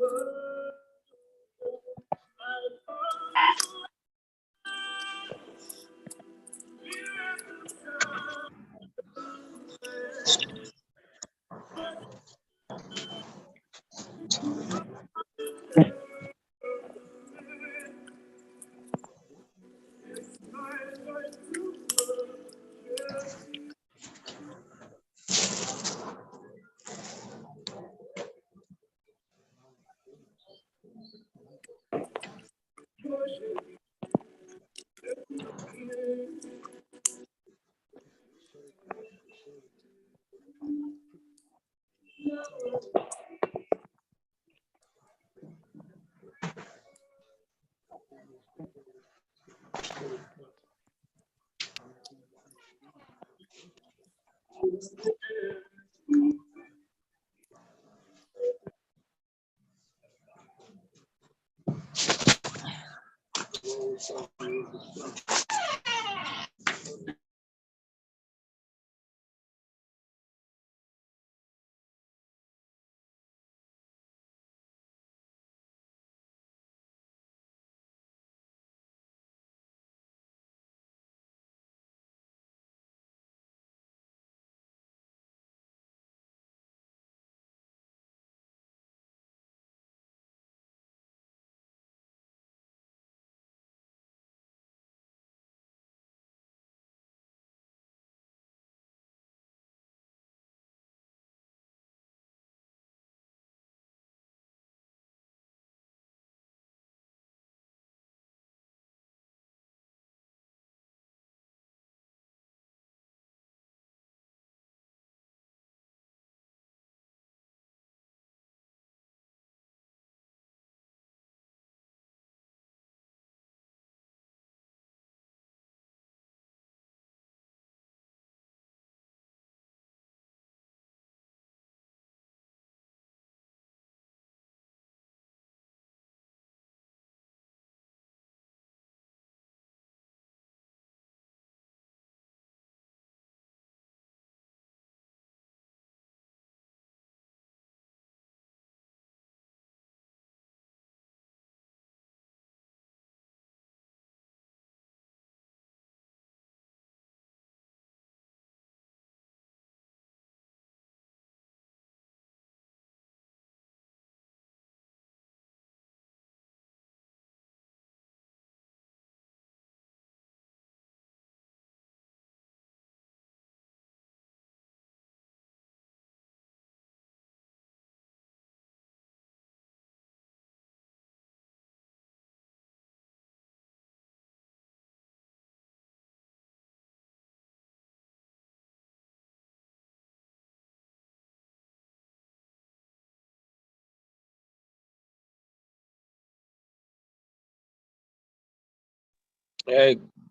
Uh,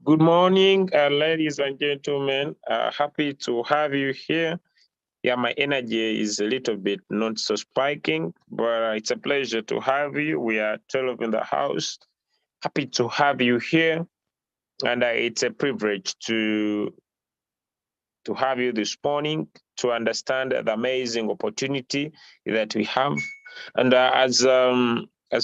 Good morning, ladies and gentlemen. Happy to have you here. Yeah, my energy is a little bit not so spiking, but it's a pleasure to have you. We are 12 in the house. Happy to have you here. And it's a privilege to have you this morning to understand the amazing opportunity that we have. And as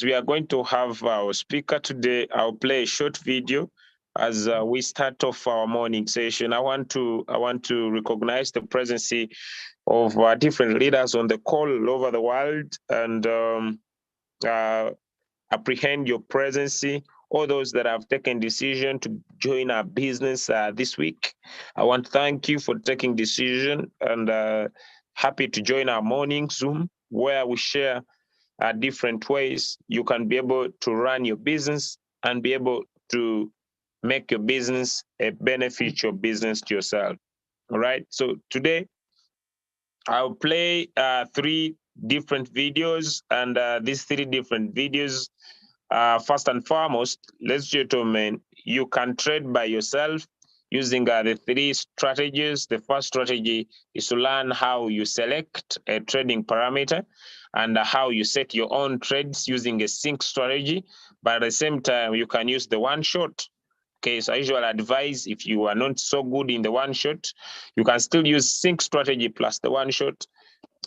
we are going to have our speaker today, I'll play a short video as we start off our morning session. I want to recognize the presence of different leaders on the call all over the world, and apprehend your presence. All those that have taken decision to join our business this week, I want to thank you for taking decision, and happy to join our morning Zoom where we share different ways you can be able to run your business and be able to make your business a beneficial business to yourself. All right. So today I'll play 3 different videos, and these 3 different videos, first and foremost, ladies and gentlemen, you can trade by yourself using the 3 strategies. The first strategy is to learn how you select a trading parameter and how you set your own trades using a sync strategy. But at the same time, you can use the one shot. Okay, so I usually advise, if you are not so good in the one shot, you can still use sync strategy plus the one shot.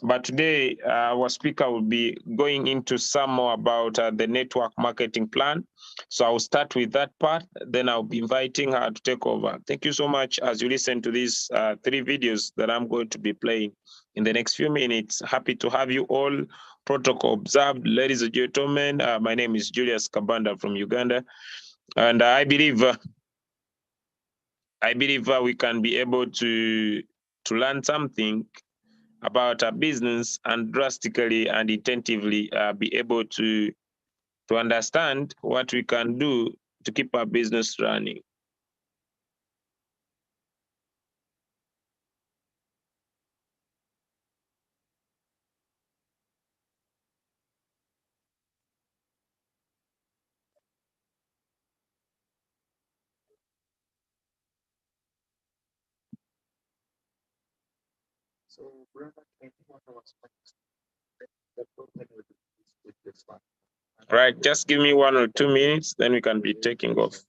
But today, our speaker will be going into some more about the network marketing plan. So I'll start with that part, then I'll be inviting her to take over. Thank you so much as you listen to these 3 videos that I'm going to be playing in the next few minutes. Happy to have you all. Protocol observed, ladies and gentlemen. My name is Julius Kabanda from Uganda, and I believe we can be able to learn something about our business and drastically and attentively be able to understand what we can do to keep our business running. Right, just give me 1 or 2 minutes, then we can be taking off.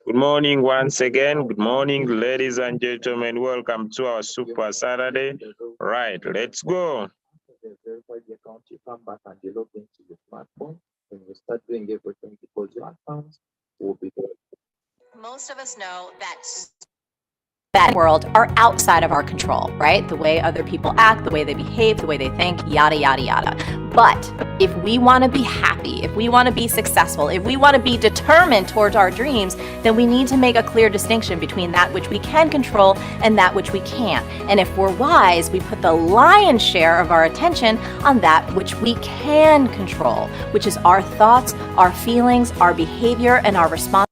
Good morning once again. Good morning, ladies and gentlemen. Welcome to our Super Saturday. Right, let's go. Verify the account, you come back and you log into your smartphone. When you start doing everything because your account will be there. Most of us know that world are outside of our control, right? The way other people act, the way they behave, the way they think, yada, yada, yada. But if we want to be happy, if we want to be successful, if we want to be determined towards our dreams, then we need to make a clear distinction between that which we can control and that which we can't. And if we're wise, we put the lion's share of our attention on that which we can control, which is our thoughts, our feelings, our behavior, and our response.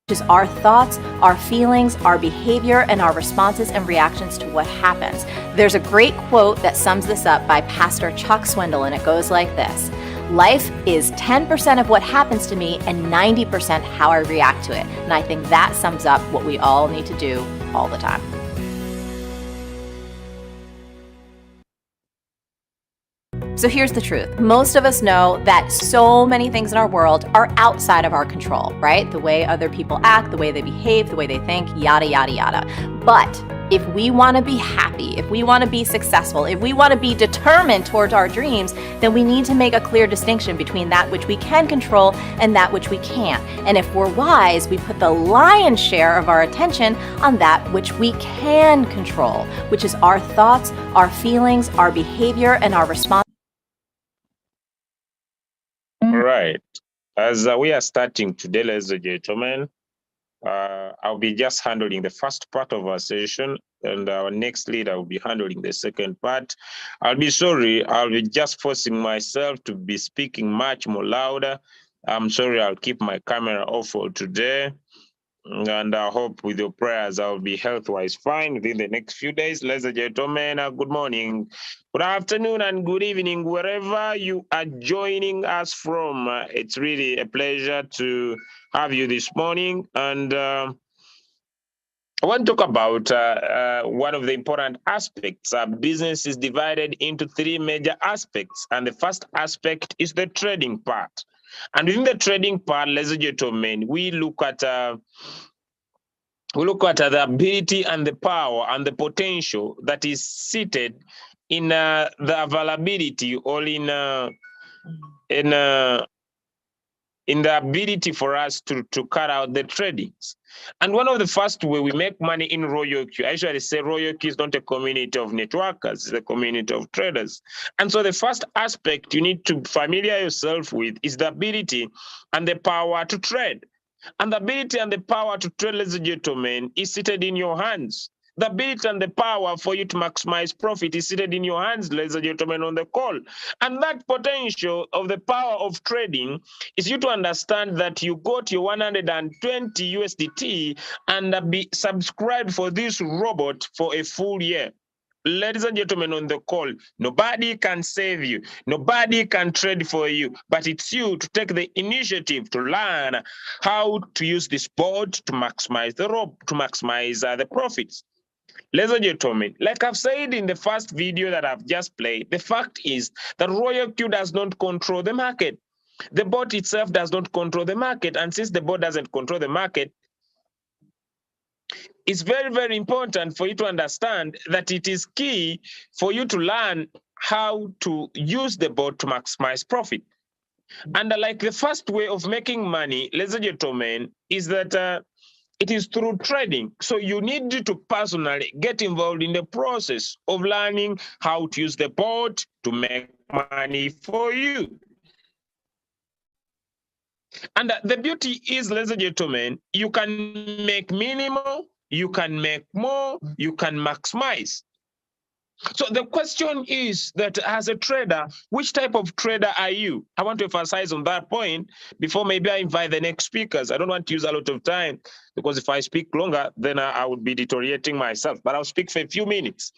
Which is our thoughts, our feelings, our behavior, and our responses and reactions to what happens. There's a great quote that sums this up by Pastor Chuck Swindoll, and it goes like this: life is 10% of what happens to me and 90% how I react to it. And I think that sums up what we all need to do all the time. So here's the truth. Most of us know that so many things in our world are outside of our control, right? The way other people act, the way they behave, the way they think, yada, yada, yada. But if we want to be happy, if we want to be successful, if we want to be determined towards our dreams, then we need to make a clear distinction between that which we can control and that which we can't. And if we're wise, we put the lion's share of our attention on that which we can control, which is our thoughts, our feelings, our behavior, and our response. Right. As we are starting today, ladies and gentlemen, I'll be just handling the first part of our session, and our next leader will be handling the second part. I'll be sorry, I'll be just forcing myself to be speaking much more louder. I'm sorry, I'll keep my camera off for today. And I hope with your prayers, I'll be health-wise fine within the next few days. Ladies and gentlemen, good morning, good afternoon, and good evening, wherever you are joining us from. It's really a pleasure to have you this morning. And I want to talk about one of the important aspects. Business is divided into 3 major aspects. And the first aspect is the trading part. And within the trading part, ladies and gentlemen, we look at the ability and the power and the potential that is seated in the availability or in in the ability for us to cut out the tradings. And one of the first way we make money in Royal Q, I usually say Royal Q is not a community of networkers, it's a community of traders. And so the first aspect you need to familiar yourself with is the ability and the power to trade. And the ability and the power to trade, ladies and gentlemen, is seated in your hands. The ability and the power for you to maximize profit is seated in your hands, ladies and gentlemen, on the call. And that potential of the power of trading is you to understand that you got your 120 USDT and be subscribed for this robot for a full year. Ladies and gentlemen on the call, nobody can save you. Nobody can trade for you, but it's you to take the initiative to learn how to use this board to maximize the profits. Ladies and gentlemen, like I've said in the first video that I've just played, the fact is that Royal Q does not control the market. The bot itself does not control the market. And since the bot doesn't control the market, it's very, very important for you to understand that it is key for you to learn how to use the bot to maximize profit. And like the first way of making money, ladies and gentlemen, is that it is through trading. So you need to personally get involved in the process of learning how to use the bot to make money for you. And the beauty is, ladies and gentlemen, you can make minimal, you can make more, you can maximize. So the question is that as a trader, which type of trader are you? I want to emphasize on that point before maybe I invite the next speakers. I don't want to use a lot of time because if I speak longer, then I would be deteriorating myself, but I'll speak for a few minutes.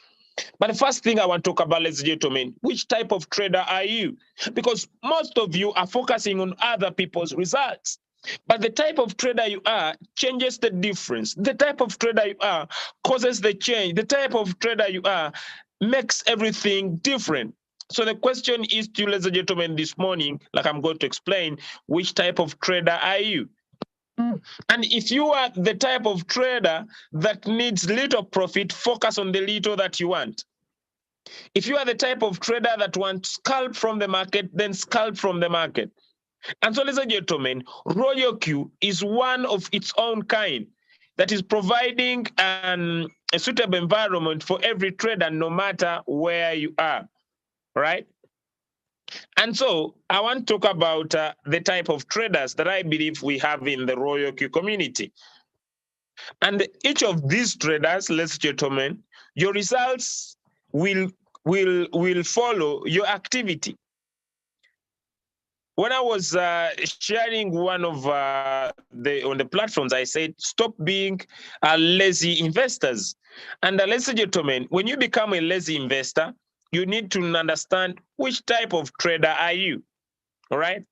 But the first thing I want to talk about, ladies and gentlemen, which type of trader are you? Because most of you are focusing on other people's results. But the type of trader you are changes the difference. The type of trader you are causes the change. The type of trader you are makes everything different. So the question is to you, ladies and gentlemen, this morning, like I'm going to explain, which type of trader are you? And if you are the type of trader that needs little profit, focus on the little that you want. If you are the type of trader that wants scalp from the market, then scalp from the market. And so, ladies and gentlemen, Royal Q is one of its own kind that is providing a suitable environment for every trader, no matter where you are, right? And so I want to talk about the type of traders that I believe we have in the Royal Q community. And each of these traders, ladies and gentlemen, your results will follow your activity. When I was sharing one of on the platforms, I said, stop being lazy investors. And ladies and gentlemen, when you become a lazy investor, you need to understand which type of trader are you, all right?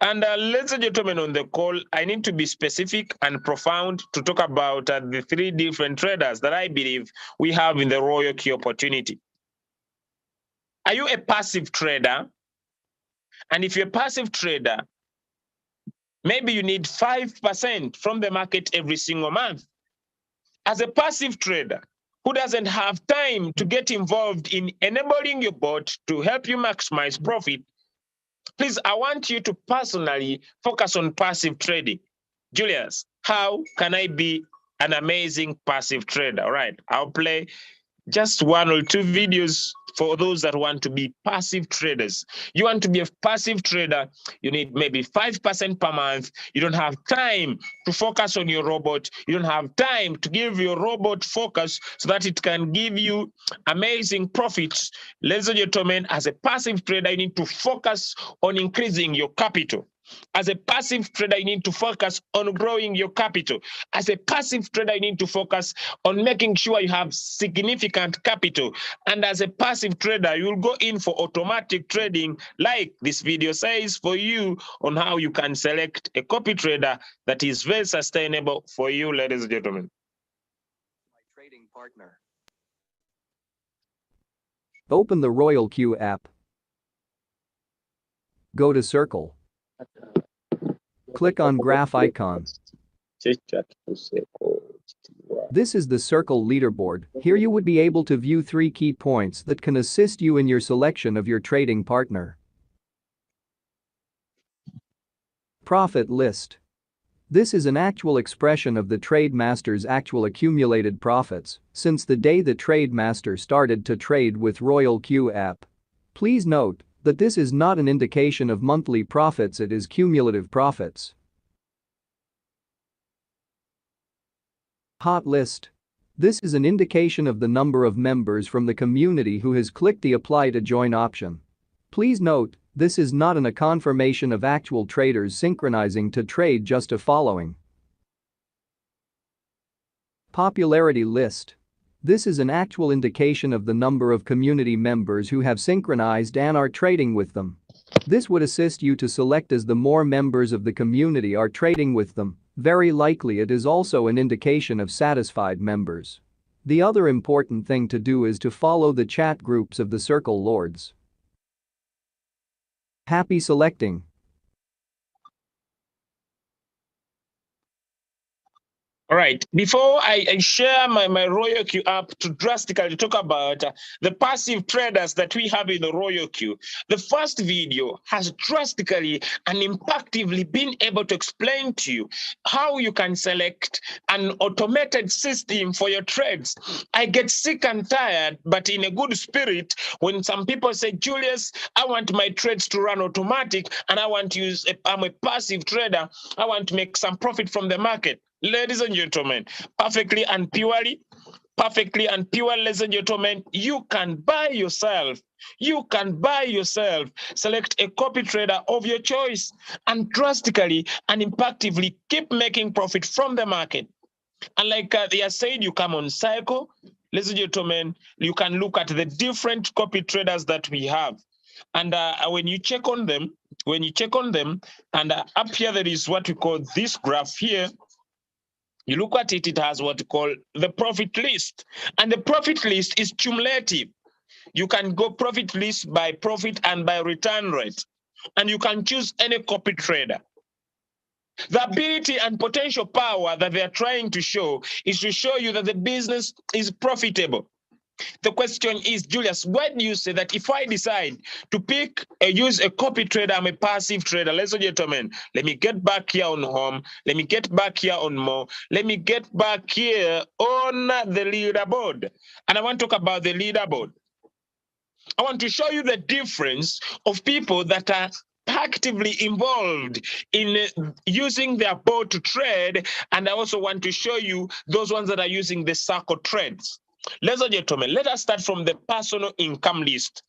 And ladies and gentlemen on the call, I need to be specific and profound to talk about the three different traders that I believe we have in the Royal Q opportunity. Are you a passive trader? And if you're a passive trader, maybe you need 5% from the market every single month. As a passive trader who doesn't have time to get involved in enabling your bot to help you maximize profit, please, I want you to personally focus on passive trading. Julius, how can I be an amazing passive trader? All right, I'll play just one or two videos for those that want to be passive traders. You want to be a passive trader, you need maybe 5% per month. You don't have time to focus on your robot. You don't have time to give your robot focus so that it can give you amazing profits. Ladies and gentlemen, as a passive trader, you need to focus on increasing your capital. As a passive trader, you need to focus on growing your capital. As a passive trader, you need to focus on making sure you have significant capital. And as a passive trader, you'll go in for automatic trading, like this video says, for you on how you can select a copy trader that is very sustainable for you, ladies and gentlemen. My trading partner. Open the Royal Q app. Go to Circle. Click on graph icon. This is the Circle leaderboard. Here you would be able to view 3 key points that can assist you in your selection of your trading partner. Profit list. This is an actual expression of the trade master's actual accumulated profits since the day the trade master started to trade with Royal Q app. Please note that this is not an indication of monthly profits, it is cumulative profits. Hot list. This is an indication of the number of members from the community who has clicked the apply to join option. Please note, this is not a confirmation of actual traders synchronizing to trade, just a following. Popularity list. This is an actual indication of the number of community members who have synchronized and are trading with them. This would assist you to select as the more members of the community are trading with them, very likely it is also an indication of satisfied members. The other important thing to do is to follow the chat groups of the Circle Lords. Happy selecting. All right, before I share my Royal Q app to drastically talk about the passive traders that we have in the Royal Q, the first video has drastically and impactively been able to explain to you how you can select an automated system for your trades. I get sick and tired, but in a good spirit, when some people say, Julius, I want my trades to run automatic and I want to use, I'm a passive trader, I want to make some profit from the market. Ladies and gentlemen, perfectly and purely, ladies and gentlemen, you can buy yourself. You can buy yourself. Select a copy trader of your choice and drastically and impactively keep making profit from the market. And like they are saying, you come on cycle. Ladies and gentlemen, you can look at the different copy traders that we have. And when you check on them, and up here there is what we call this graph here. You look at it, it has what we call the profit list. And the profit list is cumulative. You can go profit list by profit and by return rate. And you can choose any copy trader. The ability and potential power that they are trying to show is to show you that the business is profitable. The question is, Julius, why do you say that if I decide to use a copy trader, I'm a passive trader? Ladies and gentlemen, let me get back here on home. Let me get back here on more. Let me get back here on the leaderboard. And I want to talk about the leaderboard. I want to show you the difference of people that are actively involved in using their board to trade. And I also want to show you those ones that are using the circle trades. Ladies and gentlemen, let us start from the personal income list.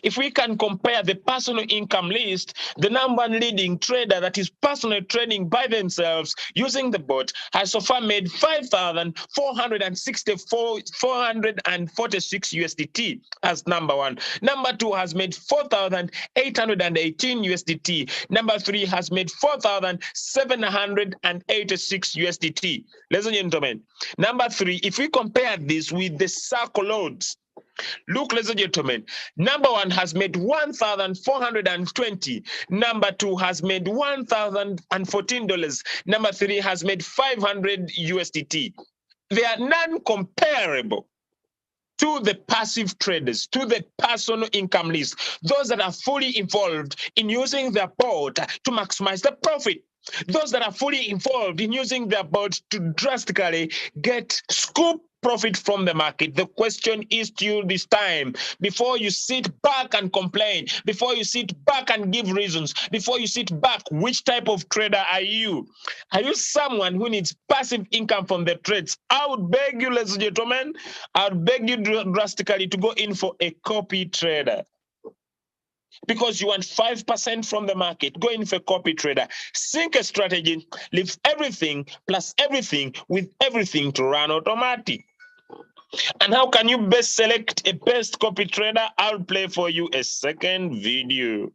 If we can compare the personal income list, the number one leading trader that is personally trading by themselves using the bot has so far made 446 USDT as number one. Number two has made 4,818 USDT. Number three has made 4,786 USDT. Ladies and gentlemen, number three, if we compare this with the circle loads, look, ladies and gentlemen, number one has made 1,420. Number two has made $1,014. Number three has made 500 USDT. They are non-comparable to the passive traders, to the personal income list, those that are fully involved in using their board to maximize the profit. Those that are fully involved in using their board to drastically get scoop profit from the market. The question is to you this time, before you sit back and complain, before you sit back and give reasons, before you sit back, which type of trader are you? Are you someone who needs passive income from the trades? I would beg you, ladies and gentlemen, I would beg you drastically to go in for a copy trader. Because you want 5% from the market, go in for a copy trader. Sync a strategy, leave everything plus everything with everything to run automatic. And how can you best select a best copy trader? I'll play for you a second video.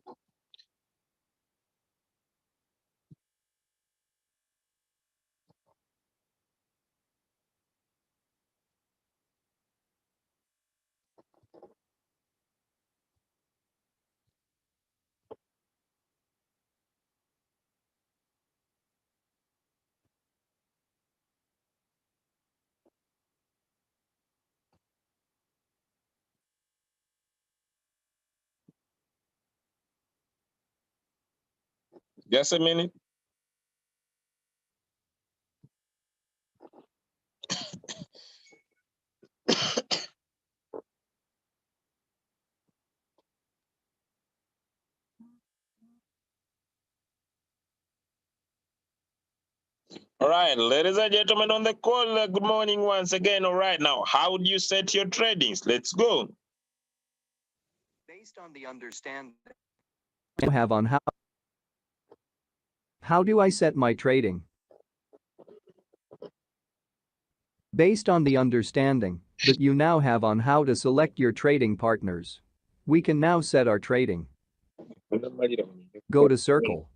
Just a minute. All right, ladies and gentlemen on the call, good morning once again. All right, now, how do you set your tradings? Let's go. Based on the understanding You have on how do I set my trading? Based on the understanding that you now have on how to select your trading partners, we can now set our trading. Go to Circle.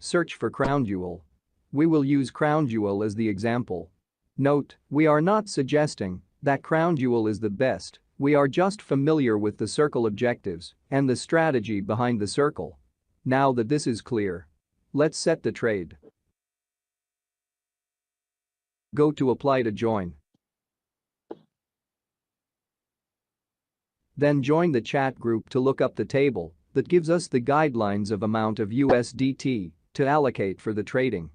Search for Crown Jewel. We will use Crown Jewel as the example. Note, we are not suggesting that Crown Jewel is the best, we are just familiar with the circle objectives and the strategy behind the circle. Now that this is clear, let's set the trade. Go to Apply to join. Then join the chat group to look up the table that gives us the guidelines of amount of USDT to allocate for the trading.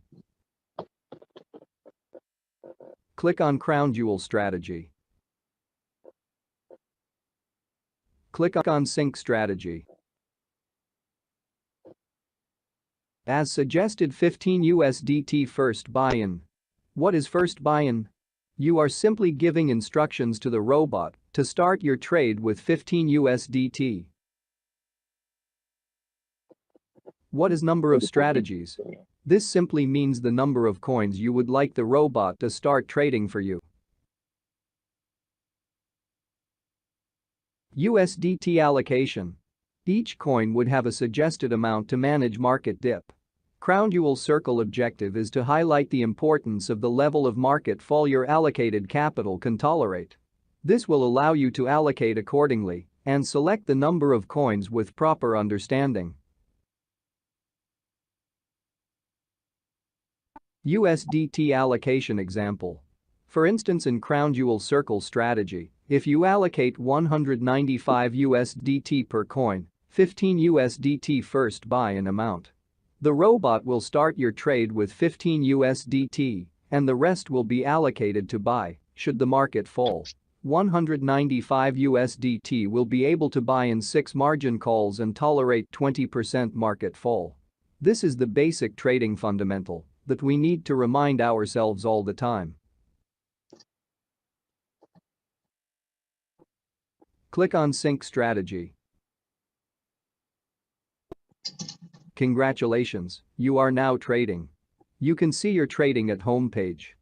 Click on Crown Jewel Strategy. Click on Sync Strategy. As suggested, 15 USDT first buy-in. What is first buy-in? You are simply giving instructions to the robot to start your trade with 15 USDT. What is number of strategies? This simply means the number of coins you would like the robot to start trading for you. USDT allocation. Each coin would have a suggested amount to manage market dip. Crown Jewel Circle objective is to highlight the importance of the level of market fall your allocated capital can tolerate. This will allow you to allocate accordingly and select the number of coins with proper understanding. USDT allocation example. For instance, in Crown Jewel Circle strategy, if you allocate 195 USDT per coin, 15 USDT first buy-in amount. The robot will start your trade with 15 USDT and the rest will be allocated to buy should the market fall. 195 USDT will be able to buy in 6 margin calls and tolerate 20% market fall. This is the basic trading fundamental that we need to remind ourselves all the time. Click on Sync Strategy. Congratulations, you are now trading. You can see your trading at home page.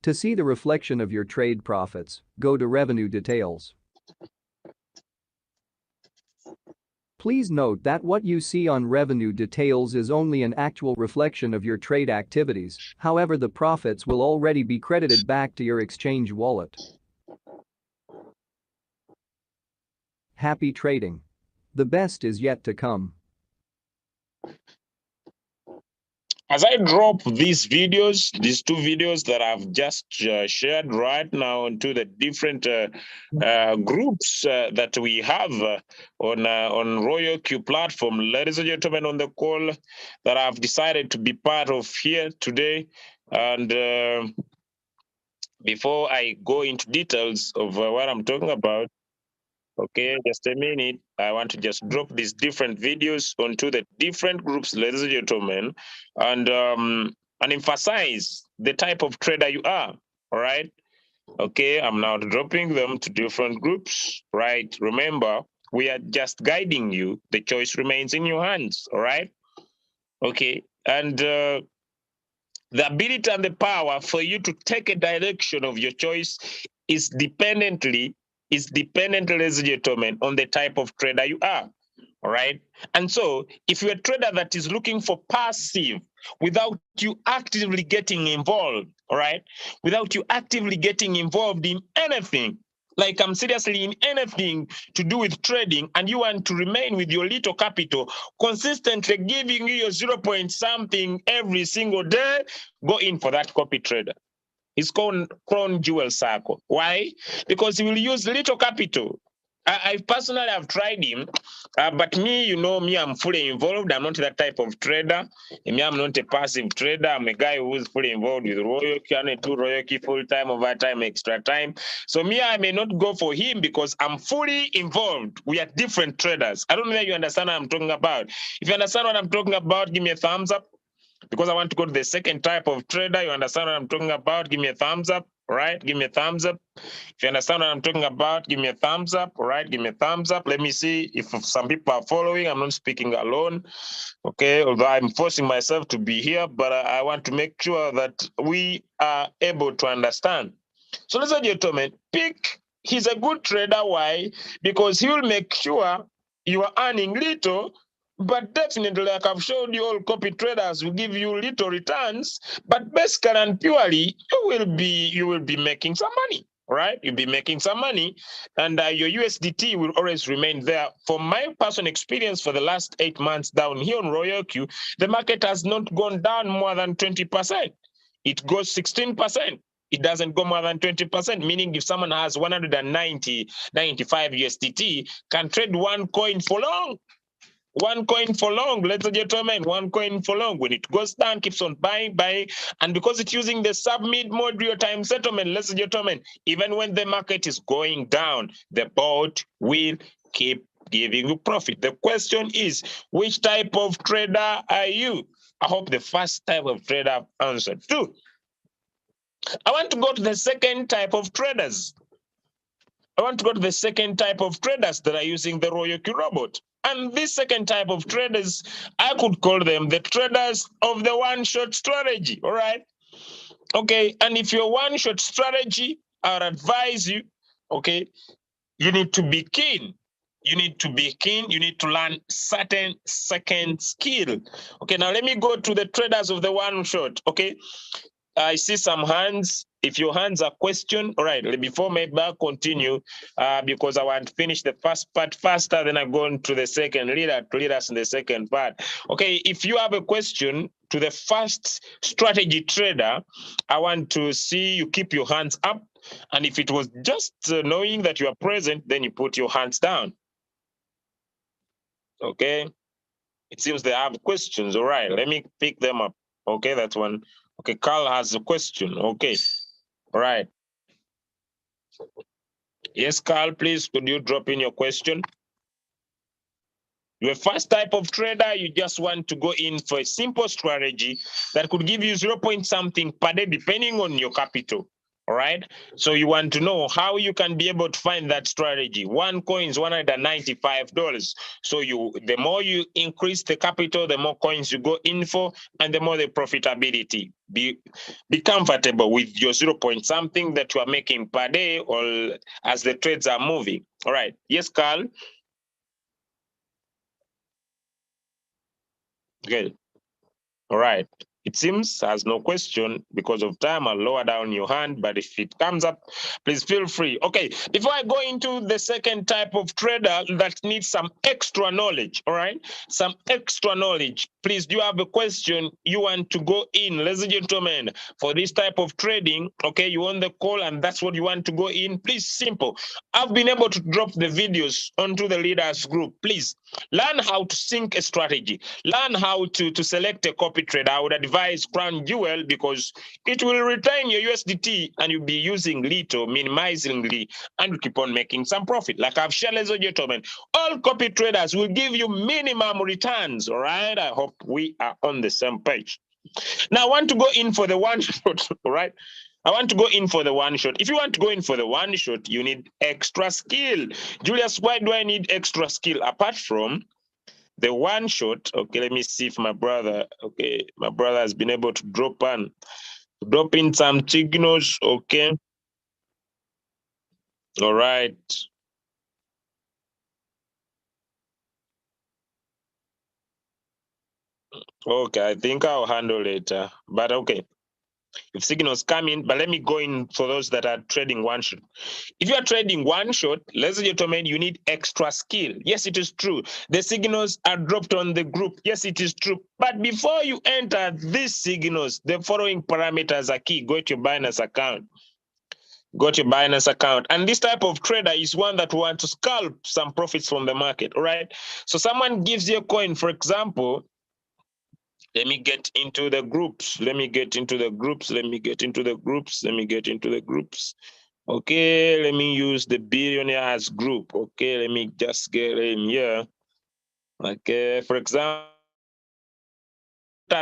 To see the reflection of your trade profits, go to Revenue Details. Please note that what you see on Revenue Details is only an actual reflection of your trade activities, however the profits will already be credited back to your exchange wallet. Happy trading. The best is yet to come. As I drop these videos, these 2 videos that I've just shared right now into the different groups that we have on Royal Q platform, ladies and gentlemen on the call that I've decided to be part of here today. And before I go into details of what I'm talking about, okay, just a minute. I want to just drop these different videos onto the different groups, ladies and gentlemen, and emphasize the type of trader you are. All right. Okay, I'm now dropping them to different groups. Right. Remember, we are just guiding you. The choice remains in your hands. All right. Okay. And the ability and the power for you to take a direction of your choice is dependent, ladies and gentlemen, on the type of trader you are. All right. And so if you're a trader that is looking for passive without you actively getting involved, all right, without you actively getting involved in anything, like I'm seriously in anything to do with trading, and you want to remain with your little capital, consistently giving you your 0 point something every single day, go in for that copy trader. It's called Crown Jewel Circle. Why? Because he will use little capital I personally have tried him, but me, you know, me, I'm fully involved. I'm not that type of trader. Me, I'm not a passive trader. I'm a guy who's fully involved with Royalty, and do Royalty full time, overtime, extra time. So me, I may not go for him because I'm fully involved. We are different traders. I don't know if you understand what I'm talking about. If you understand what I'm talking about, give me a thumbs up. Because I want to go to the second type of trader. You understand what I'm talking about? Give me a thumbs up. All right, give me a thumbs up. If you understand what I'm talking about, give me a thumbs up. All right, give me a thumbs up. Let me see if some people are following. I'm not speaking alone. Okay, although I'm forcing myself to be here, but I want to make sure that we are able to understand. So, ladies and gentlemen, pick. He's a good trader. Why? Because he will make sure you are earning little, but definitely, like I've showed you, all copy traders will give you little returns, but basically and purely, you will be making some money. Right, you'll be making some money, and your USDT will always remain there. For my personal experience, for the last 8 months down here on Royal Q, the market has not gone down more than 20%. It goes 16%. It doesn't go more than 20%, meaning if someone has 95 USDT, can trade one coin for long. One coin for long, ladies and gentlemen, one coin for long. When it goes down, keeps on buying. And because it's using the submit mode real-time settlement, ladies and gentlemen, even when the market is going down, the bot will keep giving you profit. The question is, which type of trader are you? I hope the first type of trader I've answered too. I want to go to the second type of traders. I want to go to the second type of traders that are using the Royal Q robot. And this second type of traders, I could call them the traders of the one-shot strategy, all right? Okay, and if you're one-shot strategy, I would advise you, okay, you need to be keen. You need to be keen. You need to learn certain second skill. Okay, now let me go to the traders of the one-shot, okay? I see some hands. If your hands are questioned, all right, before maybe I continue, because I want to finish the first part faster, then I go into the second leader to lead us in the second part. Okay, if you have a question to the first strategy trader, I want to see you keep your hands up. And if it was just knowing that you are present, then you put your hands down. Okay, it seems they have questions. All right, let me pick them up. Okay, that's one. Okay, Carl has a question. Okay. All right. Yes, Carl, please, could you drop in your question? You're a first type of trader, you just want to go in for a simple strategy that could give you 0 point something per day, depending on your capital. All right. So you want to know how you can be able to find that strategy. One coin is $195. So the more you increase the capital, the more coins you go in for, and the more the profitability. Be comfortable with your 0 point something that you are making per day or as the trades are moving. All right. Yes, Carl. Good. All right. It seems has no question. Because of time, I'll lower down your hand, but if it comes up, please feel free. Okay, before I go into the second type of trader that needs some extra knowledge, all right? Some extra knowledge. Please, do you have a question you want to go in? Ladies and gentlemen, for this type of trading, okay, you on the call and that's what you want to go in, please, simple. I've been able to drop the videos onto the leaders group. Please, learn how to sync a strategy. Learn how to select a copy trade. I would advise Crown Jewel because it will retain your USDT and you'll be using little, minimizingly, and you keep on making some profit. Like I've shared, ladies and gentlemen, all copy traders will give you minimum returns, all right? I hope we are on the same page. Now, I want to go in for the one shot, all right? I want to go in for the one shot. If you want to go in for the one shot, you need extra skill. Julius, why do I need extra skill? Apart from the one shot, okay, let me see if my brother has been able to drop in some signals, okay. All right. Okay, I think I'll handle it, but okay. If signals come in, but let me go in for those that are trading one shot. If you are trading one shot, ladies and gentlemen, you need extra skill. Yes, it is true. The signals are dropped on the group. Yes, it is true. But before you enter these signals, the following parameters are key. Go to your Binance account. got your Binance account. And this type of trader is one that want to scalp some profits from the market, all right? So someone gives you a coin, for example, let me get into the groups. Let me get into the groups. Let me get into the groups. Let me get into the groups. Okay, let me use the billionaires group. Okay, let me just get in here. Okay, for example,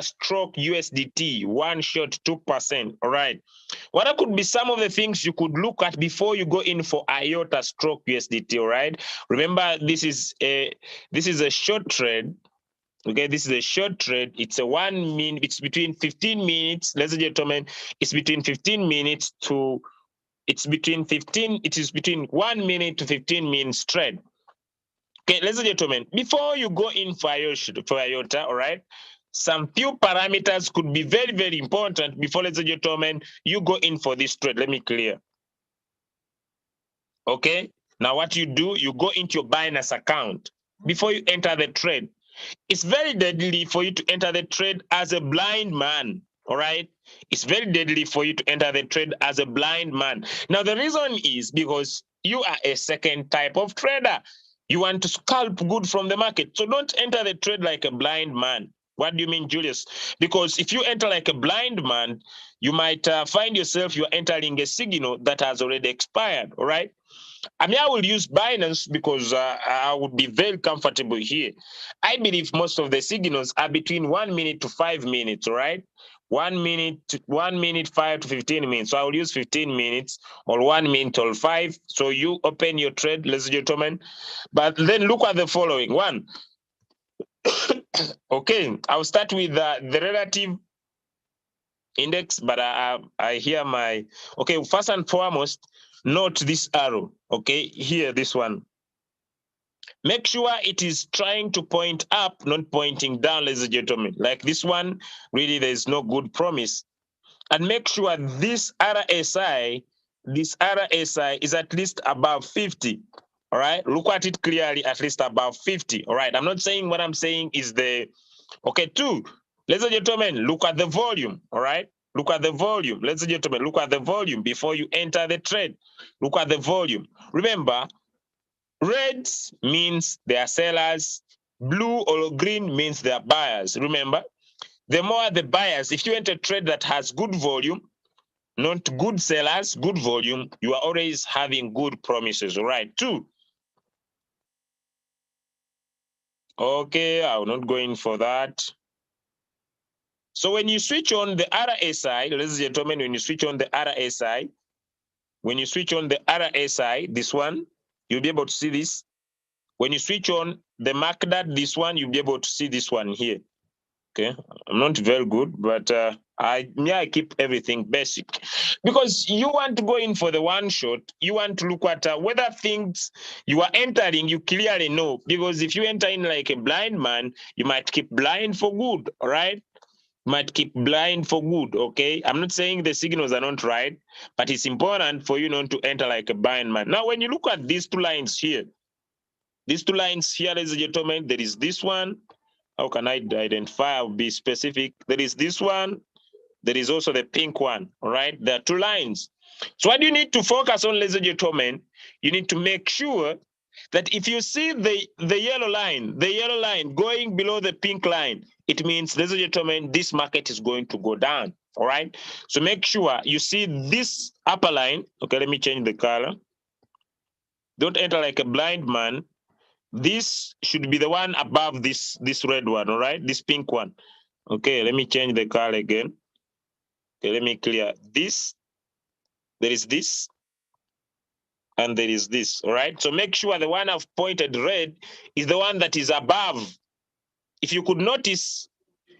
stroke USDT, one shot 2%. All right. What could be some of the things you could look at before you go in for IOTA stroke USDT? All right. Remember, this is a short trade. Okay, this is a short trade. It's a 1 minute. It's between 15 minutes, ladies and gentlemen. It's between 15 minutes to. It's between 15. It is between 1 minute to 15 minutes trade. Okay, ladies and gentlemen, before you go in for IOTA, all right, some few parameters could be very, very important before, ladies and gentlemen, you go in for this trade. Let me clear. Okay, now what you do, you go into your Binance account before you enter the trade. It's very deadly for you to enter the trade as a blind man. All right. It's very deadly for you to enter the trade as a blind man. Now, the reason is because you are a second type of trader. You want to scalp good from the market. So don't enter the trade like a blind man. What do you mean, Julius? Because if you enter like a blind man, you might find yourself you're entering a signal that has already expired. All right. I mean, I will use Binance because I would be very comfortable here. I believe most of the signals are between 1 minute to 5 minutes, all right? 1 minute, 5 to 15 minutes. So I will use 15 minutes or 1 minute or 5. So you open your trade, ladies and gentlemen. But then look at the following one. Okay, I'll start with the relative index, but I hear my, okay, first and foremost, note this arrow, okay, here, this one. Make sure it is trying to point up, not pointing down, ladies and gentlemen. Like this one, really, there's no good promise. And make sure this RSI is at least above 50. All right, look at it clearly, at least above 50. All right, I'm not saying what I'm saying is the, okay, two, ladies and gentlemen, look at the volume. All right, look at the volume. Ladies and gentlemen, look at the volume before you enter the trade. Look at the volume. Remember, red means they are sellers, blue or green means they are buyers. Remember, the more the buyers, if you enter a trade that has good volume, not good sellers, good volume, you are always having good promises. All right, two. Okay, I will not go in for that. So when you switch on the RSI, ladies and gentlemen, when you switch on the RSI, this one, you'll be able to see this. When you switch on the market, this one, you'll be able to see this one here. Okay, I'm not very good, but I keep everything basic because you want to go in for the one shot. You want to look at whether things you are entering, you clearly know. Because if you enter in like a blind man, you might keep blind for good. All right, might keep blind for good. Okay, I'm not saying the signals are not right, but it's important for you not to enter like a blind man. Now, when you look at these two lines here, ladies and gentlemen, there is this one. How can I identify? I'll be specific. There is this one. There is also the pink one. All right. There are two lines. So what do you need to focus on, ladies and gentlemen? You need to make sure that if you see the yellow line going below the pink line, it means, ladies and gentlemen, this market is going to go down. All right. So make sure you see this upper line. Okay, let me change the color. Don't enter like a blind man. This should be the one above this red one, all right? This pink one. Okay, let me change the color again. Okay, let me clear this. There is this, and there is this, all right? So make sure the one I've pointed red is the one that is above. If you could notice,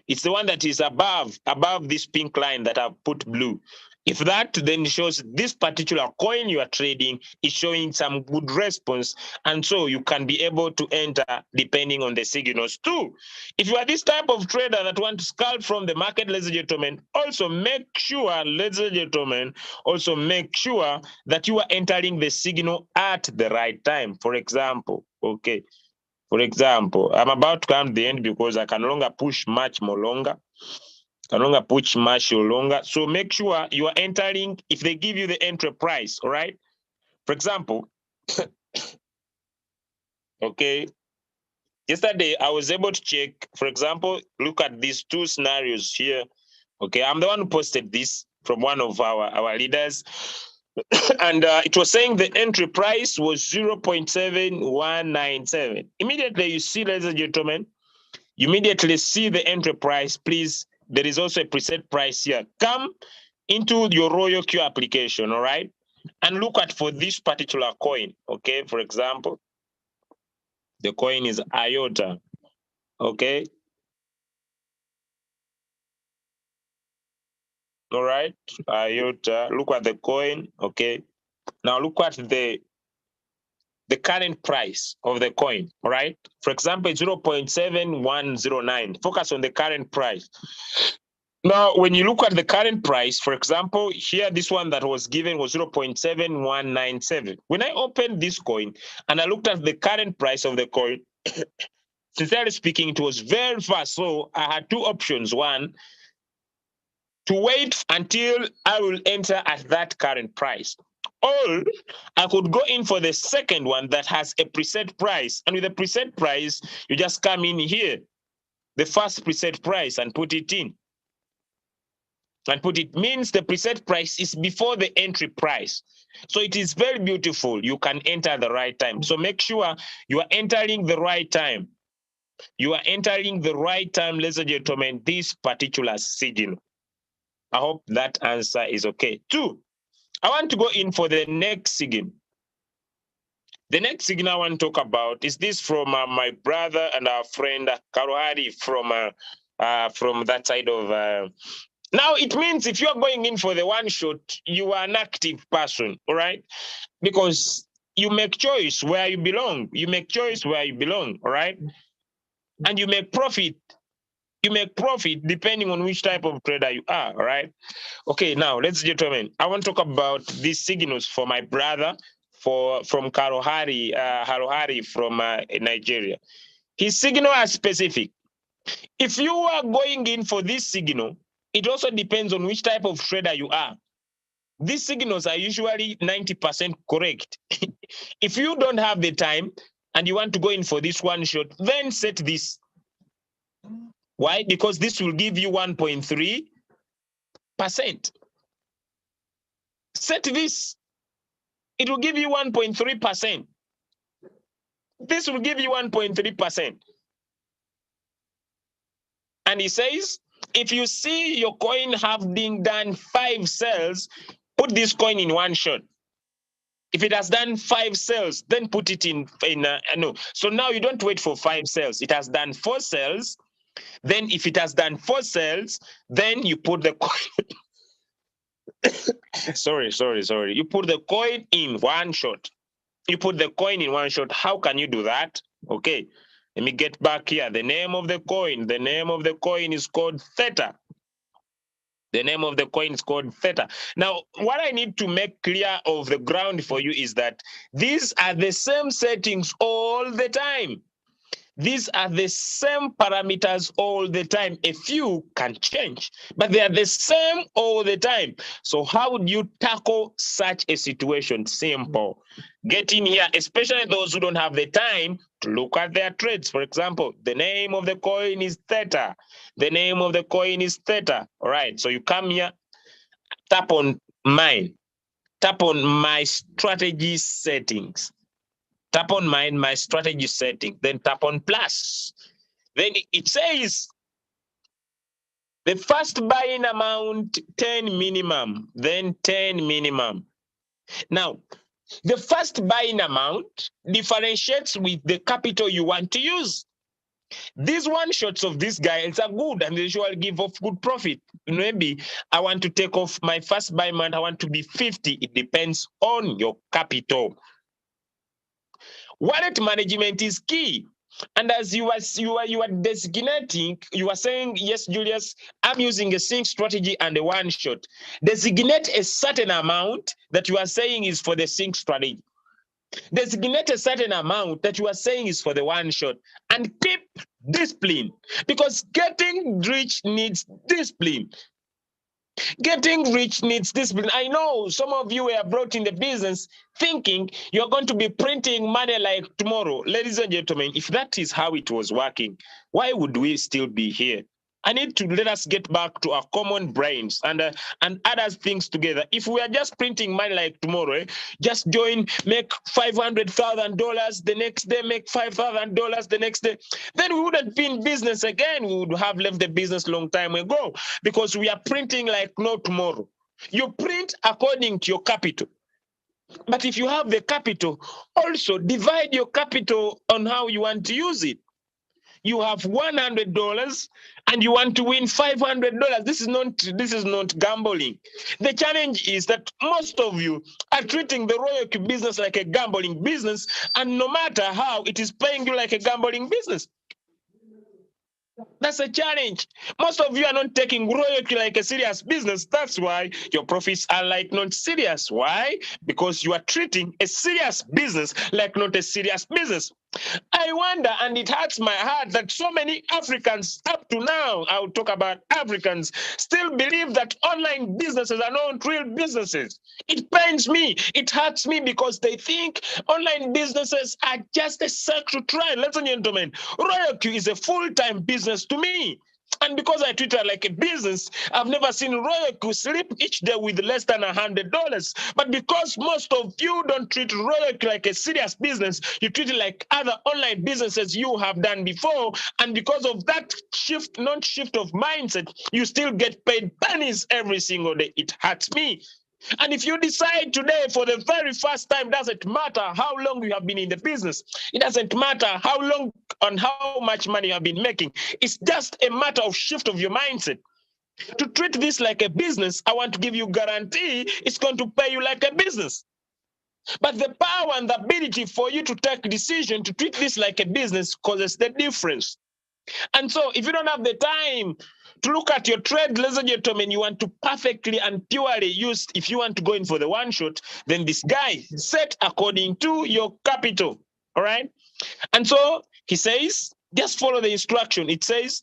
it's the one that is above this pink line that I've put blue. If that then shows this particular coin you are trading is showing some good response, and so you can be able to enter depending on the signals too. If you are this type of trader that want to scalp from the market, ladies and gentlemen, also make sure, that you are entering the signal at the right time. For example, okay. For example, I'm about to come to the end because I can no longer push much more longer. Longer push Marshall longer. So make sure you are entering if they give you the entry price, all right? For example, okay, yesterday I was able to check, for example, look at these two scenarios here. Okay, I'm the one who posted this from one of our leaders. And it was saying the entry price was 0.7197. Immediately you see, ladies and gentlemen, you immediately see the entry price. Please, there is also a preset price here. Come into your Royal Q application, all right? And look at for this particular coin, okay? For example, the coin is IOTA, okay? All right, IOTA, look at the coin, okay? Now look at the current price of the coin, all right? For example, it's 0.7109. Focus on the current price. Now, when you look at the current price, for example, here, this one that was given was 0.7197. When I opened this coin and I looked at the current price of the coin, sincerely speaking, it was very fast. So I had two options. One, to wait until I will enter at that current price. Or I could go in for the second one that has a preset price. And with a preset price, you just come in here, the first preset price, and put it in. And put it means the preset price is before the entry price. So it is very beautiful. You can enter at the right time. So make sure you are entering the right time. You are entering the right time, ladies and gentlemen, this particular signal. I hope that answer is okay. Two, I want to go in for the next signal. The next signal I want to talk about is this from my brother and our friend Karuhari from that side of. Now it means if you're going in for the one shot, you are an active person, all right? Because you make choice where you belong. You make choice where you belong, all right? And you make profit. You make profit depending on which type of trader you are, all right? Okay, now, ladies and gentlemen, I want to talk about these signals for my brother from Haruhari from Nigeria. His signal are specific. If you are going in for this signal, it also depends on which type of trader you are. These signals are usually 90% correct. If you don't have the time and you want to go in for this one shot, then set this. Why? Because this will give you 1.3%. Set this. It will give you 1.3%. This will give you 1.3%. And he says, if you see your coin having done 5 sales, put this coin in one shot. If it has done 5 sales, then put it in no. So now you don't wait for 5 sales. It has done 4 sales. Then if it has done 4 sales, then you put the coin. sorry. You put the coin in one shot. You put the coin in one shot. How can you do that? Okay, let me get back here. The name of the coin is called Theta. The name of the coin is called Theta. Now, what I need to make clear of the ground for you is that these are the same settings all the time. These are the same parameters all the time. A few can change, but they are the same all the time. So how would you tackle such a situation? Simple. Get in here, especially those who don't have the time to look at their trades. For example, the name of the coin is Theta. The name of the coin is Theta. All right, so you come here, tap on mine, tap on my strategy settings. Tap on my strategy setting, then tap on plus. Then it says the first buying amount 10 minimum, then 10 minimum. Now, the first buying amount differentiates with the capital you want to use. These one shots of these guys are good and they usually give off good profit. Maybe I want to take off my first buy amount, I want to be 50. It depends on your capital. Wallet management is key. And as you are designating, you are saying, yes, Julius, I'm using a sync strategy and a one shot. Designate a certain amount that you are saying is for the sync strategy. Designate a certain amount that you are saying is for the one shot. And keep discipline, because getting rich needs discipline. Getting rich needs discipline. I know some of you were brought in the business thinking you're going to be printing money like tomorrow. Ladies and gentlemen, if that is how it was working, why would we still be here? I need to let us get back to our common brains and other things together. If we are just printing money like tomorrow, just join, make $500,000 the next day, make $5,000 the next day, then we wouldn't be in business again. We would have left the business long time ago, because we are printing like no tomorrow. You print according to your capital. But if you have the capital, also divide your capital on how you want to use it. You have $100 and you want to win $500. This is not gambling. The challenge is that most of you are treating the royalty business like a gambling business, and no matter how, it is paying you like a gambling business. That's a challenge. Most of you are not taking royalty like a serious business. That's why your profits are like not serious. Why? Because you are treating a serious business like not a serious business. I wonder, and it hurts my heart, that so many Africans up to now, I'll talk about Africans, still believe that online businesses are not real businesses. It pains me. It hurts me, because they think online businesses are just a circle trial. Ladies and gentlemen, royalty is a full-time business to me. And because I treat it like a business, I've never seen Royalty sleep each day with less than $100. But because most of you don't treat Royalty like a serious business, you treat it like other online businesses you have done before. And because of that shift, non-shift of mindset, you still get paid pennies every single day. It hurts me. And if you decide today for the very first time, doesn't matter how long you have been in the business, it doesn't matter how long and how much money you have been making, it's just a matter of shift of your mindset. To treat this like a business, I want to give you guarantee it's going to pay you like a business. But the power and the ability for you to take a decision to treat this like a business causes the difference. And so if you don't have the time to look at your trade, ladies and gentlemen, you want to perfectly and purely use, if you want to go in for the one shot, then this guy set according to your capital. All right. And so he says, just follow the instruction. It says,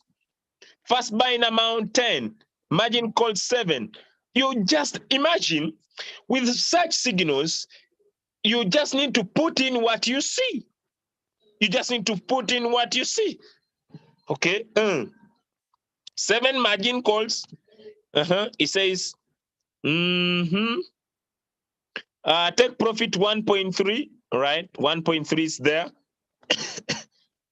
first buying amount 10, margin call 7. You just imagine with such signals, you just need to put in what you see. You just need to put in what you see. Okay. 7 margin calls. It says, take profit 1.3. All right. 1.3 is there.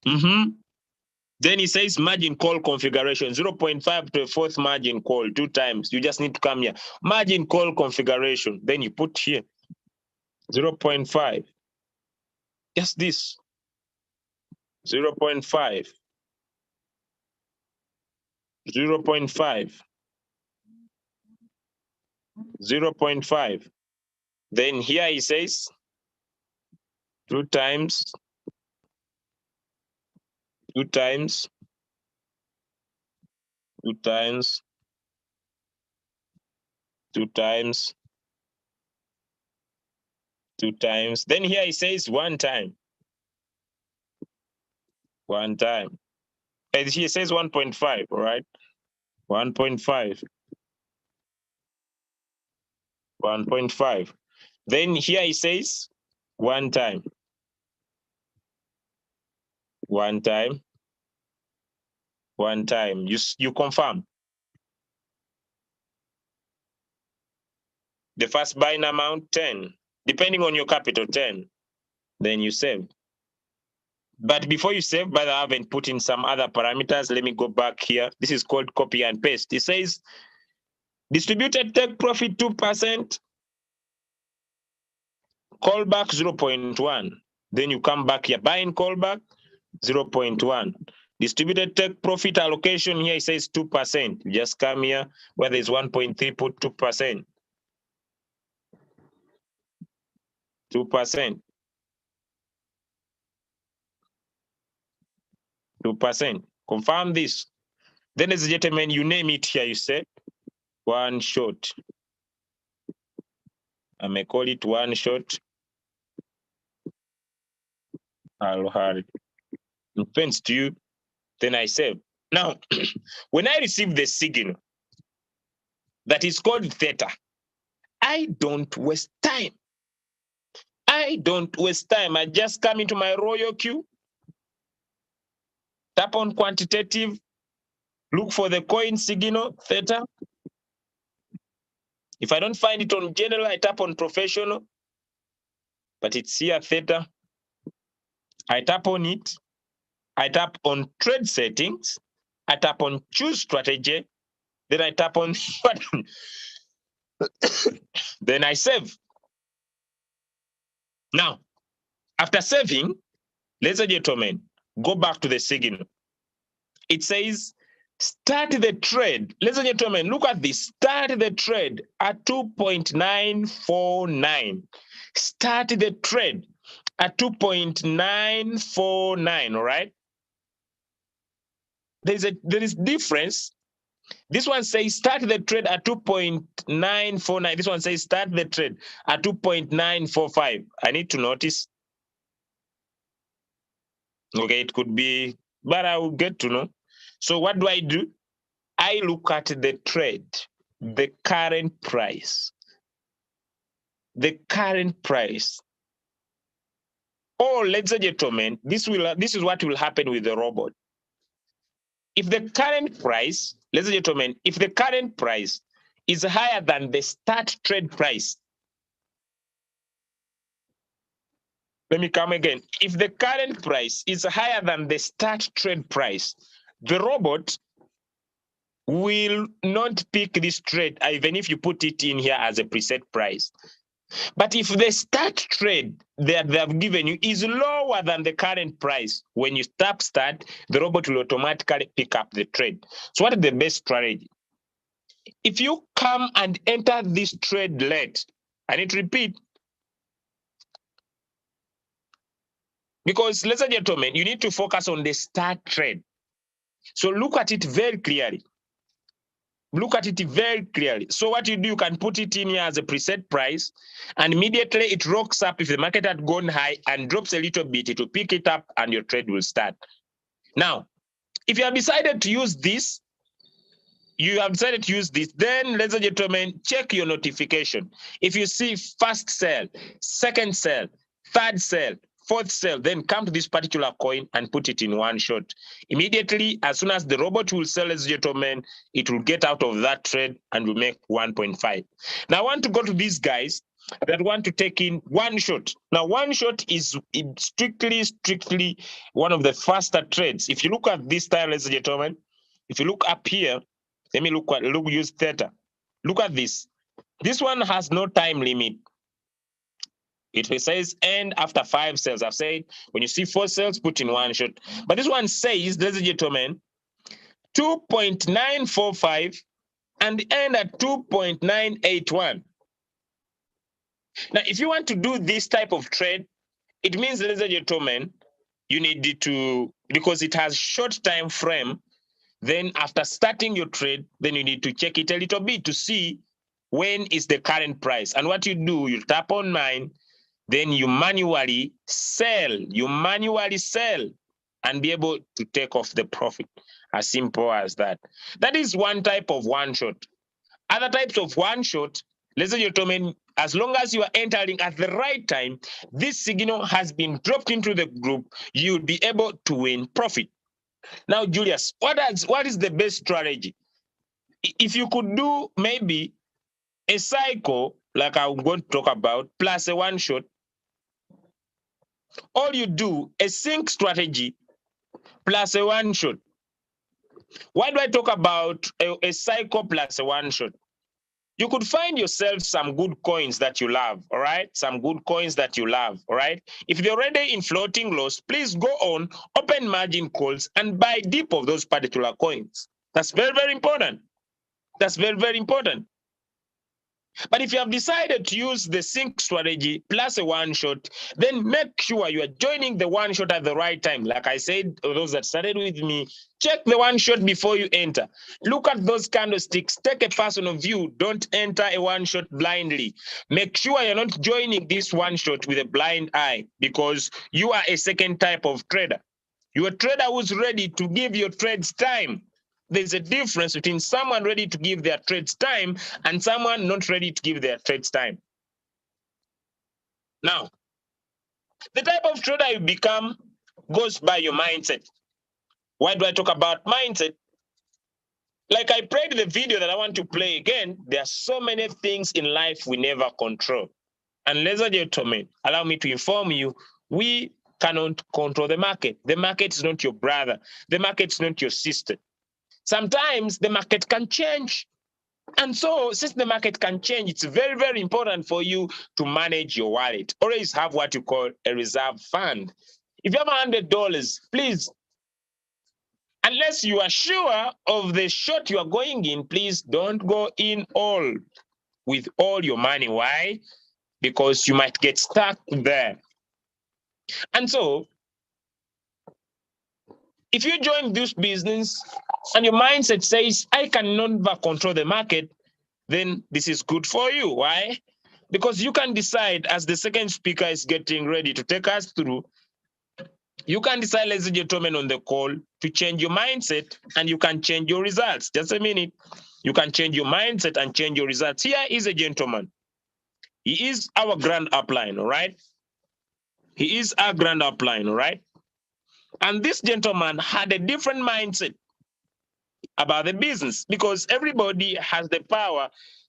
Then he says margin call configuration, 0.5 to a fourth margin call 2 times. You just need to come here. Margin call configuration. Then you put here 0.5. Just this. 0.5. 0.5. 0.5. Then here he says 2 times. 2 times. 2 times. 2 times. 2 times. Then here he says 1 time. 1 time. And he says 1.5, all right? 1.5. 1.5. Then here he says 1 time. 1 time. 1 time. You confirm. The first buying amount 10. Depending on your capital, 10. Then you save. But before you save, but I haven't put in some other parameters. Let me go back here. This is called copy and paste. It says distributed take profit 2%, callback 0.1. Then you come back here, buying callback 0.1. Distributed take profit allocation here, it says 2%. You just come here where there's 1.3, put 2%. 2%. 2%. Confirm this. Then, ladies and gentlemen, you name it here, you say one shot. I may call it one shot. I'll hurry. Thanks to you. Then I save. Now, when I receive the signal that is called theta, I don't waste time. I don't waste time. I just come into my royal queue, tap on quantitative, look for the coin signal, theta. If I don't find it on general, I tap on professional, but it's here, theta. I tap on it. I tap on trade settings. I tap on choose strategy. Then I tap on then I save. Now, after saving, ladies and gentlemen, go back to the signal. It says, start the trade. Ladies and gentlemen, look at this. Start the trade at 2.949. Start the trade at 2.949, all right? There is difference. This one says start the trade at 2.949. This one says start the trade at 2.945. I need to notice. Okay, it could be, but I will get to know. So what do? I look at the trade, the current price. The current price. Oh, ladies and gentlemen, this is what will happen with the robot. If the current price, ladies and gentlemen, if the current price is higher than the start trade price, let me come again. If the current price is higher than the start trade price, the robot will not pick this trade, even if you put it in here as a preset price. But if the start trade that they have given you is lower than the current price, when you tap start, the robot will automatically pick up the trade. So what is the best strategy? If you come and enter this trade late, I need to repeat, because ladies and gentlemen, you need to focus on the start trade. So look at it very clearly. Look at it very clearly. So what you do, you can put it in here as a preset price, and immediately it rocks up. If the market had gone high and drops a little bit, it will pick it up and your trade will start. Now, if you have decided to use this, then, ladies and gentlemen, check your notification. If you see first sell, second sell, third sell, fourth sell, then come to this particular coin and put it in one shot. Immediately, as soon as the robot will sell, ladies and gentlemen, it will get out of that trade and will make 1.5. Now, I want to go to these guys that want to take in one shot. Now, one shot is strictly one of the faster trades. If you look at this style, ladies and gentlemen, if you look up here, let me use theta. Look at this. This one has no time limit. It says end after 5 sales. I've said when you see 4 sales, put in one shot. But this one says, ladies and gentlemen, 2.945 and end at 2.981. Now, if you want to do this type of trade, it means, ladies and gentlemen, you need to, because it has short time frame, then after starting your trade, then you need to check it a little bit to see when is the current price. And what you do, you tap on mine, then you manually sell. You manually sell and be able to take off the profit. As simple as that. That is one type of one shot. Other types of one shot, ladies and gentlemen, as long as you are entering at the right time, this signal has been dropped into the group, you'll be able to win profit. Now, Julius, what is the best strategy? If you could do maybe a cycle, like I'm going to talk about, plus a one shot, or you do a sync strategy plus a one shot. Why do I talk about a cycle plus a one shot? You could find yourself some good coins that you love, all right? Some good coins that you love, all right? If you're already in floating loss, please go on, open margin calls, and buy deep of those particular coins. That's very, very important. That's very, very important. But if you have decided to use the sync strategy plus a one shot, then make sure you are joining the one shot at the right time. Like I said, those that started with me, check the one shot before you enter. Look at those candlesticks, take a personal view. Don't enter a one shot blindly. Make sure you're not joining this one shot with a blind eye, because you are a second type of trader. You're a trader who's ready to give your trades time. There's a difference between someone ready to give their trades time and someone not ready to give their trades time. Now, the type of trader you become goes by your mindset. Why do I talk about mindset? Like I played the video that I want to play again, there are so many things in life we never control. And ladies and gentlemen, allow me to inform you, we cannot control the market. The market is not your brother. The market is not your sister. Sometimes the market can change. And so since the market can change, it's very, very important for you to manage your wallet. Always have what you call a reserve fund. If you have $100, please, unless you are sure of the short you are going in, please don't go in all with all your money. Why? Because you might get stuck there. And so, if you join this business and your mindset says, I can never control the market, then this is good for you. Why? Because you can decide, as the second speaker is getting ready to take us through, you can decide, ladies and gentlemen, on the call to change your mindset and you can change your results. Just a minute. You can change your mindset and change your results. Here is a gentleman. He is our grand upline, all right? He is our grand upline, all right? And this gentleman had a different mindset about the business because everybody has the power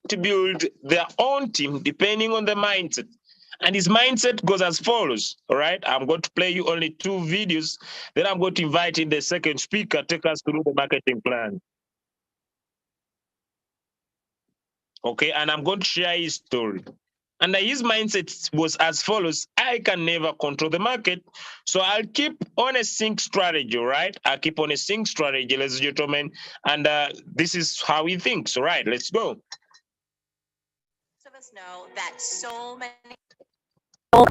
to build their own team depending on the mindset. And his mindset goes as follows, all right? I'm going to play you only 2 videos. Then I'm going to invite in the second speaker, take us through the marketing plan. Okay, and I'm going to share his story. And his mindset was as follows: I can never control the market, so I'll keep on a sync strategy, right? I'll keep on a sync strategy, ladies and gentlemen, and this is how he thinks, all right? Let's go. Most of us know that so many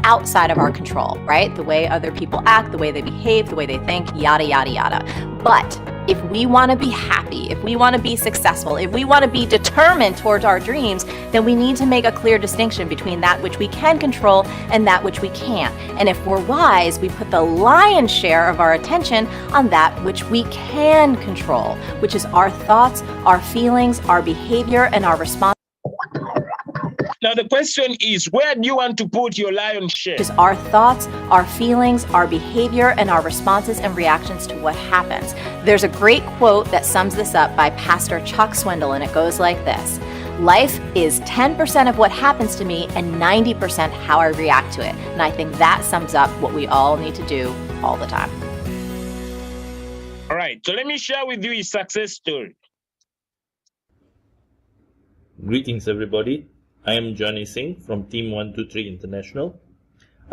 outside of our control, right? The way other people act, the way they behave, the way they think, yada, yada, yada. But if we want to be happy, if we want to be successful, if we want to be determined towards our dreams, then we need to make a clear distinction between that which we can control and that which we can't. And if we're wise, we put the lion's share of our attention on that which we can control, which is our thoughts, our feelings, our behavior, and our response. Now the question is, where do you want to put your lion's share? Which is our thoughts, our feelings, our behavior, and our responses and reactions to what happens. There's a great quote that sums this up by Pastor Chuck Swindoll, and it goes like this: life is 10% of what happens to me and 90% how I react to it. And I think that sums up what we all need to do all the time. All right, so let me share with you his success story. Greetings everybody. I am Johnny Singh from Team 123 International.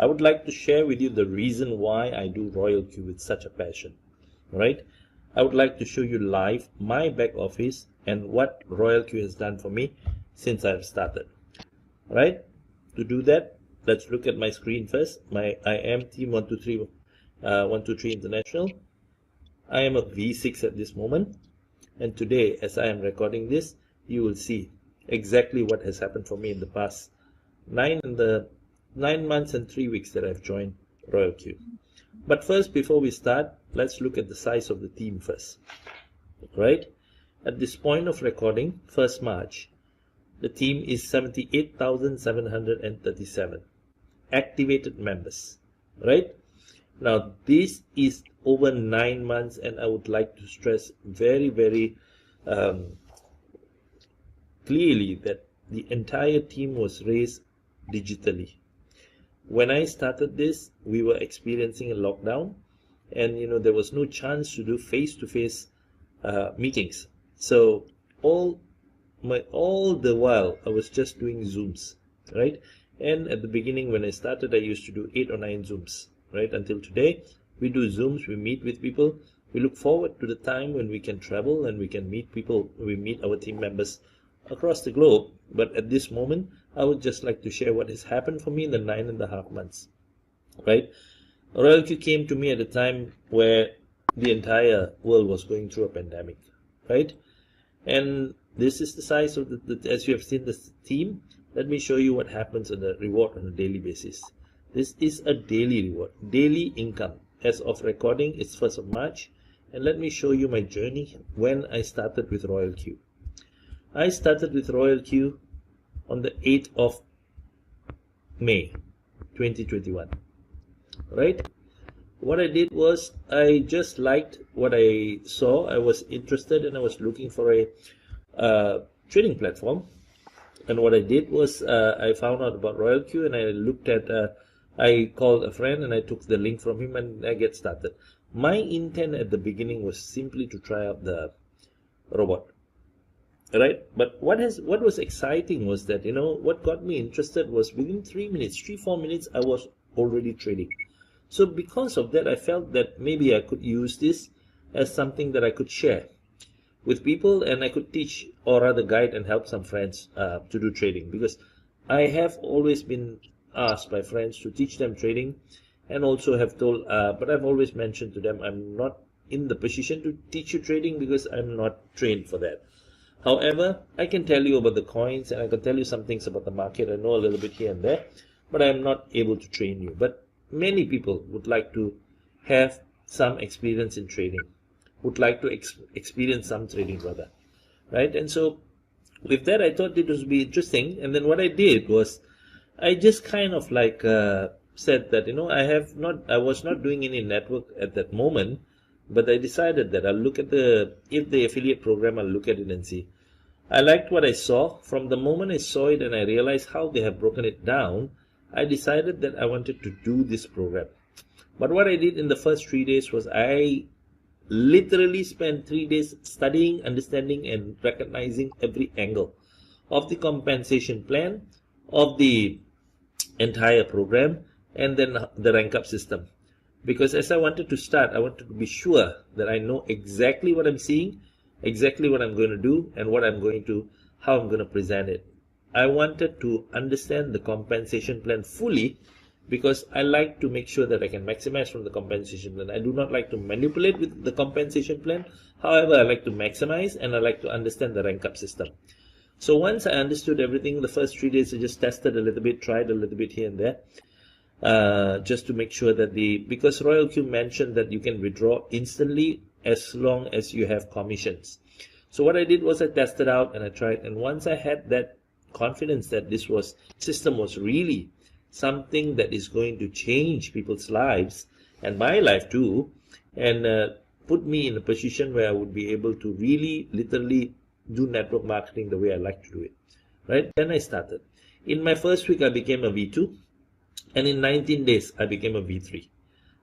I would like to share with you the reason why I do Royal Q with such a passion. Right? I would like to show you live my back office and what Royal Q has done for me since I've started. Right? To do that, let's look at my screen first. I am Team 123 International. I am a V6 at this moment, and today, as I am recording this, you will see exactly what has happened for me in the past 9 months and 3 weeks that I've joined Royal Q. But first, before we start, let's look at the size of the team first. Right? At this point of recording, 1st March, the team is 78,737 activated members. Right? Now, this is over 9 months, and I would like to stress very, very clearly that the entire team was raised digitally. When I started this, we were experiencing a lockdown, and there was no chance to do face-to-face meetings. So all the while I was just doing Zooms, right? And at the beginning when I started, I used to do 8 or 9 Zooms, right? Until today, we do Zooms, we meet with people. We look forward to the time when we can travel and we can meet people, we meet our team members across the globe. But at this moment, I would just like to share what has happened for me in the 9.5 months, right? Royal Q came to me at a time where the entire world was going through a pandemic, right? And this is the size of as you have seen the team. Let me show you what happens on the reward on a daily basis. This is a daily reward, daily income. as of recording, it's 1st of March. And let me show you my journey when I started with Royal Q. I started with Royal Q on the 8th of May 2021. Right? What I did was I just liked what I saw. I was interested and I was looking for a trading platform. And what I did was I found out about Royal Q and I looked at, I called a friend and I took the link from him and I get started. My intent at the beginning was simply to try out the robot. Right? But what was exciting was that, you know, what got me interested was within 3 minutes, 3-4 minutes, I was already trading. So because of that, I felt that maybe I could use this as something that I could share with people, and I could teach or rather guide and help some friends to do trading, because I have always been asked by friends to teach them trading, and also have told, but I've always mentioned to them, I'm not in the position to teach you trading because I'm not trained for that. However, I can tell you about the coins and I can tell you some things about the market. I know a little bit here and there, but I'm not able to train you. But many people would like to have some experience in trading, would like to experience some trading rather, right? And so with that, I thought it would be interesting. And then what I did was I just kind of like said that, you know, I was not doing any network at that moment, but I decided that I'll look at if the affiliate program, I'll look at it and see. I liked what I saw. From the moment I saw it and I realized how they have broken it down, I decided that I wanted to do this program. But what I did in the first 3 days was I literally spent 3 days studying, understanding, and recognizing every angle of the compensation plan, of the entire program, and then the rank up system. Because as I wanted to start, I wanted to be sure that I know exactly what I'm seeing, exactly what I'm going to do, and how I'm going to present it. I wanted to understand the compensation plan fully, because I like to make sure that I can maximize from the compensation plan. I do not like to manipulate with the compensation plan. However, I like to maximize and I like to understand the rank up system. So once I understood everything, the first 3 days I just tested a little bit, tried a little bit here and there, just to make sure that because Royal Q mentioned that you can withdraw instantly as long as you have commissions. So what I did was I tested out and I tried, and once I had that confidence that this system was really something that is going to change people's lives and my life too, and put me in a position where I would be able to really literally do network marketing the way I like to do it, right? Then I started. In my first week, I became a V2, and in 19 days, I became a V3.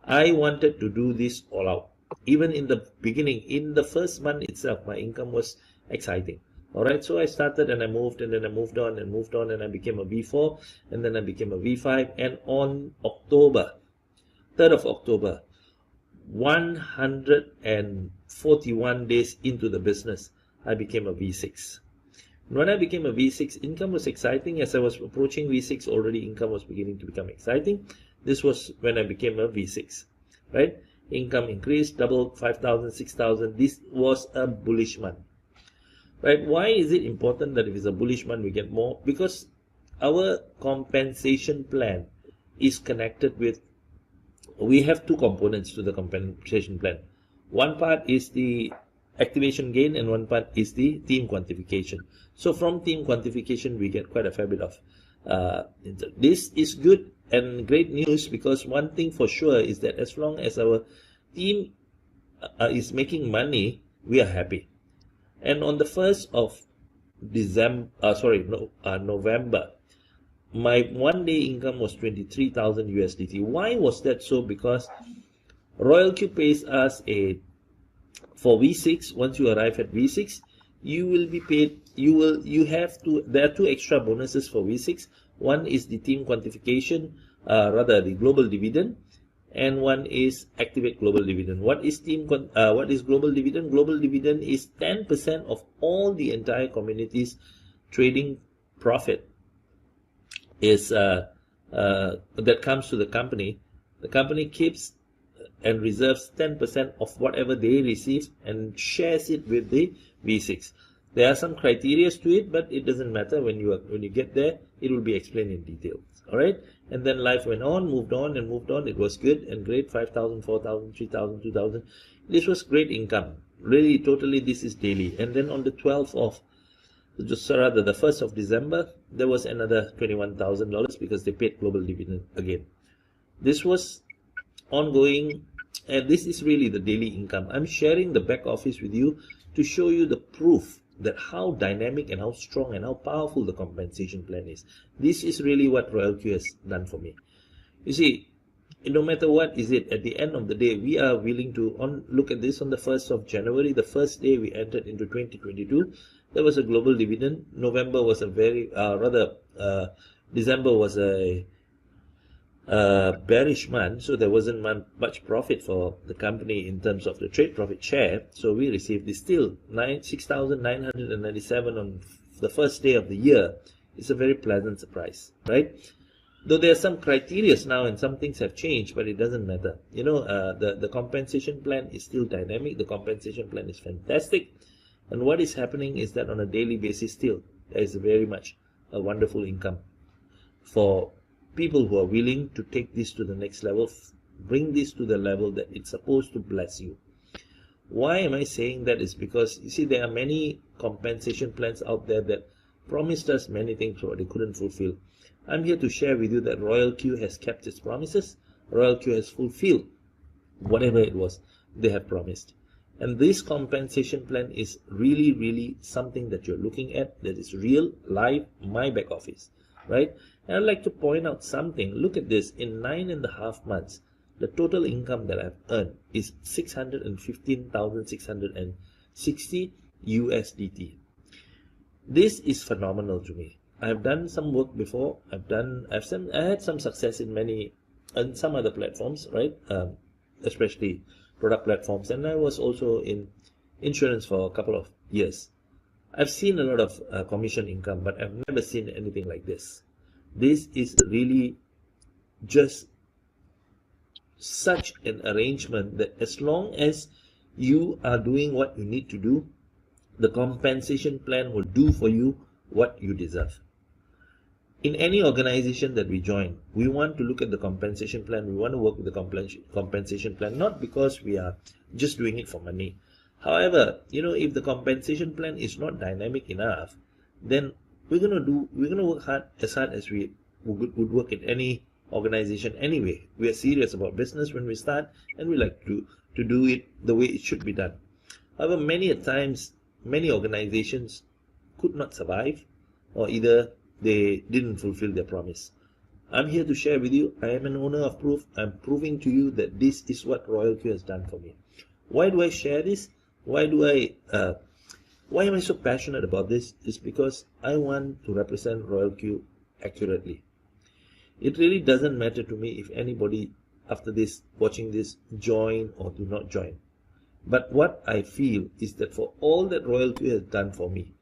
I wanted to do this all out. Even in the beginning, in the first month itself, my income was exciting. All right, so I started and I moved, and then I moved on and moved on, and I became a V4, and then I became a V5, and on October, 3rd of October, 141 days into the business, I became a V6. When I became a V6, income was exciting. As I was approaching V6, already income was beginning to become exciting. This was when I became a V6, right? Income increased, doubled, 5,000, 6,000. This was a bullish month, right? Why is it important that if it's a bullish month, we get more? Because our compensation plan is connected with, we have two components to the compensation plan. One part is the activation gain and one part is the team quantification. So from team quantification, we get quite a fair bit of this is good and great news, because one thing for sure is that as long as our team is making money, we are happy. And on the 1st of November, my 1 day income was 23,000 USDT. Why was that so? Because Royal Q pays us for V6. Once you arrive at V6, you will be paid. There are 2 extra bonuses for V6. One is the team quantification, the global dividend, and one is activate global dividend. What is global dividend? Global dividend is 10% of all the entire community's trading profit is that comes to the company. The company keeps and reserves 10% of whatever they receive and shares it with the V6. There are some criteria to it, but it doesn't matter. When you get there, it will be explained in detail. All right. And then life went on, moved on and moved on. It was good and great. 5,000, 4,000, 3,000, 2,000. This was great income. Really, totally, this is daily. And then on the 12th of, rather the 1st of December, there was another $21,000 because they paid global dividend again. This was ongoing, and this is really the daily income. I'm sharing the back office with you to show you the proof that how dynamic and how strong and how powerful the compensation plan is. This is really what Royal Q has done for me. You see, no matter what is it, at the end of the day, we are willing to look at this on the 1st of January, the first day we entered into 2022. There was a global dividend. November was a very, December was a bearish month, so there wasn't much profit for the company in terms of the trade profit share. So we received this still 6,997 on the first day of the year. It's a very pleasant surprise, right? Though there are some criteria now and some things have changed, but it doesn't matter. You know, the compensation plan is still dynamic. The compensation plan is fantastic. And what is happening is that on a daily basis still, there is very much a wonderful income for people who are willing to take this to the next level, bring this to the level that it's supposed to bless you. Why am I saying that? Is because, you see, there are many compensation plans out there that promised us many things but they couldn't fulfill. I'm here to share with you that Royal Q has kept its promises. Royal Q has fulfilled whatever it was they have promised. And this compensation plan is really, really something that you're looking at that is real, live, my back office, right? And I'd like to point out something. Look at this. In 9.5 months, the total income that I've earned is 615,660 USDT. This is phenomenal to me. I've done some work before. I had some success in some other platforms, right? Especially product platforms, and I was also in insurance for a couple of years. I've seen a lot of commission income, but I've never seen anything like this. This is really just such an arrangement that as long as you are doing what you need to do, the compensation plan will do for you what you deserve. In any organization that we join, we want to look at the compensation plan. We want to work with the compensation plan, not because we are just doing it for money. However, you know, if the compensation plan is not dynamic enough, then we're gonna work hard as we would work in any organization anyway. We are serious about business when we start, and we like to do it the way it should be done. However, many times, many organizations could not survive, or either they didn't fulfill their promise. I'm here to share with you. I am an owner of proof. I'm proving to you that this is what Royal Q has done for me. Why do I share this? Why am I so passionate about this? Is because I want to represent Royal Q accurately. It really doesn't matter to me if anybody after this, watching this, join or do not join. But what I feel is that for all that Royal Q has done for me,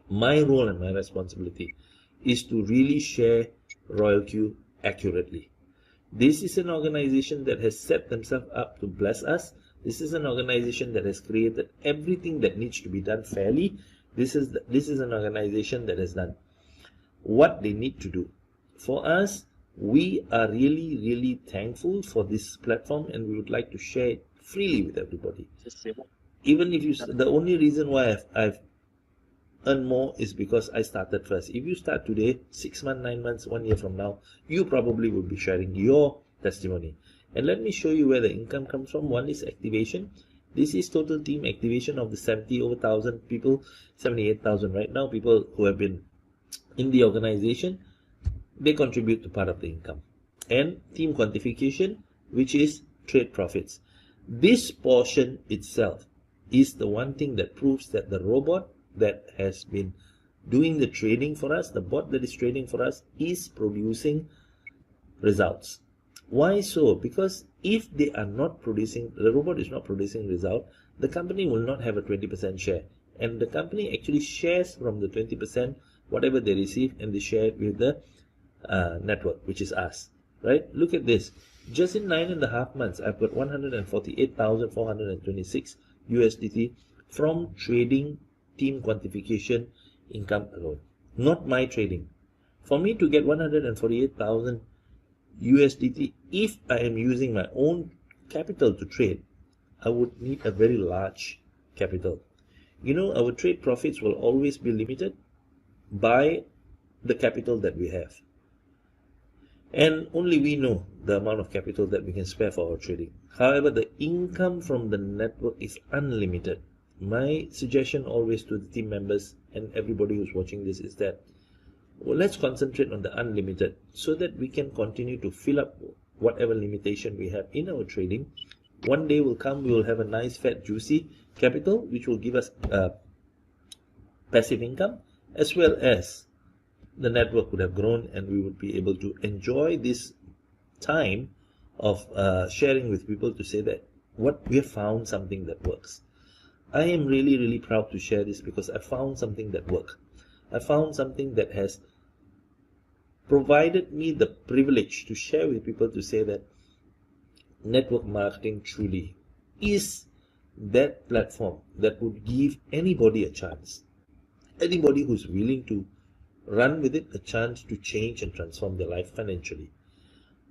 my role and my responsibility is to really share Royal Q accurately. This is an organization that has set themselves up to bless us. This is an organization that has created everything that needs to be done fairly. This is an organization that has done what they need to do. For us, we are really, really thankful for this platform, and we would like to share it freely with everybody. Even if the only reason why I've earned more is because I started first. If you start today, 6 months, 9 months, 1 year from now, you probably will be sharing your testimony. And let me show you where the income comes from. One is activation. This is total team activation of the over 1,000 people, 78,000 right now, people who have been in the organization. They contribute to part of the income. And team quantification, which is trade profits. This portion itself is the one thing that proves that the robot that has been doing the trading for us, the bot that is trading for us, is producing results. Why so? Because if they are not producing, the robot is not producing result, the company will not have a 20% share. And the company actually shares from the 20% whatever they receive, and they share it with the network, which is us, right? Look at this. Just in 9.5 months, I've got 148,426 USDT from trading team quantification income alone. Not my trading. For me to get 148,000 USDT, if I am using my own capital to trade, I would need a very large capital. You know, our trade profits will always be limited by the capital that we have. And only we know the amount of capital that we can spare for our trading. However, the income from the network is unlimited. My suggestion always to the team members and everybody who's watching this is that, well, let's concentrate on the unlimited so that we can continue to fill up whatever limitation we have in our trading. One day will come, we will have a nice, fat, juicy capital, which will give us passive income, as well as the network would have grown and we would be able to enjoy this time of sharing with people to say that what we have found something that works. I am really, really proud to share this because I found something that works. I found something that has provided me the privilege to share with people to say that network marketing truly is that platform that would give anybody a chance. Anybody who's willing to run with it, a chance to change and transform their life financially.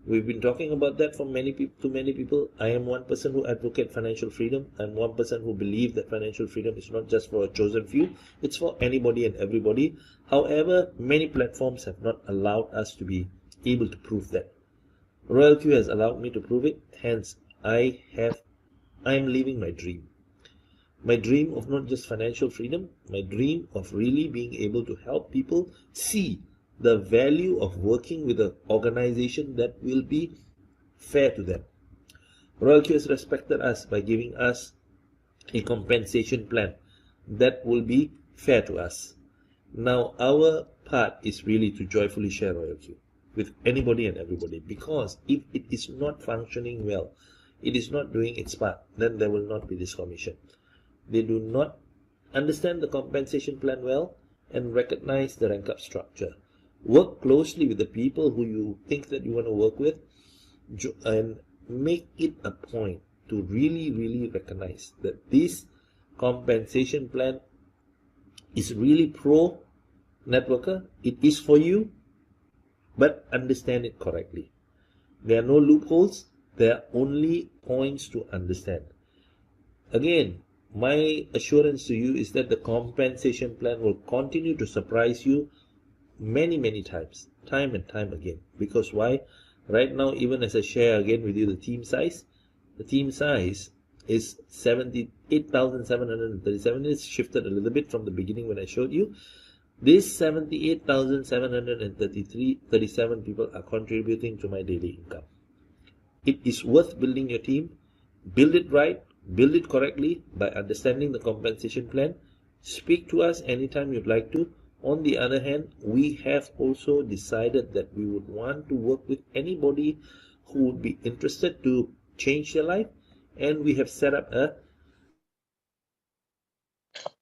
We've been talking about that for many people. I am one person who advocates financial freedom. I'm one person who believes that financial freedom is not just for a chosen few, it's for anybody and everybody. However, many platforms have not allowed us to be able to prove that. Royal Q has allowed me to prove it, hence I am living my dream. My dream of not just financial freedom, my dream of really being able to help people see the value of working with an organization that will be fair to them. Royal Q has respected us by giving us a compensation plan that will be fair to us. Now, our part is really to joyfully share Royal Q with anybody and everybody, because if it is not functioning well, it is not doing its part, then there will not be this commission. They do not understand the compensation plan well and recognize the rank up structure. Work closely with the people who you think that you want to work with and make it a point to really, really recognize that this compensation plan is really pro networker. It is for you, but understand it correctly. There are no loopholes. There are only points to understand. Again, my assurance to you is that the compensation plan will continue to surprise you many times, time and time again. Because why? Right now, even as I share again with you the team size is 78,737. It's shifted a little bit from the beginning when I showed you. These 78,737 people are contributing to my daily income. It is worth building your team. Build it right, build it correctly by understanding the compensation plan. Speak to us anytime you'd like to. On the other hand, we have also decided that we would want to work with anybody who would be interested to change their life, and we have set up a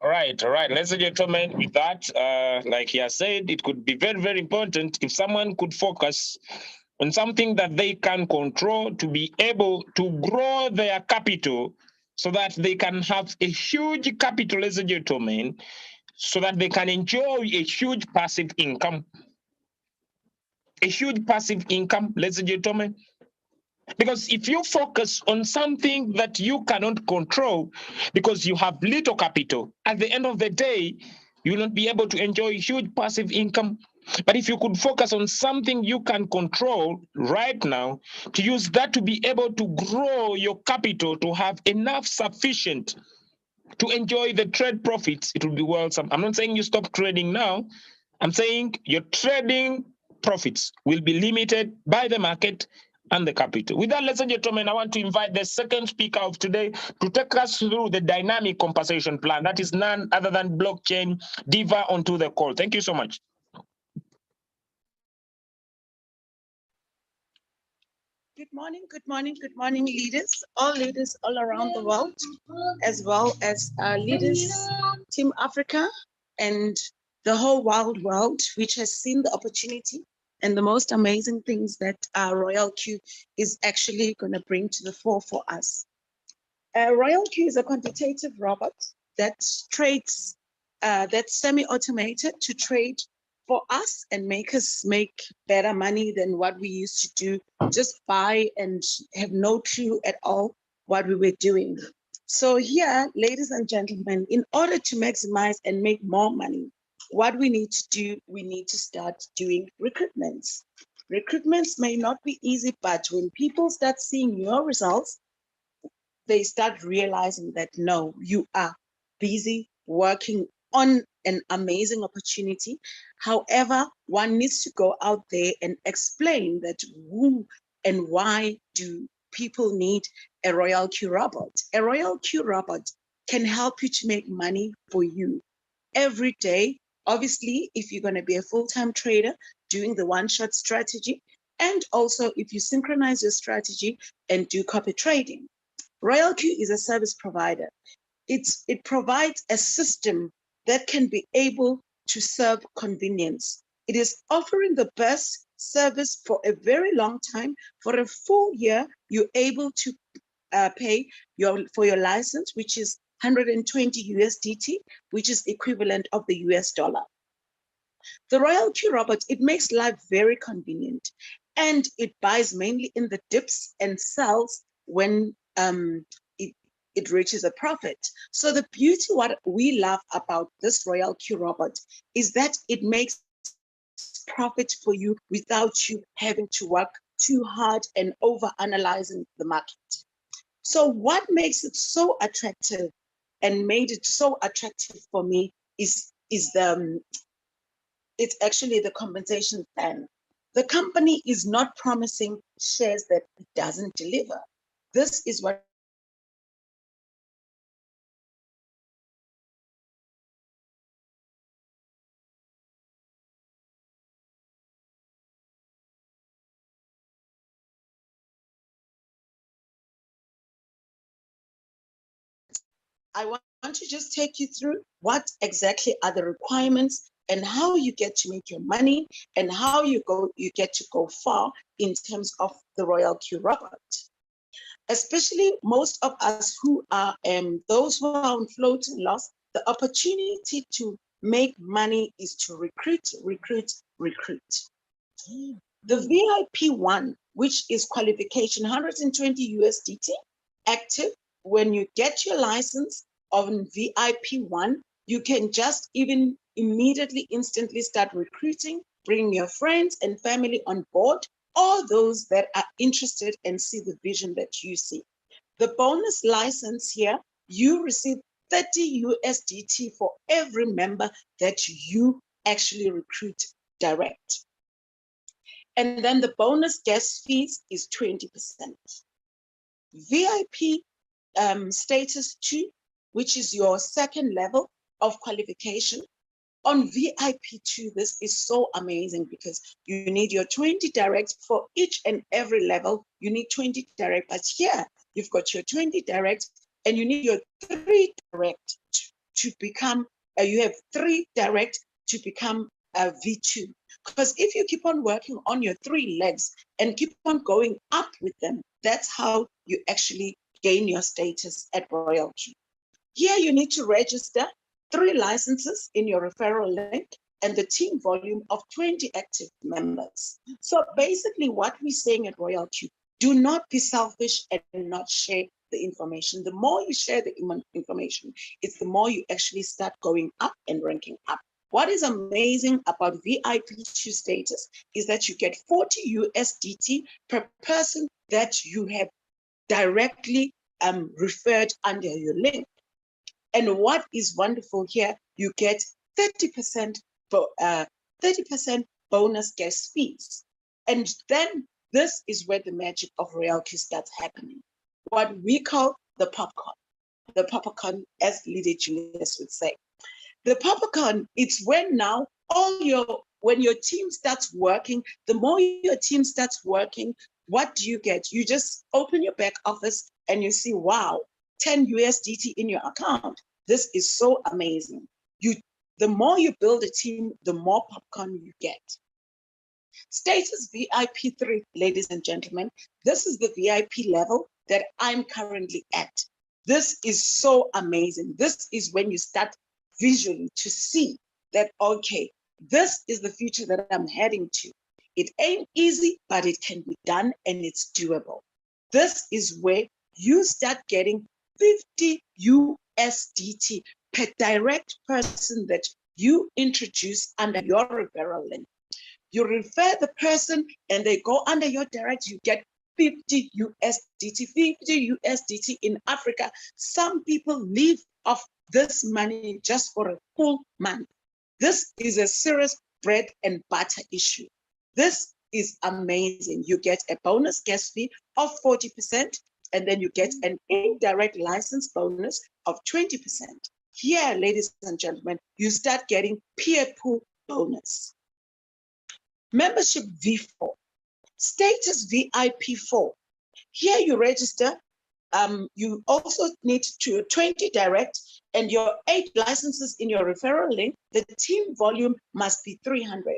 All right. Ladies and gentlemen, with that, like he has said, it could be very important if someone could focus on something that they can control to be able to grow their capital so that they can have a huge capital, ladies and gentlemen, so that they can enjoy a huge passive income. A huge passive income, ladies and gentlemen. Because if you focus on something that you cannot control because you have little capital, at the end of the day, you will not be able to enjoy huge passive income. But if you could focus on something you can control right now, to use that to be able to grow your capital, to have enough sufficient to enjoy the trade profits, it will be welcome. I'm not saying you stop trading now. I'm saying your trading profits will be limited by the market and the capital. With that, ladies and gentlemen, I want to invite the second speaker of today to take us through the dynamic compensation plan. That is none other than blockchain Diva onto the call. Thank you so much. Good morning, leaders all around the world, as well as leaders, Team Africa, and the whole wild world, which has seen the opportunity and the most amazing things that Royal Q is actually going to bring to the fore for us. Royal Q is a quantitative robot that trades, that's semi-automated to trade for us and make us make better money than what we used to do, just buy and have no clue at all what we were doing. So here, ladies and gentlemen, in order to maximize and make more money, what we need to do, we need to start doing recruitments. Recruitments may not be easy, but when people start seeing your results, they start realizing that no, you are busy working on an amazing opportunity. However, one needs to go out there and explain that who and why do people need a Royal Q robot. A Royal Q robot can help you to make money for you every day. Obviously, if you're going to be a full-time trader doing the one-shot strategy, and also if you synchronize your strategy and do copy trading. Royal Q is a service provider. It provides a system that can be able to serve convenience. It is offering the best service for a very long time. For a full year, you're able to pay for your license, which is 120 USDT, which is equivalent of the US dollar. The Royal Q robot, it makes life very convenient, and it buys mainly in the dips and sells when it reaches a profit. So the beauty, what we love about this Royal Q robot is that it makes profit for you without you having to work too hard and over analyzing the market. So what makes it so attractive and made it so attractive for me is it's actually the compensation plan. The company is not promising shares that it doesn't deliver. This is what I want to just take you through what exactly are the requirements and how you get to make your money and how you get to go far in terms of the Royal Q robot. Especially most of us who are those who are on float and loss, the opportunity to make money is to recruit. The VIP one, which is qualification 120 USDT, active. When you get your license on VIP one, you can just even immediately, instantly start recruiting, bring your friends and family on board, all those that are interested and see the vision that you see. The bonus license here, you receive 30 USDT for every member that you actually recruit direct. And then the bonus guest fees is 20%. VIP status 2, which is your second level of qualification. On VIP 2, this is so amazing because you need your 20 direct for each and every level. You need 20 direct, but here you've got your 20 direct and you need your 3 direct to become, you have 3 direct to become a V2. Because if you keep on working on your 3 legs and keep on going up with them, that's how you actually gain your status at Royal Q. Here you need to register 3 licenses in your referral link and the team volume of 20 active members. So basically what we're saying at Royal Q, do not be selfish and not share the information. The more you share the information, it's the more you actually start going up and ranking up. What is amazing about VIP2 status is that you get 40 USDT per person that you have directly referred under your link. And what is wonderful here, you get 30% bonus guest fees. And then this is where the magic of Royal Q starts happening. What we call the popcorn. The popcorn, as Lydia Julius would say. The popcorn, it's when now when your team starts working, the more your team starts working, what do you get? You just open your back office and you see, wow, 10 USDT in your account. This is so amazing. The more you build a team, the more popcorn you get. Status VIP 3, ladies and gentlemen, this is the VIP level that I'm currently at. This is so amazing. This is when you start visually to see that, okay, This is the future that I'm heading to. It ain't easy, but it can be done and it's doable. This is where you start getting 50 USDT per direct person that you introduce under your referral link. You refer the person and they go under your direct, you get 50 USDT, 50 USDT in Africa. Some people live off this money just for a full month. This is a serious bread and butter issue. This is amazing. You get a bonus guest fee of 40%, and then you get an indirect license bonus of 20%. Here, ladies and gentlemen, you start getting peer pool bonus. Membership V4, status VIP 4. Here you register. You also need 20 direct and your 8 licenses in your referral link. The team volume must be 300.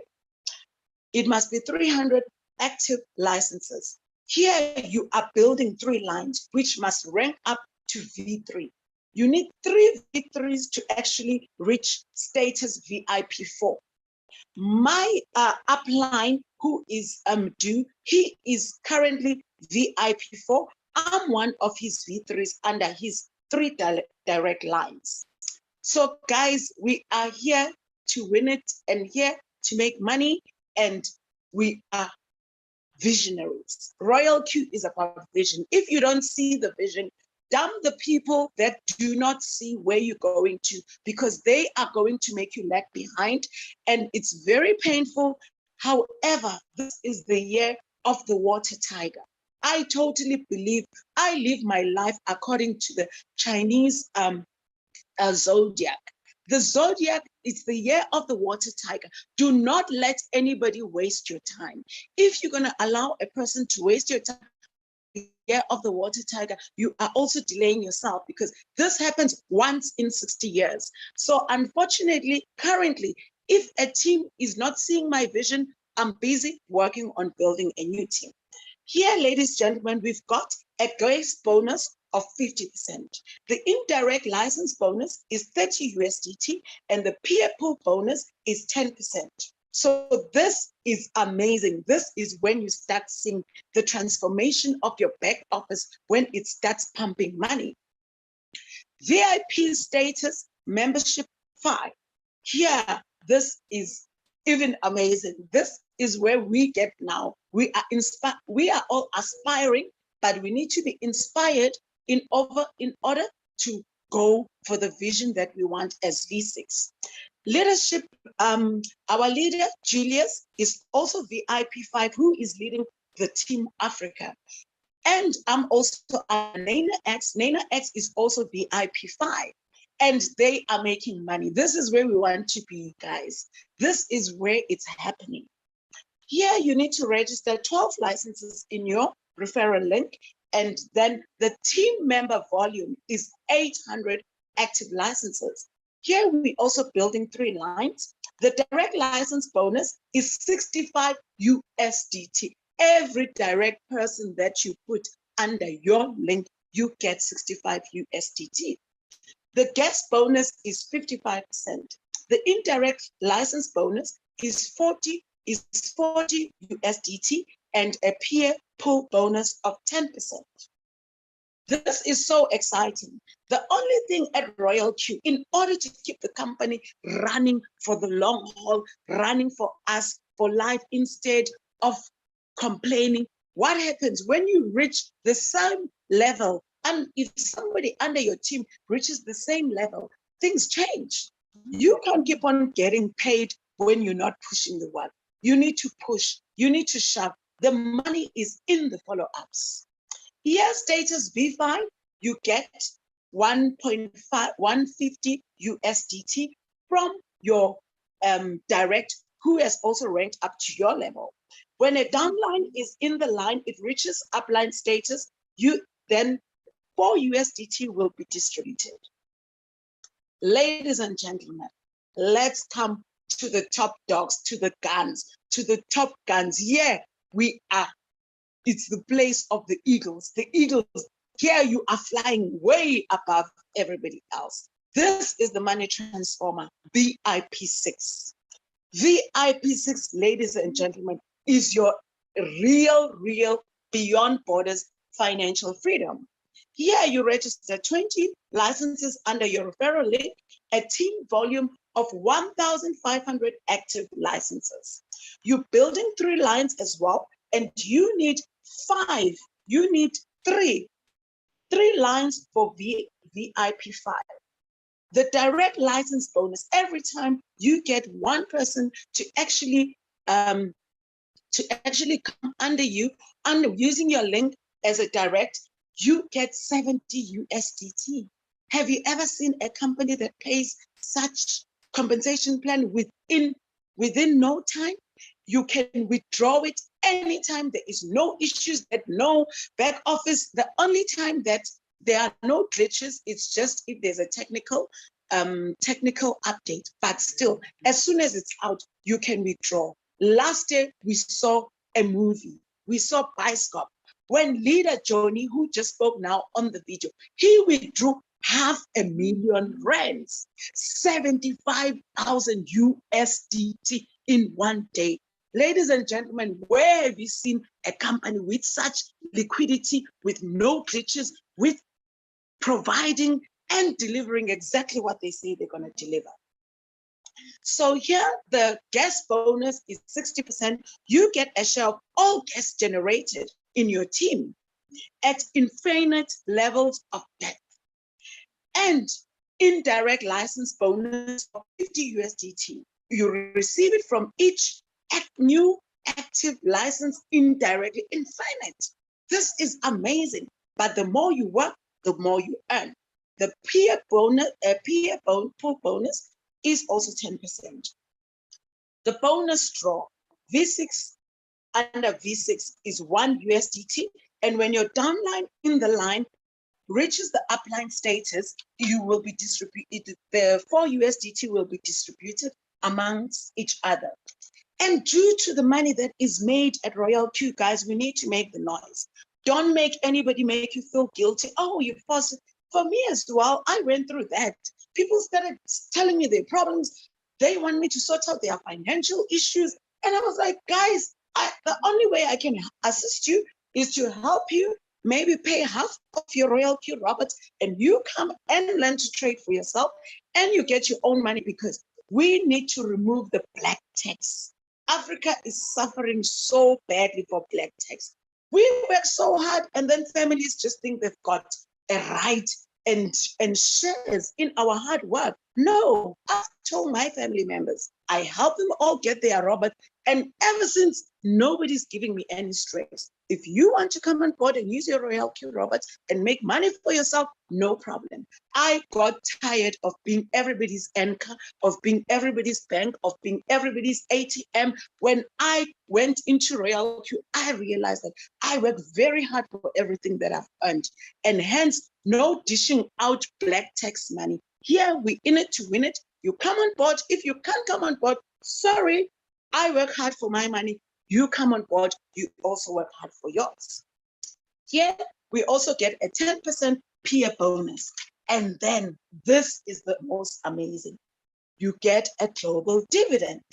It must be 300 active licenses. Here you are building 3 lines, which must rank up to V3. You need 3 V3s to actually reach status VIP 4. My upline, who is due, he is currently VIP 4. I'm one of his V3s under his 3 direct lines. So guys, we are here to win it and here to make money, and we are visionaries. Royal Q is about vision. If you don't see the vision, damn the people that do not see where you're going to, because they are going to make you lag behind, and it's very painful. However, this is the year of the water tiger. I totally believe I live my life according to the Chinese zodiac. The zodiac is the year of the water tiger. Do not let anybody waste your time. If you're going to allow a person to waste your time, the year of the water tiger, you are also delaying yourself, because this happens once in 60 years. So unfortunately, currently, if a team is not seeing my vision, I'm busy working on building a new team. Here, ladies and gentlemen, we've got a grace bonus of 50%. The indirect license bonus is 30 USDT and the peer pool bonus is 10%. So this is amazing. This is when you start seeing the transformation of your back office, when it starts pumping money. VIP status membership 5. Here, this is even amazing. This is where we get now. We are all aspiring, but we need to be inspired in order to go for the vision that we want as V6. Leadership, our leader, Julius, is also VIP 5, who is leading the Team Africa. And I'm also Nana X. Nana X is also VIP 5. And they are making money. This is where we want to be, guys. This is where it's happening. Here, you need to register 12 licenses in your referral link, and then the team member volume is 800 active licenses. Here, we're also building 3 lines. The direct license bonus is 65 USDT. Every direct person that you put under your link, you get 65 USDT. The guest bonus is 55%. The indirect license bonus is 40 USDT and a peer pool bonus of 10%. This is so exciting. The only thing at Royal Q, in order to keep the company running for the long haul, running for us for life instead of complaining, what happens when you reach the same level? And if somebody under your team reaches the same level, things change. You can't keep on getting paid when you're not pushing the work. You need to push, you need to shove. The money is in the follow-ups. Here, status V5, you get 150 USDT from your direct, who has also ranked up to your level. When a downline is in the line, it reaches upline status, then 4 USDT will be distributed. Ladies and gentlemen, let's come to the top dogs, to the guns, to the top guns. Yeah, we are. It's the place of the eagles. The eagles, here you are flying way above everybody else. This is the money transformer, VIP 6. VIP6, ladies and gentlemen, is your real beyond borders financial freedom. Here you register 20 licenses under your referral link, a team volume of 1,500 active licenses. You're building 3 lines as well, and you need 3 lines for VIP5. The direct license bonus, every time you get one person to actually come under you, using your link as a direct, you get 70 USDT. Have you ever seen a company that pays such compensation plan within no time? You can withdraw it anytime. There is no issues, that no back office. The only time that there are no glitches, it's just if there's a technical update. But still, as soon as it's out, you can withdraw. Last year, we saw a movie. We saw Bioscope. When leader Johnny, who just spoke now on the video, he withdrew R500,000, 75,000 USDT in one day. Ladies and gentlemen, where have you seen a company with such liquidity, with no glitches, with providing and delivering exactly what they say they're going to deliver? So here, the guest bonus is 60%. You get a share of all guests generated in your team at infinite levels of depth. And indirect license bonus of 50 USDT. You receive it from each new active license indirectly, infinite. This is amazing. But the more you work, the more you earn. The peer bonus, pool bonus is also 10%. The bonus draw, V6 under V6 is 1 USDT. And when your downline in the line reaches the upline status, you will be distributed, the 4 USDT will be distributed amongst each other. And due to the money that is made at Royal Q, guys, we need to make the noise. Don't make anybody make you feel guilty. Oh, you forced. For me as well, I went through that. People started telling me their problems. They want me to sort out their financial issues. And I was like, guys, the only way I can assist you is to help you, maybe pay half of your Royal Q Roberts, and you come and learn to trade for yourself, and you get your own money, because we need to remove the black tax. Africa is suffering so badly for black tax. We work so hard, and then families just think they've got a right and shares in our hard work. No, I've told my family members, I help them all get their Robert, and ever since, nobody's giving me any stress. If you want to come on board and use your Royal Q Roberts and make money for yourself, no problem. I got tired of being everybody's anchor, of being everybody's bank, of being everybody's ATM. When I went into Royal Q, I realized that I work very hard for everything that I've earned, and hence no dishing out black tax money. Here, we in it to win it. You come on board. If you can't come on board, sorry, I work hard for my money. You come on board, you also work hard for yours. Here, we also get a 10% peer bonus. And then this is the most amazing. You get a global dividend.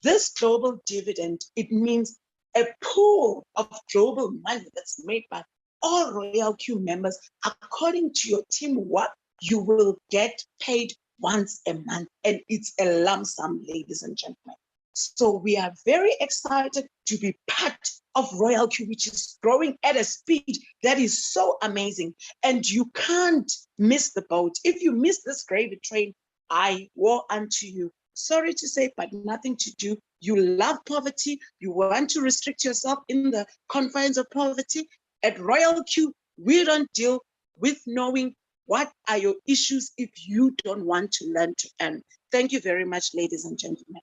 This global dividend, it means a pool of global money that's made by all Royal Q members. According to your team work, you will get paid once a month, and it's a lump sum, ladies and gentlemen. So we are very excited to be part of Royal Q, which is growing at a speed that is so amazing. And you can't miss the boat. If you miss this gravy train, I woe unto you. Sorry to say, but nothing to do. You love poverty. You want to restrict yourself in the confines of poverty. At Royal Q, we don't deal with knowing what are your issues if you don't want to learn to earn. Thank you very much, ladies and gentlemen.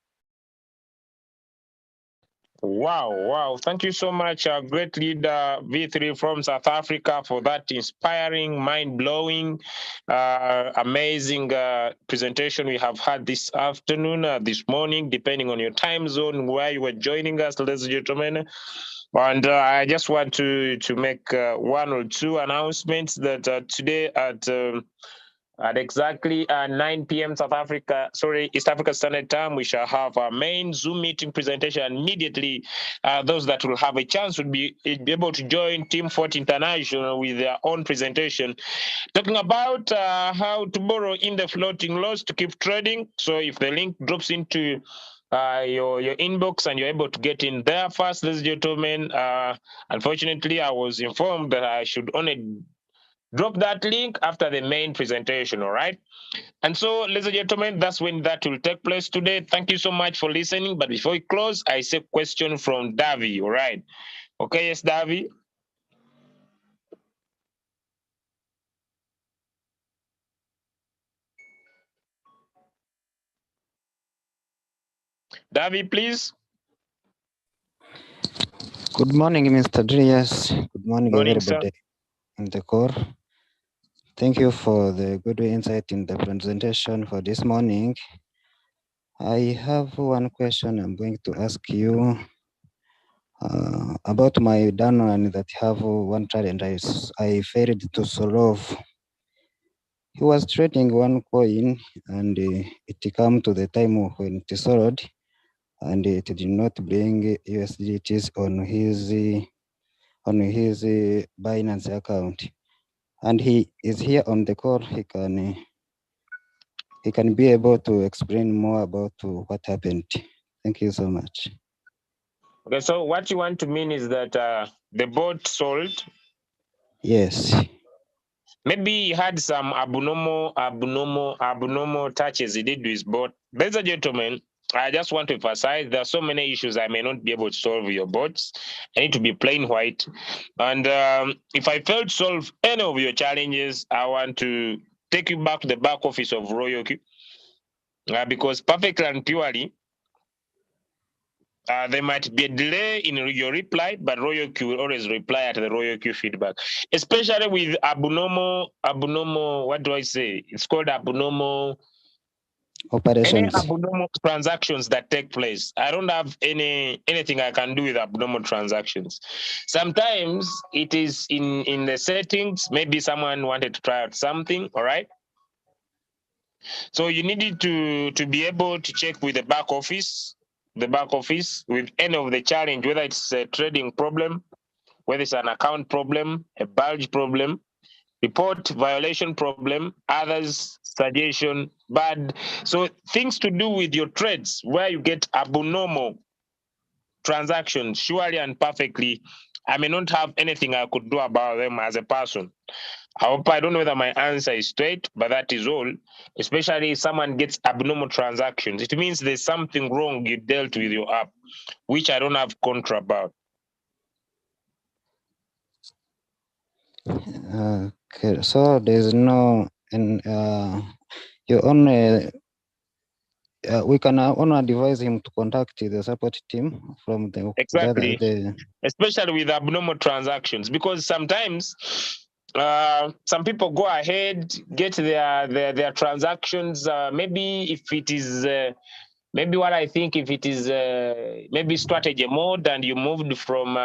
Wow. Thank you so much, great leader V3 from South Africa, for that inspiring, mind-blowing, amazing presentation we have had this afternoon, this morning, depending on your time zone, where you were joining us, ladies and gentlemen. And I just want to make one or two announcements that today at At exactly 9 p.m. East Africa Standard Time, we shall have our main Zoom meeting presentation. Immediately, those that will have a chance would be able to join Team Fort International with their own presentation, talking about how to borrow in the floating loss to keep trading. So if the link drops into your inbox and you're able to get in there fast, ladies and gentlemen, unfortunately, I was informed that I should only drop that link after the main presentation, all right? And so, ladies and gentlemen, that's when that will take place today. Thank you so much for listening. But before we close, I see a question from Davi, all right? Okay, yes, Davi. Davi, please. Good morning, Mr. Drias. Good morning, Morning, sir. everybody in the core. Thank you for the good insight in the presentation for this morning. I have one question I'm going to ask you about my downline that have one challenge I failed to solve. He was trading one coin and it came to the time when it sold and it did not bring USDTs on his Binance account. And he is here on the call. He can be able to explain more about what happened. Thank you so much. Okay, so what you want to mean is that the bot sold. Yes. Maybe he had some abnormal touches he did with his bot. Ladies and gentlemen, I just want to emphasize there are so many issues I may not be able to solve with your bots. I need to be plain white. And if I fail to solve any of your challenges, I want to take you back to the back office of RoyalQ. Because perfectly and purely, there might be a delay in your reply, but RoyalQ will always reply at the RoyalQ feedback, especially with abnormal, what do I say? It's called abnormal Operations. Any abnormal transactions that take place. I don't have anything I can do with abnormal transactions. Sometimes it is in the settings. Maybe someone wanted to try out something, all right? So you needed to be able to check with the back office with any of the challenge, whether it's a trading problem, whether it's an account problem, a bulge problem, report violation problem, others suggestion, bad. So things to do with your trades where you get abnormal transactions, surely and perfectly, I may not have anything I could do about them as a person. I hope I don't know whether my answer is straight, but that is all. Especially if someone gets abnormal transactions, it means there's something wrong you dealt with your app, which I don't have control about. Okay, so there's no, and you only, we can only advise him to contact the support team from the Exactly. Especially with abnormal transactions, because sometimes some people go ahead, get their transactions. Maybe if it is maybe what I think, if it is maybe strategy mode and you moved from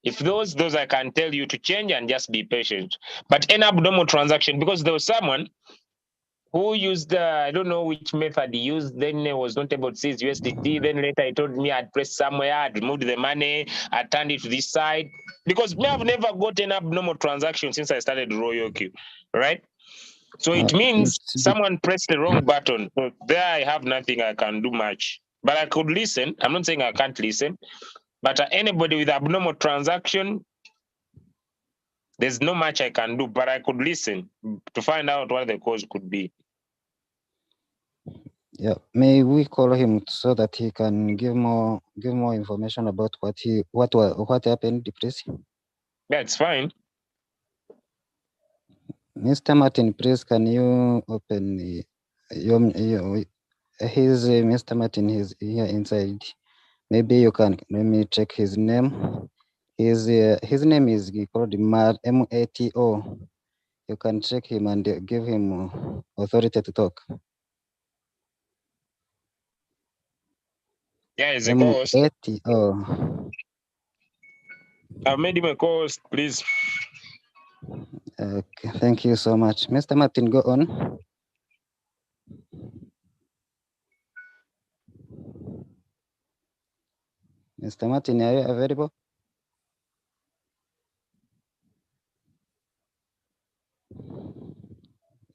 if those I can tell you to change and just be patient. But an abnormal transaction, because there was someone who used I don't know which method he used, then was not able to see his USDT. Then later he told me I'd pressed somewhere, I'd removed the money, I turned it to this side. Because me, I've never got an abnormal transaction since I started RoyalQ, right? So it means someone pressed the wrong button. So there I have nothing I can do much. But I could listen. I'm not saying I can't listen. But anybody with abnormal transaction, there's no much I can do, but I could listen to find out what the cause could be. Yeah, may we call him so that he can give more information about what happened, please? Yeah, it's fine. Mr. Martin, please, can you open Mr. Martin is here inside. Maybe you can let me check his name. His name is called MATO. You can check him and give him authority to talk. Yeah, it's a co-host. MATO. I made him a co-host, please. Okay, thank you so much. Mr. Martin, go on. Mr. Martin, are you available?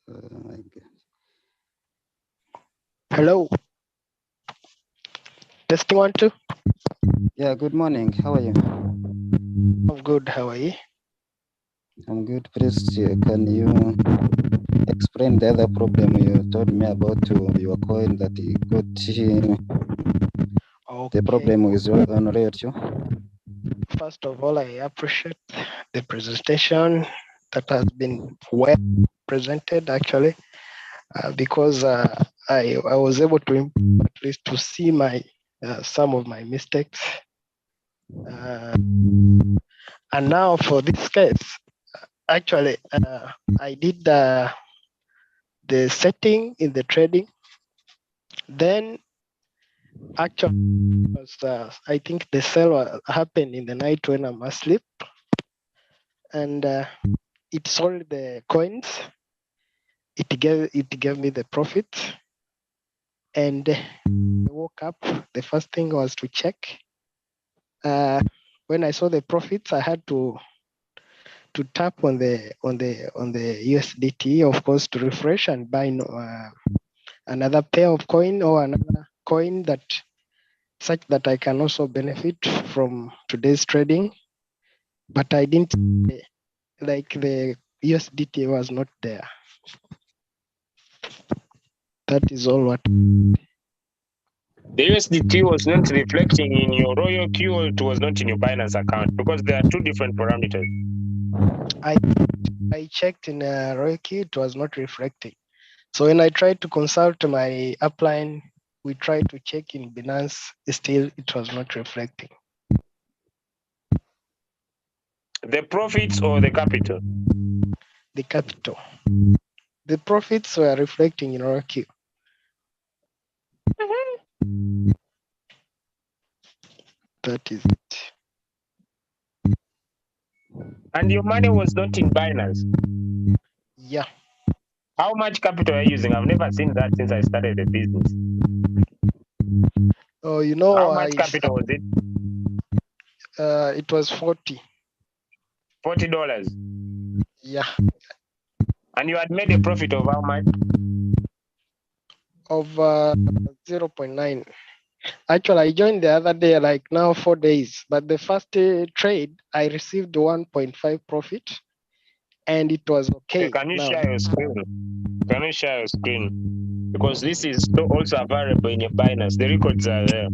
Oh my God. Hello. Testing 1, 2. Yeah, good morning. How are you? I'm good. How are you? I'm good. Please, can you explain the other problem you told me about your coin that you got Okay. the problem is on rare too? First of all, I appreciate the presentation that has been well presented actually, because I was able to at least to see my some of my mistakes. And now for this case, actually, I did the setting in the trading. Then actually, I think the sale happened in the night when I'm asleep, and it sold the coins. It gave me the profit, and I woke up. The first thing was to check. When I saw the profits, I had to tap on the USDT, of course, to refresh and buy another pair of coin or another coin that such that I can also benefit from today's trading. But I didn't, like, the USDT was not there. That is all what. The USDT was not reflecting in your Royal Q, or it was not in your Binance account, because there are two different parameters. I checked in Royal Q, it was not reflecting. So when I tried to consult my upline, we tried to check in Binance, still it was not reflecting. The profits or the capital? The capital. The profits were reflecting in Royal Q. That is it. And your money was not in Binance? Yeah. How much capital are you using? I've never seen that since I started the business. Oh, you know, how much capital was it? It was 40. $40. Yeah. And you had made a profit of how much? Of 0.9. Actually, I joined the other day, like now 4 days. But the first trade, I received 1.5 profit, and it was okay. Can you now. share your screen? Can you share your screen? Because this is also available in your Binance. The records are there.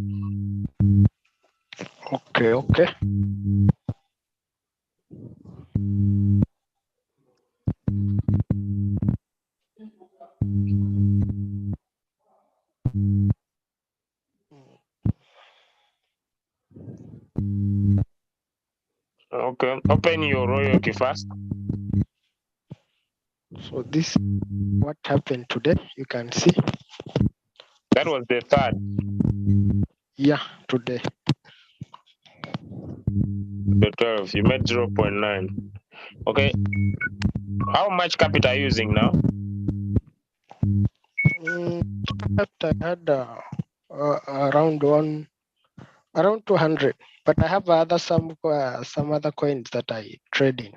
Okay, okay. Okay, open your Royal Key first. So this what happened today, you can see. That was the third. Yeah, today. The 12, you made 0.9. Okay. How much capital are you using now? I had around 200, but I have some other coins that I trade in,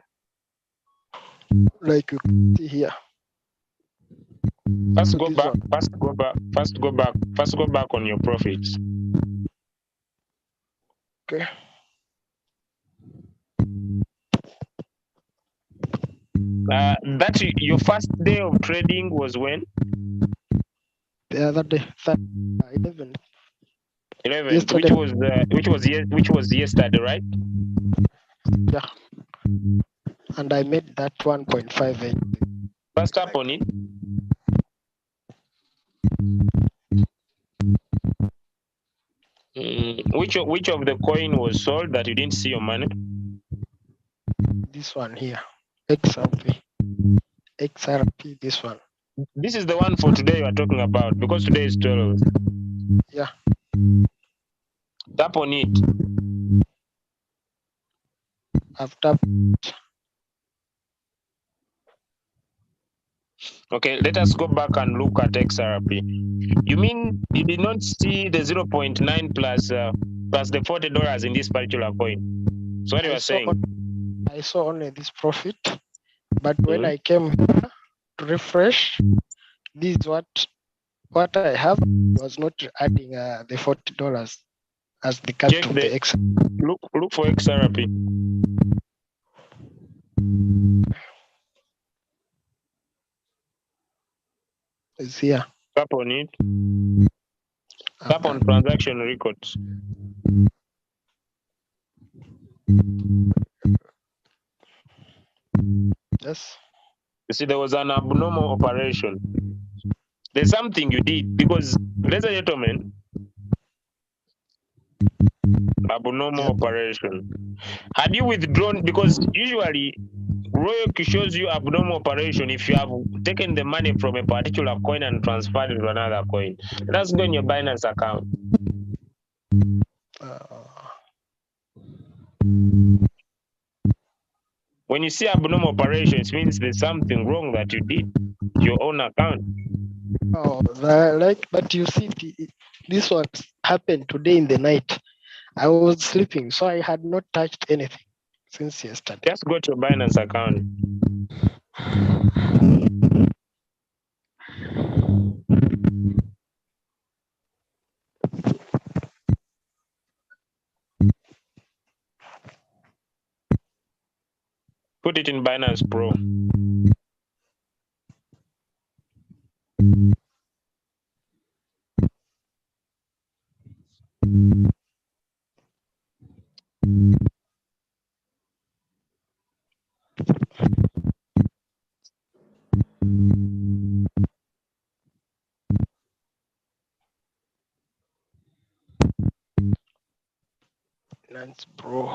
like you can see here. First go back. First go back on your profits. Okay. That your first day of trading was when? The other day, 11. 11th, which was yesterday, right? Yeah. And I made that 1.58. First up on it. Which of the coin was sold that you didn't see your money? This one here, XRP, this one. This is the one for today you are talking about, because today is 12. Yeah. Tap on it. I've tapped. Okay, let us go back and look at XRP. You mean you did not see the 0.9 plus the $40 in this particular coin? So what you are saying? I saw only this profit, but when I came here to refresh, this is what I have was not adding the $40 as the cut Check of the X. Look for XRP. It's here. Tap on it. Tap on transaction records. Yes. You see, there was an abnormal operation. There's something you did because, ladies and gentlemen, abnormal operation. Had you withdrawn, because usually Royalty shows you abnormal operation if you have taken the money from a particular coin and transferred it to another coin. That's go in your Binance account. When you see abnormal operations, it means there's something wrong that you did to your own account. Oh, but you see, this one happened today in the night. I was sleeping, so I had not touched anything since yesterday. Just go to your Binance account. Put it in Binance Pro. Binance Pro.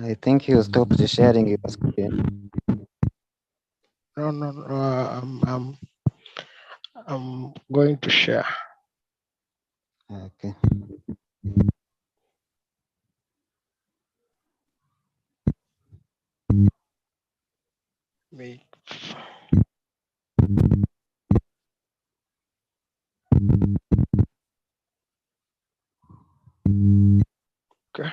I think you stopped sharing your screen. No. I'm going to share. Okay. Wait. Okay.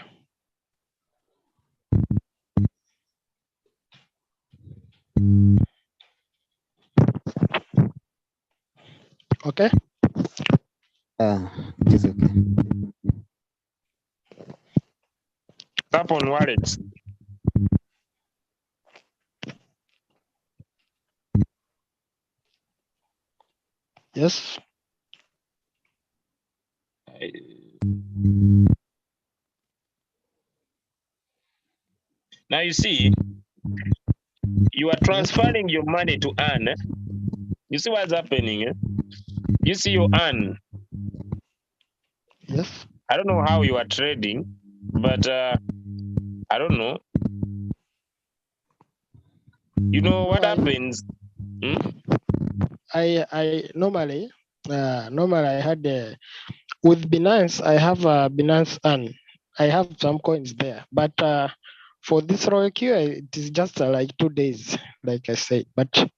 Okay. It is okay. Tap on wallets. Yes. Now you see, you are transferring your money to earn. You see what's happening? You see you earn. Yes. I don't know how you are trading, but I don't know. You know what happens? I normally I had with Binance. I have Binance Earn. I have some coins there, but for this Royal Q, it is just like 2 days, like I said. But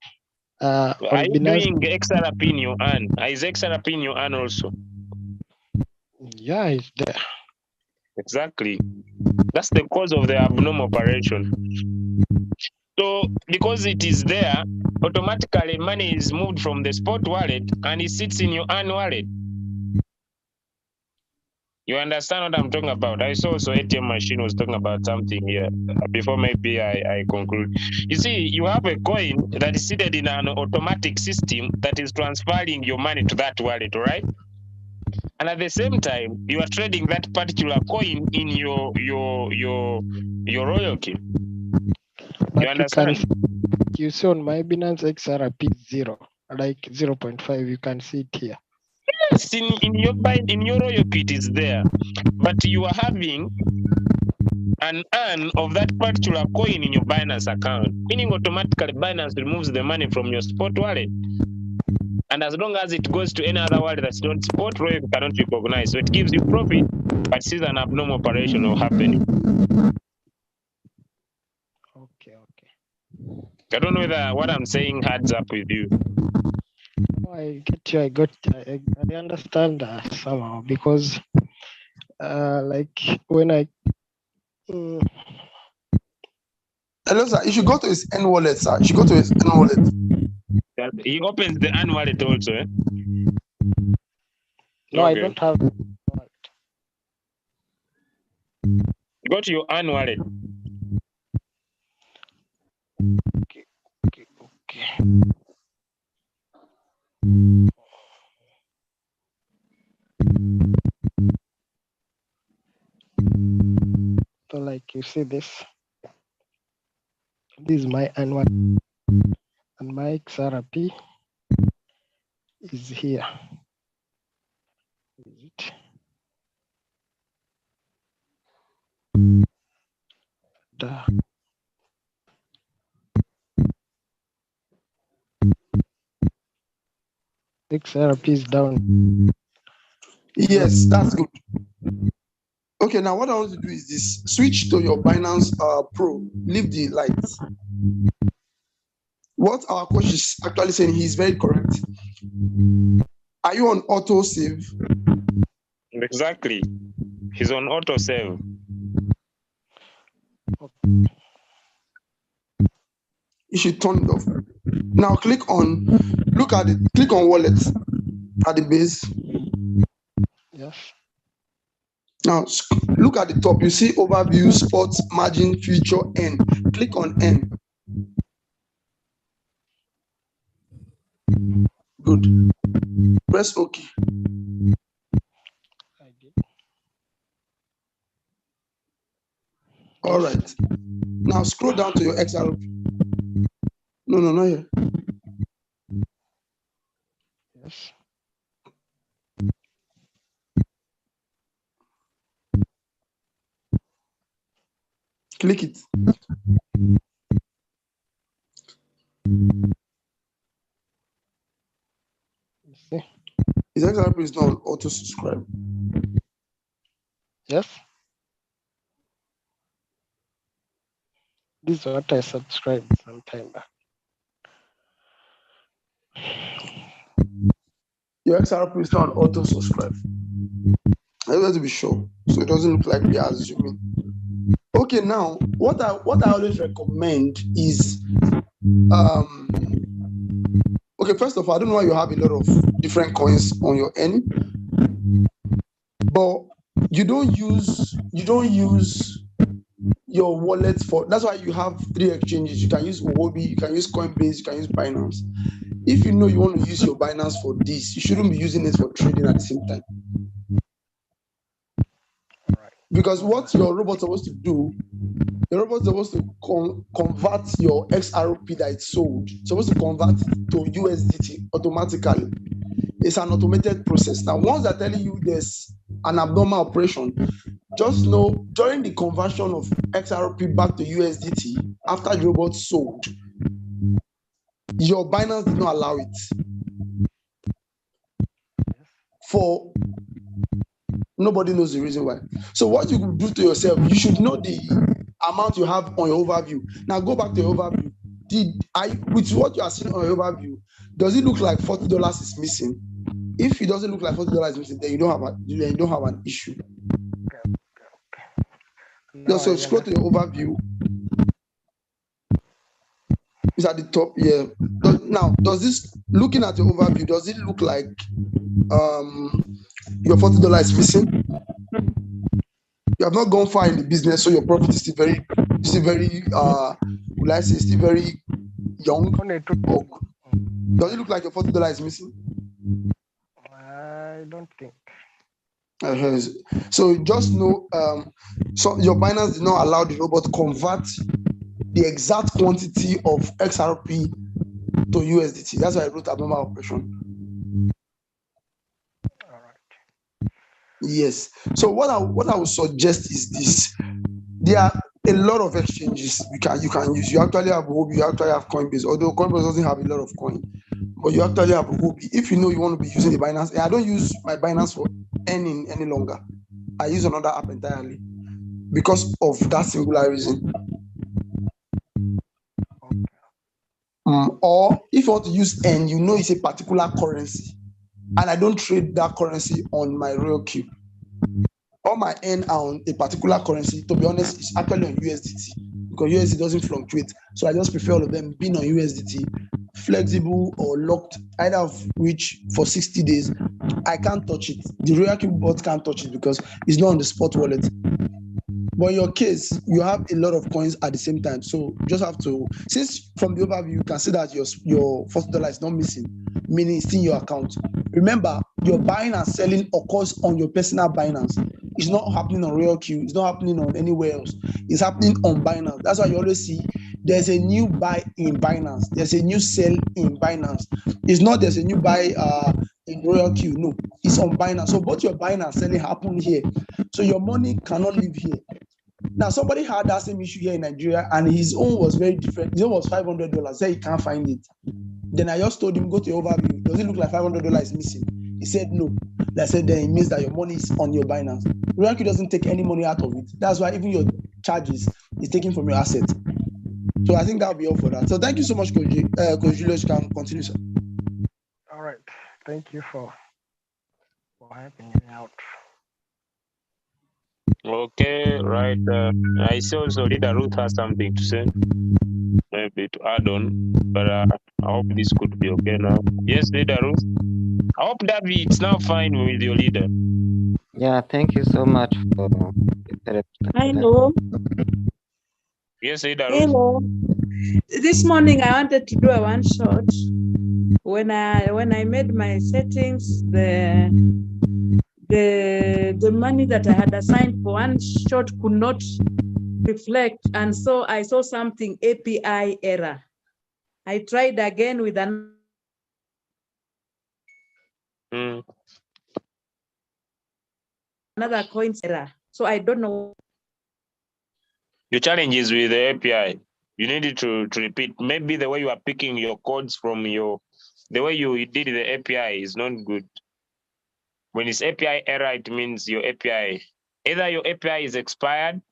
Are on you Binance, doing XRP in your earn? Is XRP in your earn also? yeah, it's there. Exactly. That's the cause of the abnormal operation. So because it is there, automatically money is moved from the spot wallet and it sits in your earn wallet. You understand what I'm talking about? I saw also ATM machine was talking about something here before maybe I conclude. You see, you have a coin that is seated in an automatic system that is transferring your money to that wallet, right? And at the same time, you are trading that particular coin in your royalty. But you understand? You see on my Binance XRP 0, like 0.5. You can see it here. Yes, in your royalty it is there, but you are having an earn of that particular coin in your Binance account, meaning automatically Binance removes the money from your spot wallet And as long as it goes to any other wallet that's not spot, Wave cannot recognize. So it gives you profit, but sees an abnormal operation or happening. Okay. I don't know whether what I'm saying adds up with you. Oh, I get you. I understand somehow because, like when I. Hello, sir. You should go to his N wallet, sir. You should go to his N wallet. He opens the N wallet also. Eh? No, I Okay. don't have. Go to your N wallet. Okay. So, like you see this is my annual, and my XRP is here. Is it? XRP is down. Yes, that's good. Okay, now what I want to do is this. Switch to your Binance Pro. Leave the lights. What our coach is actually saying, he's very correct. Are you on auto save? Exactly. He's on auto save. You should turn it off. Now click on wallet at the base. Yes. Now look at the top. You see overview, spot, margin, future, N. Click on N. Good. Press OK. I did. All right. Now scroll down to your XRP. No, not here. Yes. Click it. You see? His XRP is not on auto subscribe. Yes. This is what I subscribed some time back. Your XRP is not on auto subscribe. I have to be sure, so it doesn't look like we are assuming. Okay, now what I always recommend is okay, first of all, I don't know why you have a lot of different coins on your end, but you don't use your wallet for. That's why you have 3 exchanges. You can use Huobi, you can use Coinbase, you can use Binance. If you know you want to use your Binance for this, you shouldn't be using it for trading at the same time. Because what your robot is supposed to do, the robot is supposed to convert your XRP that it's sold, it's supposed to convert it to USDT automatically. It's an automated process. Now, once they're telling you there's an abnormal operation, just know during the conversion of XRP back to USDT, after the robot sold, your Binance did not allow it. For nobody knows the reason why. So what you could do to yourself, you should know the amount you have on your overview. Now go back to your overview. With what you are seeing on your overview, does it look like $40 is missing? If it doesn't look like $40 is missing, then you don't have an issue. So scroll to your overview. It's at the top here. Now, looking at your overview, does it look like your $40 is missing? You have not gone far in the business, so your profit is still very still very young. Does it look like your $40 is missing? I don't think. So just know, so your Binance did not allow the robot to convert the exact quantity of XRP to USDT. That's why I wrote abnormal operation. All right. Yes. So what I would suggest is this: there are a lot of exchanges you can use. You actually have Huobi, you actually have Coinbase. Although Coinbase doesn't have a lot of coin, but you actually have a hobby. If you know you want to be using the Binance, I don't use my Binance for earning any longer. I use another app entirely because of that singular reason. Or if you want to use N, you know it's a particular currency, and I don't trade that currency on my Royal Q. All my N are on a particular currency. To be honest, it's actually on USDT because USDT doesn't fluctuate. So I just prefer all of them being on USDT, flexible or locked, either of which for 60 days. I can't touch it. The Royal Q bot can't touch it because it's not on the spot wallet. But in your case, you have a lot of coins at the same time. So you just have to, since from the overview, you can see that your $40 is not missing, meaning it's in your account. Remember, your buying and selling occurs on your personal Binance. It's not happening on Royal Q. It's not happening on anywhere else. It's happening on Binance. That's why you always see there's a new buy in Binance. There's a new sell in Binance. It's not there's a new buy in Royal Q. No, it's on Binance. So both your buying and selling happen here. So your money cannot live here. Now, somebody had that same issue here in Nigeria, and his own was very different. His own was $500. Said he can't find it. Then I just told him, go to your overview. Does it look like $500 is missing? He said no. I said then it means that your money is on your Binance. Royalty doesn't take any money out of it. That's why even your charges is taken from your asset. So I think that'll be all for that. So thank you so much, Coach Julius. You can continue, sir. All right. Thank you for helping me out. Okay, right. I see also Leader Ruth has something to say, maybe to add on, but I hope this could be okay now. Yes, Leader Ruth. I hope that it's now fine with your leader. Yeah, thank you so much for Hello. Yes, Leader Ruth. Hello. This morning I wanted to do a one shot. When I made my settings, the money that I had assigned for one shot could not reflect, and so I saw something API error. I tried again with another coin error. So I don't know. Your challenge is with the API. You need to repeat. Maybe the way you are picking your codes from the way you did the API is not good. When it's API error, it means your API, either your API is expired,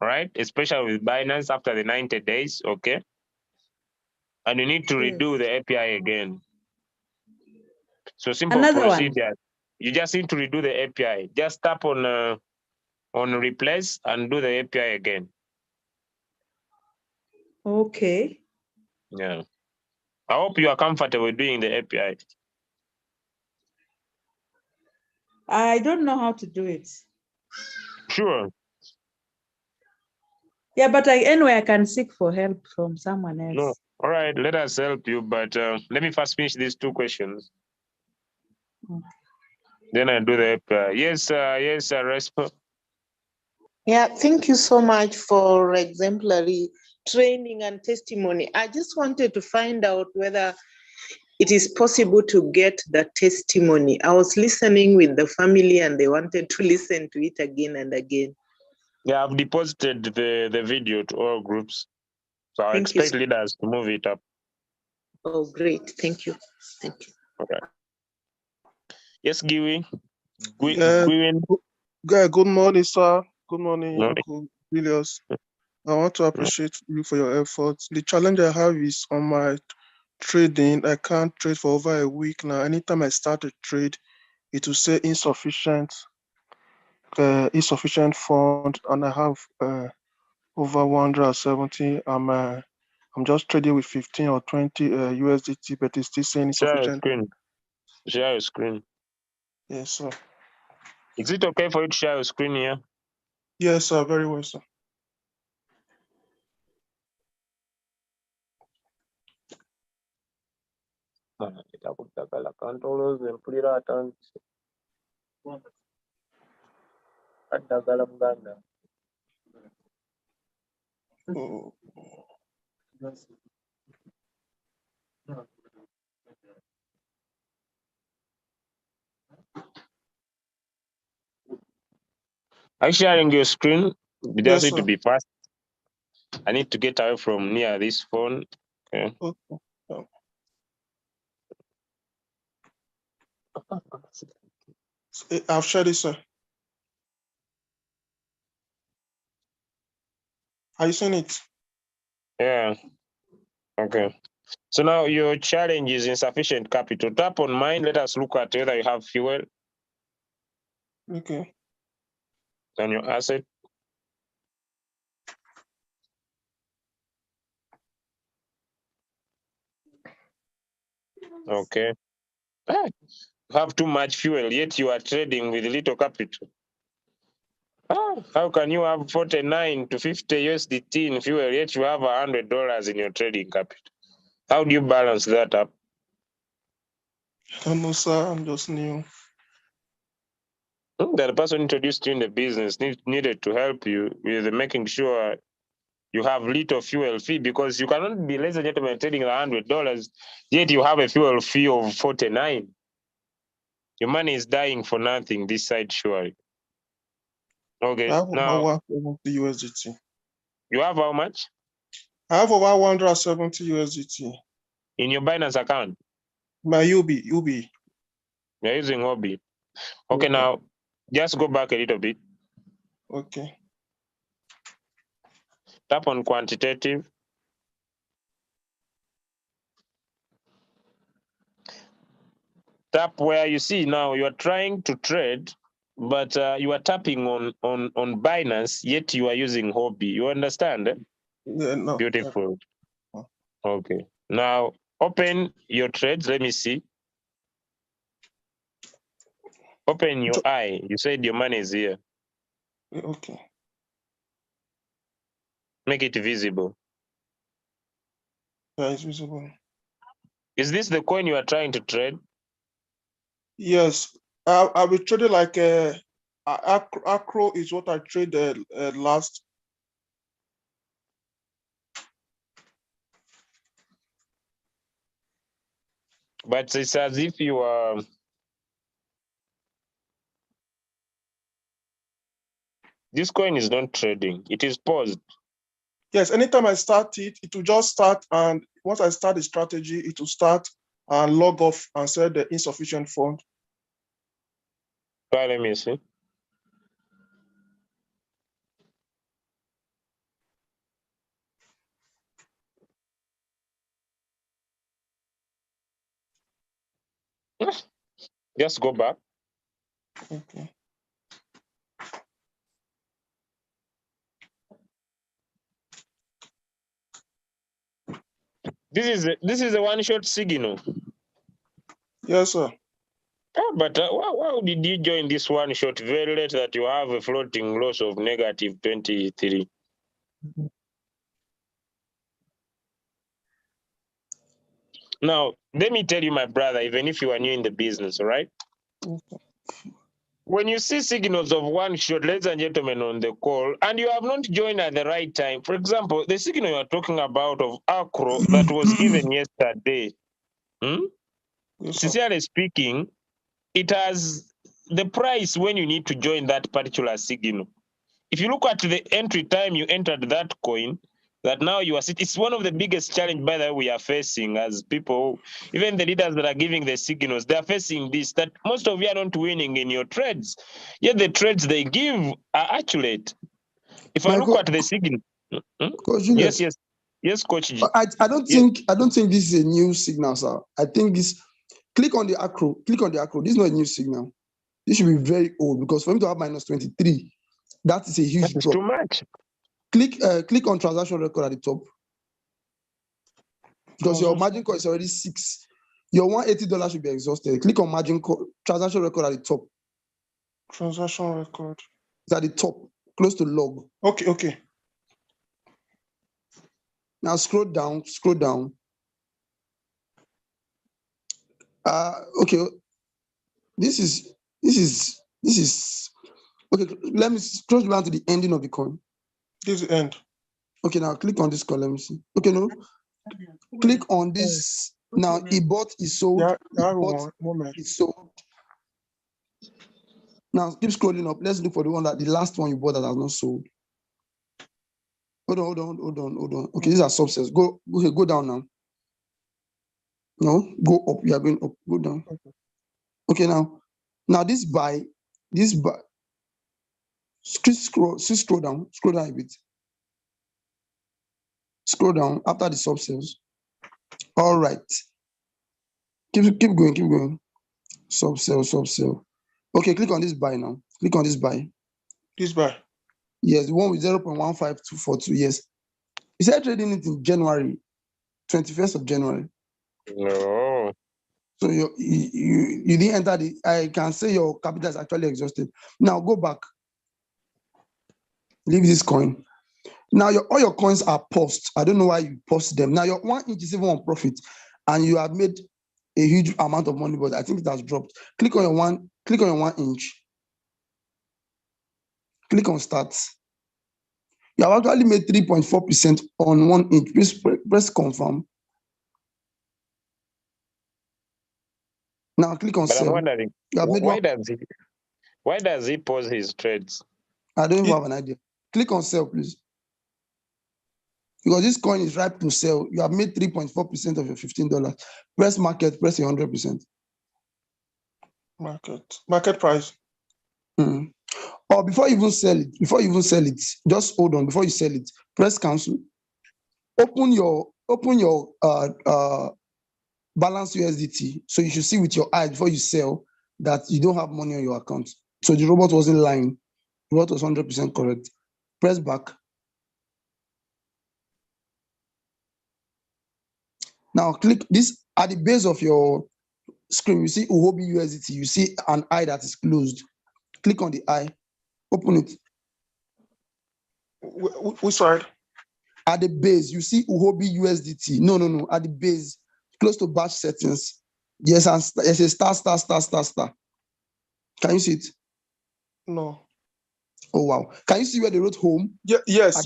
right? Especially with Binance after the 90 days, okay? And you need to redo the API again. So simple Another procedure. You just need to redo the API. Just tap on replace and do the API again. Okay. Yeah. I hope you are comfortable doing the API. I don't know how to do it. Sure. Yeah, but anyway, I can seek for help from someone else. No. All right, let us help you, but let me first finish these two questions. Okay. Then I do the API. Yes, Respo. Yeah, thank you so much for exemplary training and testimony. I just wanted to find out whether it is possible to get the testimony. I was listening with the family and they wanted to listen to it again and again. Yeah, I've deposited the video to all groups. So I Thank you expect leaders to move it up. Oh, great. Thank you. Thank you. Okay. Yes, Giwi. Good morning, sir. Good morning, Uncle Julius. I want to appreciate you for your efforts. The challenge I have is on my trading. I can't trade for over a week now. Anytime I start a trade, it will say insufficient fund, and I have over 170. I'm just trading with 15 or 20 USDT, but it's still saying insufficient. Share your screen. Yes, sir. Is it okay for you to share your screen here? Yes, sir. Very well, sir. Are you sharing your screen? You just need to sir. be fast. I need to get away from near this phone. Okay. Okay. I've shared it, sir. Are you seeing it? Yeah. Okay. So now your challenge is insufficient capital. Tap on mine. Let us look at whether you have fuel Okay. on your asset. Okay. Ah, you have too much fuel, yet you are trading with little capital. How can you have 49 to 50 USDT in fuel, yet you have $100 in your trading capital? How do you balance that up? I don't know, sir. I'm just new. The person introduced you in the business needed to help you with making sure you have little fuel fee, because you cannot be, ladies and gentlemen, trading $100, yet you have a fuel fee of 49. Your money is dying for nothing this side, surely. Okay, I have now over 170 USDT. you have how much I have over 170 USDT. in your Binance account? My UB. You're using Hobby. Okay, now just go back a little bit. Okay. Tap on quantitative. Tap where you see now you are trying to trade, but you are tapping on Binance, yet you are using Hobby. You understand? Yeah, no. Beautiful. Okay. Now open your trades. Let me see. Open your eye. You said your money is here. Okay. Make it visible. Yeah, it's visible. Is this the coin you are trying to trade? Yes. I will trade it like Acro is what I traded last. But it's as if you are. This coin is not trading. It is paused. Yes, anytime I start it, it will just start, and once I start the strategy, it will start and log off and say the insufficient fund. Let me see. Just go back. Okay. This is a one-shot signal. Yes, sir. But why did you join this one shot very late that you have a floating loss of negative 23? Now, let me tell you, my brother, even if you are new in the business, all right? Okay. When you see signals of one shot, ladies and gentlemen on the call, and you have not joined at the right time, for example, the signal you are talking about of Acro that was given yesterday, Yes, sincerely speaking, it has the price when you need to join that particular signal. If you look at the entry time you entered that coin, that now you are sitting, it's one of the biggest challenge, by the way, we are facing as people, even the leaders that are giving the signals, they are facing this, that most of you are not winning in your trades, yet the trades they give are accurate. If I look at the signal, Coach Julius, yes, Coach G. I don't think this is a new signal, sir. I think this. Click on the acro. This is not a new signal. This should be very old, because for me to have minus 23, that is a huge drop. Too much. Click on transaction record at the top, because your margin call is already 6. Your $180 should be exhausted. Click on margin call, transaction record at the top. Transaction record. It's at the top, close to log. Okay. Now scroll down. Okay. This is okay. Let me scroll down to the ending of the coin. This is the end. Okay, now click on this coin. Let me see. Okay, no. Click on this. Now, bought is sold. Is sold. Now, keep scrolling up. Let's look for the last one you bought that has not sold. Hold on. Okay, these are subsets. Go down now. No, go up. You are going up. Go down. Okay. Okay, now this buy, scroll down a bit. Scroll down after the sub sales. All right. Keep going. Sub sale. Okay, click on this buy now. Click on this buy. This buy. Yes, the one with 0.15242. Yes. You started trading it in January, 21st of January. No. So you didn't enter the, I can say your capital is actually exhausted. Now go back. Leave this coin. Now all your coins are paused. I don't know why you paused them. Now your 1 inch is even on profit, and you have made a huge amount of money, but I think it has dropped. Click on your 1 inch. Click on start. You have actually made 3.4% on 1 inch. Please press confirm. Now click on But sell. I'm wondering, why does he pause his trades? I don't even have an idea. Click on sell, please. Because this coin is ripe to sell. You have made 3.4% of your $15. Press market, press 100%. Market price. Or before you even sell it, just hold on. Before you sell it, press cancel. Open your balance USDT. So you should see with your eye before you sell that you don't have money on your account. So the robot wasn't lying. The robot was 100% correct. Press back. Now click this at the base of your screen. You see Uhobi USDT. You see an eye that is closed. Click on the eye. Open it. Which side? At the base, you see Uhobi USDT. No. At the base, close to batch settings. Yes, and it's a star. Can you see it? No. Oh wow. Can you see where they wrote home? Yeah, yes.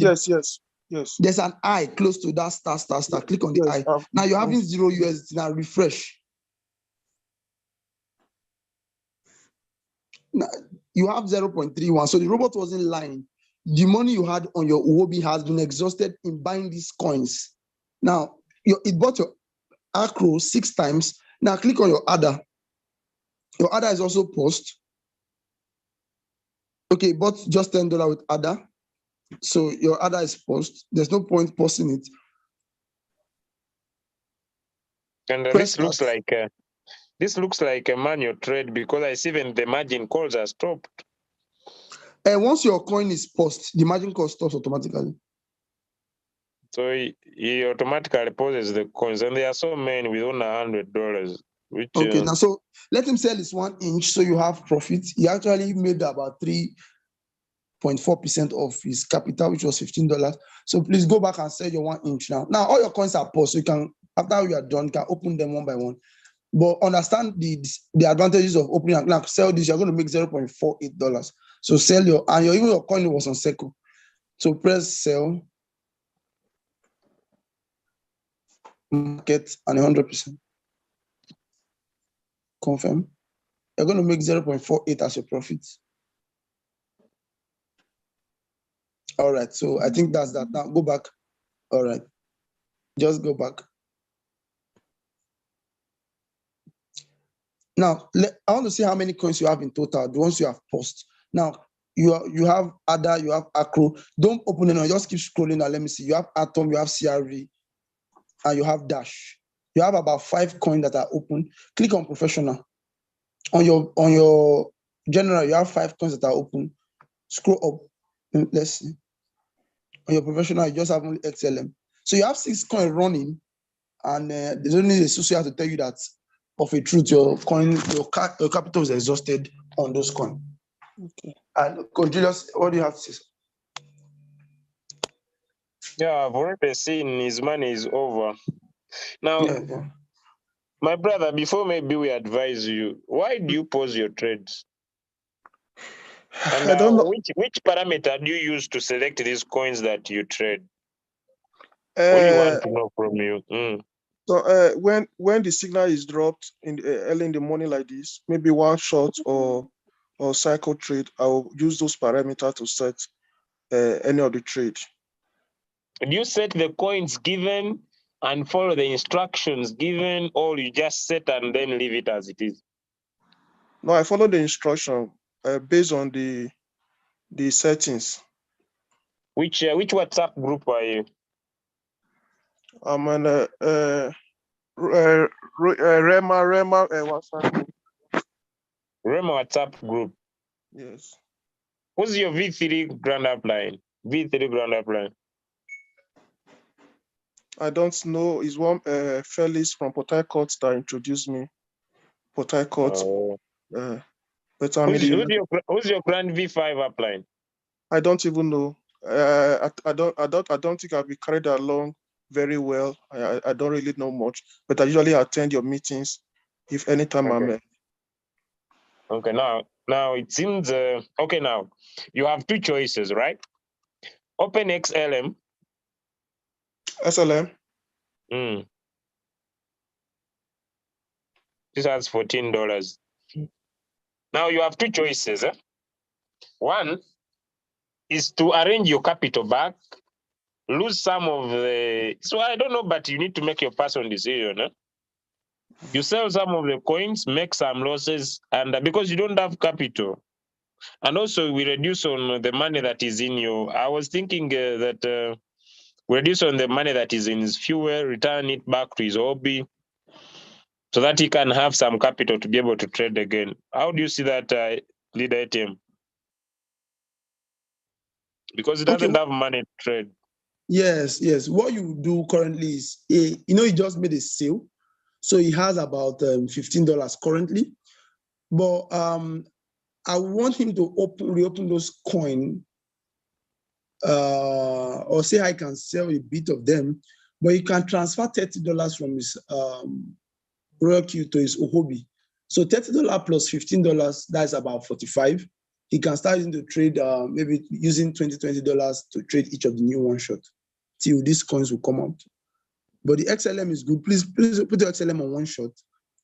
There's an eye close to that star. Click on the eye. Now you're having 0 USDT. Now refresh. Now you have 0.31. So the robot wasn't lying. The money you had on your Uhobi has been exhausted in buying these coins. Now it bought your Acro 6 times. Now click on your ADA. Your ADA is also paused. Okay, bought just $10 with ADA. So your ADA is paused. There's no point pausing it. And this looks like a manual trade because I see even the margin calls are stopped. And once your coin is paused, the margin call stops automatically. So he automatically pauses the coins, and there are so many with only $100. Okay, now so let him sell his 1 inch so you have profit. He actually made about 3.4% of his capital, which was $15. So please go back and sell your 1 inch now. Now all your coins are paused, so you can, after you are done, you can open them one by one. But understand the advantages of opening and like sell this, you're going to make $0.48. So sell even your coin was on Seco. So press sell, market, and 100%. Confirm. You're going to make 0.48 as your profit. All right, so I think that's that. Now go back. All right, just go back. Now, I want to see how many coins you have in total, the ones you have paused. Now, you have ADA, you have Acro. Don't open it now, just keep scrolling now. Let me see. You have Atom, you have CRV, and you have Dash. You have about 5 coins that are open. Click on Professional. On your General, you have 5 coins that are open. Scroll up. Let's see. On your Professional, you just have only XLM. So you have 6 coins running, and there's only a associate to tell you that of a truth, your capital is exhausted on those coins. Okay. And Julius, what do you have to say? Yeah, I've already seen his money is over. Now, my brother, before maybe we advise you, why do you pause your trades? And I don't know. Which parameter do you use to select these coins that you trade? What do you want to know from you? So when the signal is dropped early in the morning like this, maybe one shot or cycle trade, I'll use those parameters to set any of the trade. Do you set the coins given and follow the instructions given, or you just set and then leave it as it is? No, I follow the instruction based on the settings. Which WhatsApp group are you? I'm on Rema WhatsApp group. Rema WhatsApp group. Yes. Who's your V3 ground upline? V3 ground upline. I don't know. It's one Felix from Port Harcourt that introduced me. Port Harcourt. Oh. But Who's your grand V5 upline? I don't even know. I don't think I'll be carried along very well. I don't really know much, but I usually attend your meetings if anytime I'm Okay. Okay, now it seems okay. Now you have two choices, right? Open XLM. SLM. This has $14. Now you have two choices. One is to arrange your capital back, lose some of the. So I don't know, but you need to make your personal decision. You sell some of the coins, make some losses, and because you don't have capital, and also we reduce on the money that is in your. I was thinking that we reduce on the money that is in his fuel, return it back to his hobby, so that he can have some capital to be able to trade again. How do you see that, leader ATM? Because he doesn't have money to trade. Yes. What you do currently is, he just made a sale. So he has about $15 currently. But I want him to reopen those coins, or say I can sell a bit of them, but he can transfer $30 from his Royal Q to his hobby. So $30 plus $15, that's about $45. He can start using the trade, maybe using $20 to trade each of the new one shot till these coins will come out. But the XLM is good. Please put the XLM on one shot.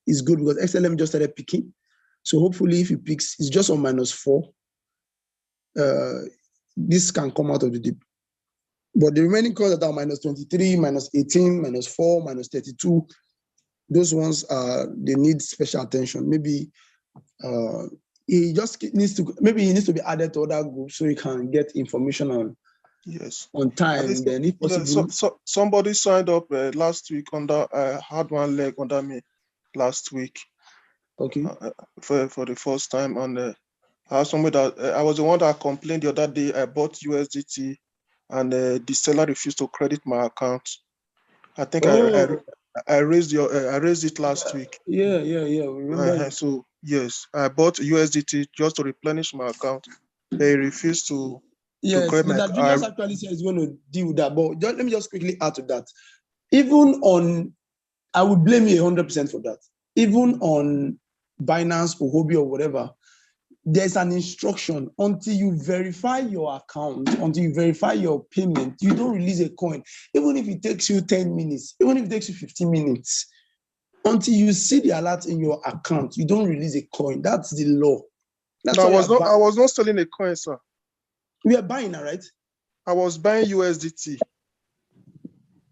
It's good because XLM just started picking. So hopefully if he picks, it's just on -4. This can come out of the dip. But the remaining coins that are -23, -18, -4, -32, those ones they need special attention. Maybe he just needs to be added to other groups so he can get information on time. Then if possible. So somebody signed up last week had one leg under me last week. Okay. For the first time, and I was the one that complained the other day. I bought USDT, and the seller refused to credit my account. I think I raised it last week. Yeah. Remember? So yes, I bought USDT just to replenish my account. They refused to. Yes, Mr. Julius actually said he's going to deal with that. But let me just quickly add to that. I would blame you 100% for that. Even on Binance or Hobby or whatever, there's an instruction. Until you verify your account, until you verify your payment, you don't release a coin. Even if it takes you 10 minutes, even if it takes you 15 minutes, until you see the alert in your account, you don't release a coin. That's the law. I was not selling a coin, sir. We are buying, right? I was buying USDT.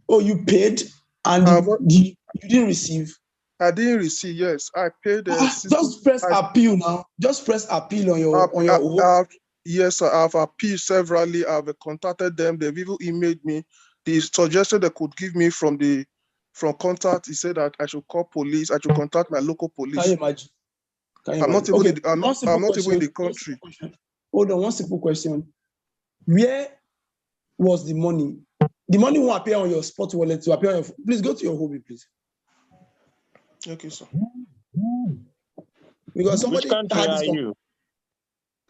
Oh, you paid and you didn't receive? I didn't receive. Yes, I paid. Just press appeal now. Just press appeal on your. Yes, sir. I've appealed severally. I've contacted them. They've even emailed me. The suggestion they could give me from contact, he said that I should call police. I should contact my local police. Can you imagine? I'm not even in the country. Hold on, one simple question. Where was the money? The money won't appear on your spot wallet to appear on your. Please go to your hobby, please. Okay, sir. Because somebody. Which country are you?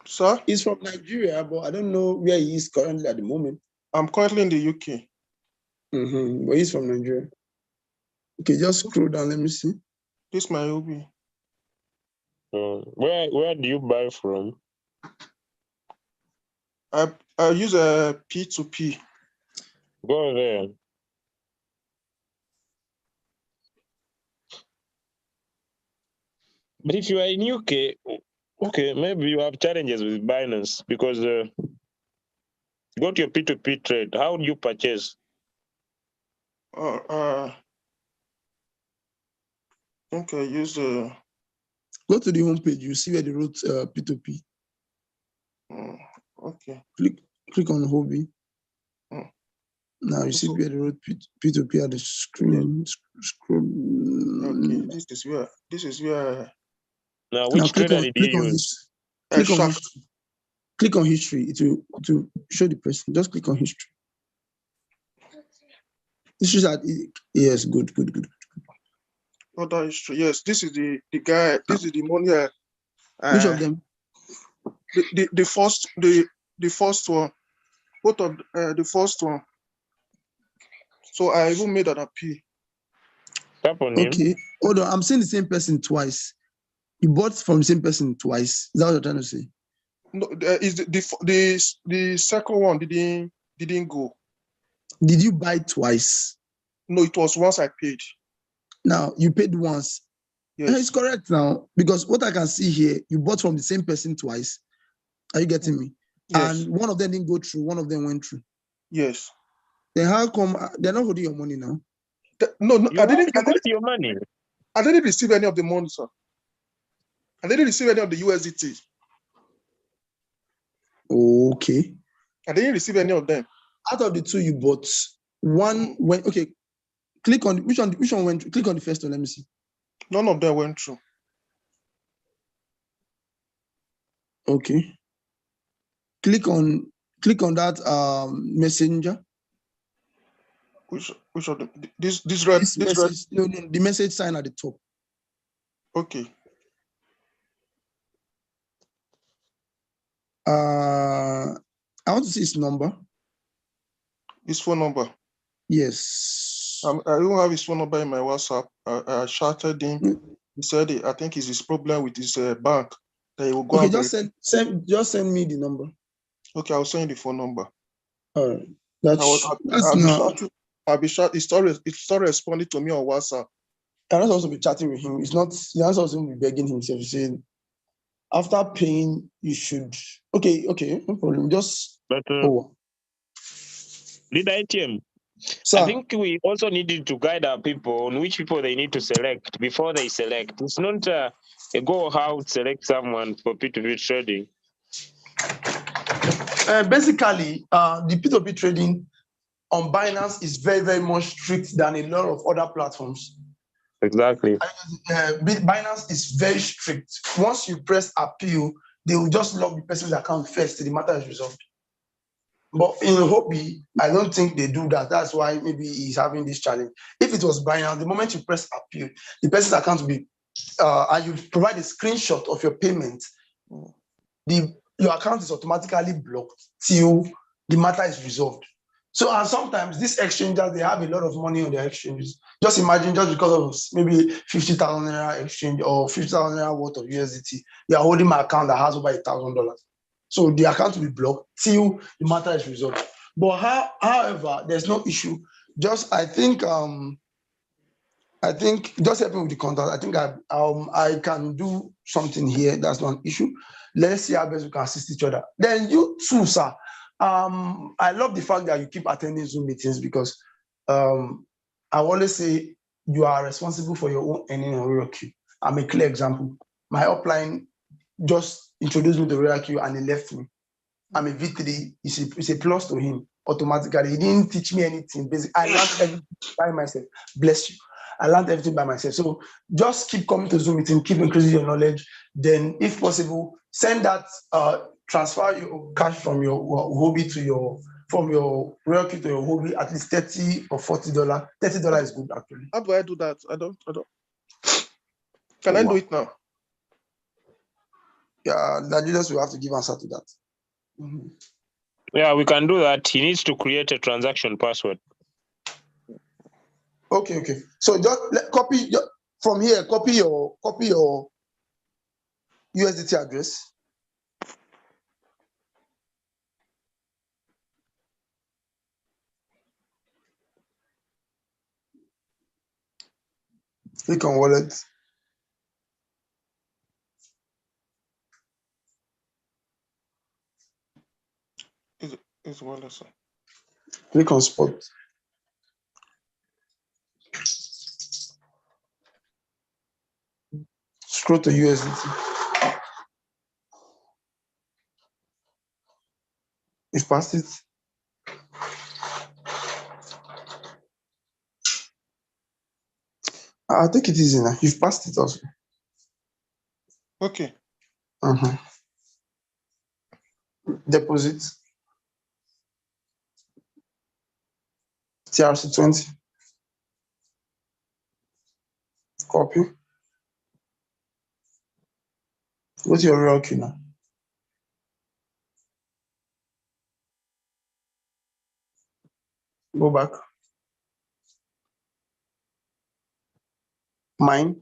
Sir? He's from Nigeria, but I don't know where he is currently at the moment. I'm currently in the UK. But he's from Nigeria. Okay, just scroll down. Let me see. This is my hobby. Where do you buy from? I use a P2P. Go there. But if you are in UK, okay, maybe you have challenges with Binance because go to your P2P trade. How do you purchase? Okay, use Go to the homepage. You see where they wrote P2P. Okay. Click on hobby. Now you see where they wrote P2P at the screen. Okay. This is where. Now, which trader did you use? Click on history. Click on history. It will show the person. Just click on history. This is at yes, good. Other history. Yes, this is the guy. This is the money. Which of them? The first one. Both of the first one. So I even made an appeal. Tap on him. Okay, hold on. I'm seeing the same person twice. You bought from the same person twice. Is that what you're trying to say? No, is the second one didn't go. Did you buy twice? No, it was once I paid. Now you paid once. Yes. It's correct now, because what I can see here, you bought from the same person twice. Are you getting me? Yes. And one of them didn't go through, one of them went through. Yes. Then how come they're not holding your money now? No, I didn't. You got your money. I didn't receive any of the money, sir. I didn't receive any of the USDT. Okay. I didn't receive any of them. Out of the two you bought, one went. Okay, click on which one went through? Click on the first one. Let me see. None of them went through. Okay. Click on that messenger. Which of them? This red. This message. No, the message sign at the top. Okay. I want to see his number. His phone number. Yes. I don't have his phone number in my WhatsApp. I shouted him. He said I think it's his problem with his bank that he will go. Okay, just send me the number. Okay, I'll send you the phone number. All right. I'll be shot. He started responding to me on WhatsApp. I'm not supposed to be chatting with him. You're not supposed to be begging himself. He's saying, after paying, you should. Okay, no problem. Just. Lead ITM. Sir. I think we also needed to guide our people on which people they need to select before they select. It's not a go out select someone for P2P trading. Basically, the P2P trading on Binance is very, very much strict than a lot of other platforms. Exactly. Binance is very strict. Once you press appeal, they will just lock the person's account first till the matter is resolved. But in Hobby, I don't think they do that. That's why maybe he's having this challenge. If it was Binance, the moment you press appeal, the person's account will be, and you provide a screenshot of your payment, your account is automatically blocked till the matter is resolved. So, and sometimes these exchanges, they have a lot of money on their exchanges. Just imagine, just because of maybe 50,000 Naira exchange or 50,000 Naira worth of USDT, you are holding my account that has over $1,000. So the account will be blocked till the matter is resolved. But however, there's no issue. Just I think just help me with the contact. I think I can do something here. That's not an issue. Let's see how best we can assist each other. Then you too, sir. I love the fact that you keep attending Zoom meetings, because I always say you are responsible for your own earning on RoyalQ. I'm a clear example. My upline just introduced me to RoyalQ and he left me. I'm a V3. It's a plus to him automatically. He didn't teach me anything. Basically, I learned everything by myself. Bless you. I learned everything by myself. So just keep coming to Zoom meeting, keep increasing your knowledge. Then, if possible, send that transfer your cash from your hobby to from your RoyalQ to your hobby, at least $30 or $40. $30 is good, actually. How do I do that? I don't. Can I do it now? Yeah, the leaders will have to give answer to that. Mm-hmm. Yeah, we can do that. He needs to create a transaction password. Okay. So just copy from here. Copy your USDT address. Click on wallet. It's wallet, sir. Click on spot. Scroll to USDT. You've passed it. I'll take it easy now. You've passed it also. Okay. Deposit. TRC20. Copy. Go to your real key now. Go back. Mine.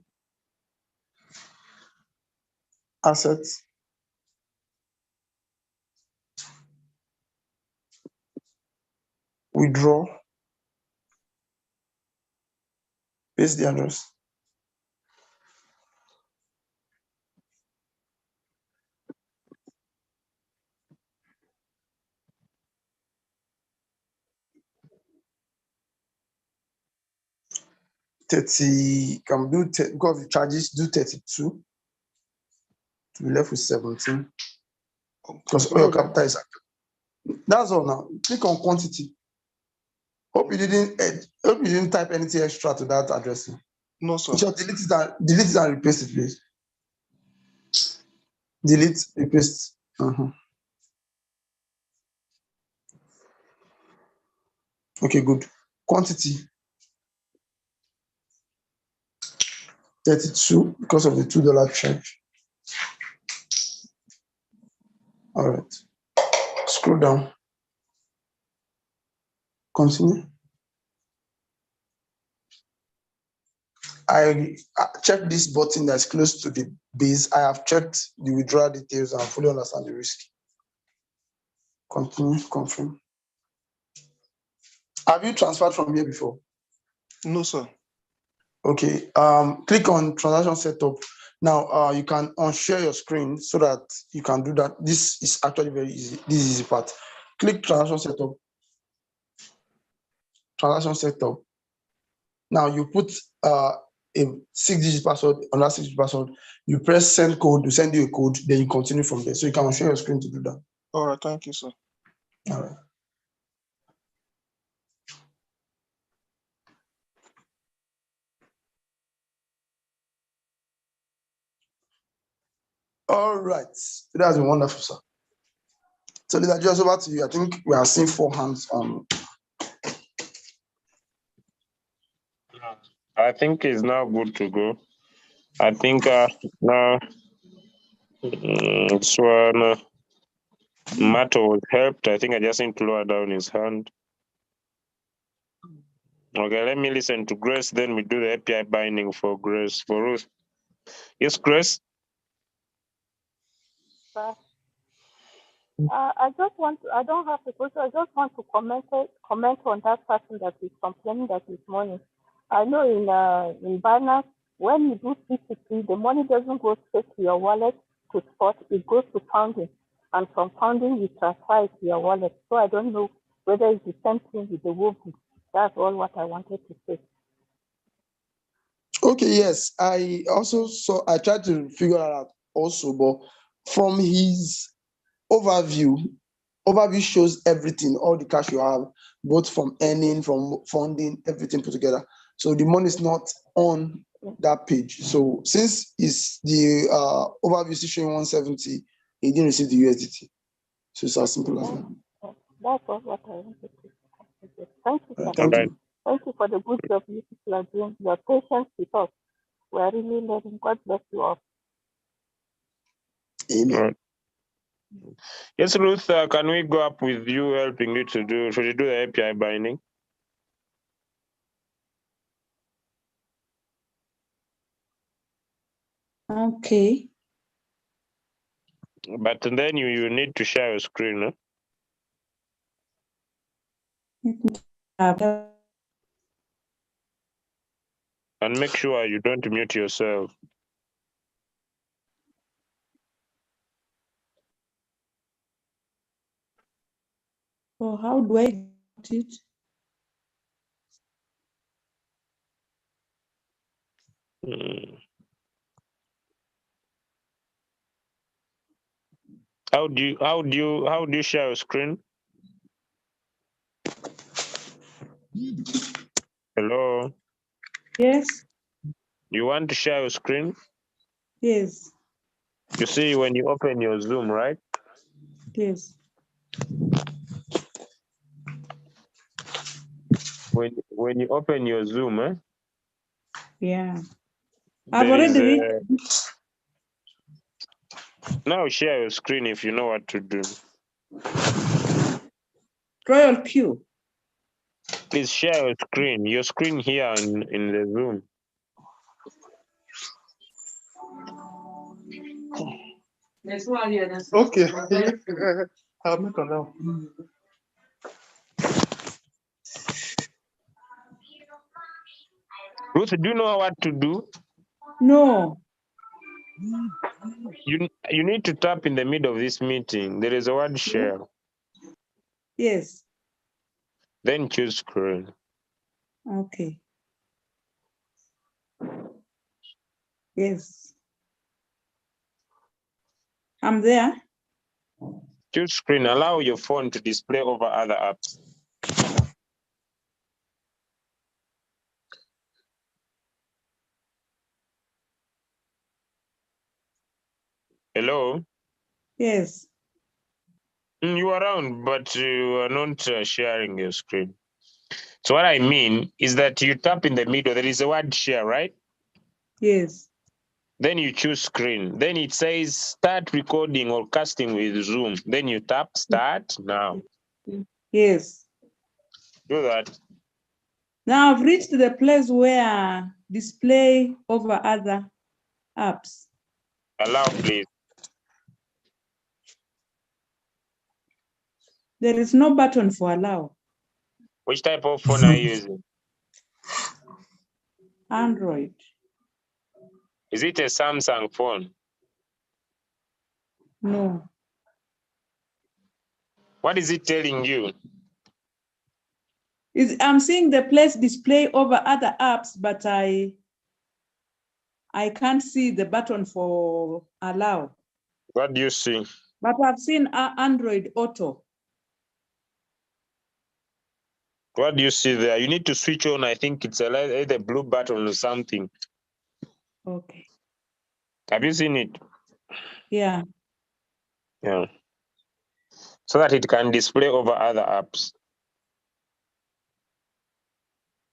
Assets. Withdraw. Paste the address. Can do because the charges do 32. To be left with 17. Because all your capital is active. That's all now. Click on quantity. Hope you didn't type anything extra to that address. No, sir. Just delete it and replace it, please. Delete, replace. Okay, good. Quantity 32 because of the $2 charge. All right. Scroll down. Continue. I checked this button that's close to the base. I have checked the withdrawal details and fully understand the risk. Continue, confirm. Have you transferred from here before? No, sir. Okay. Click on transaction setup. Now you can unshare your screen so that you can do that. This is actually very easy. This is the easy part. Click transaction setup. Transaction setup. Now you put a 6-digit password on that 6-digit password. You press send code to send you a code. Then you continue from there. So you can share your screen to do that. All right. Thank you, sir. All right. All right. That's been wonderful, sir. So Leader, just over to you. I think we are seeing 4 hands on. I think it's now good to go. I think now this one Mato was helped. I think I just need to lower down his hand. Okay, let me listen to Grace. Then we do the API binding for Grace. For Ruth. Yes, Grace. I don't have to go, so I just want to comment on that person that is complaining that is money. I know in Binance, when you do P2P, the money doesn't go straight to your wallet to spot, it goes to pounding. And from pounding, you transfer it to your wallet. So I don't know whether it's the same thing with the Wobi. That's all what I wanted to say. Okay, yes. I tried to figure that out also, but from his overview shows everything, all the cash you have, both from earning, from funding, everything put together. So the money is not on that page. So since it's the overview is showing 170, he didn't receive the USDT. So it's as simple as that. That's all what I wanted to say. Thank you, sir. Thank you. Thank you for the good job you people are doing. Your patience with us. We are really learning. God bless you all. Amen. Right. Yes, Ruth, can we go up with you helping you to do the API binding? Okay. But then you need to share your screen, Uh, and make sure you don't mute yourself. So how do I get it? How do you share your screen? Hello. Yes. You want to share your screen? Yes. You see when you open your Zoom, right? Yes. When you open your Zoom, Yeah. I've there is already a... Now share your screen if you know what to do. Royal Q. Please share your screen here in the Zoom. Okay. I'll make it now. Ruth, do you know what to do? No. You need to tap in the middle of this meeting. There is a word share. Yes. Then choose screen. Okay. Yes. I'm there. Choose screen. Allow your phone to display over other apps. Hello? Yes. You are around, but you are not sharing your screen. So what I mean is that you tap in the middle. There is a word share, right? Yes. Then you choose screen. Then it says start recording or casting with Zoom. Then you tap start now. Yes. Do that. Now I've reached the place where display over other apps. Allow, please. There is no button for allow. Which type of phone are you using? Android. Is it a Samsung phone? No. What is it telling you? I'm seeing the place display over other apps, but I can't see the button for allow. What do you see? But I've seen Android Auto. What do you see there? You need to switch on. I think it's either blue button or something. Okay. Have you seen it? Yeah. Yeah. So that it can display over other apps.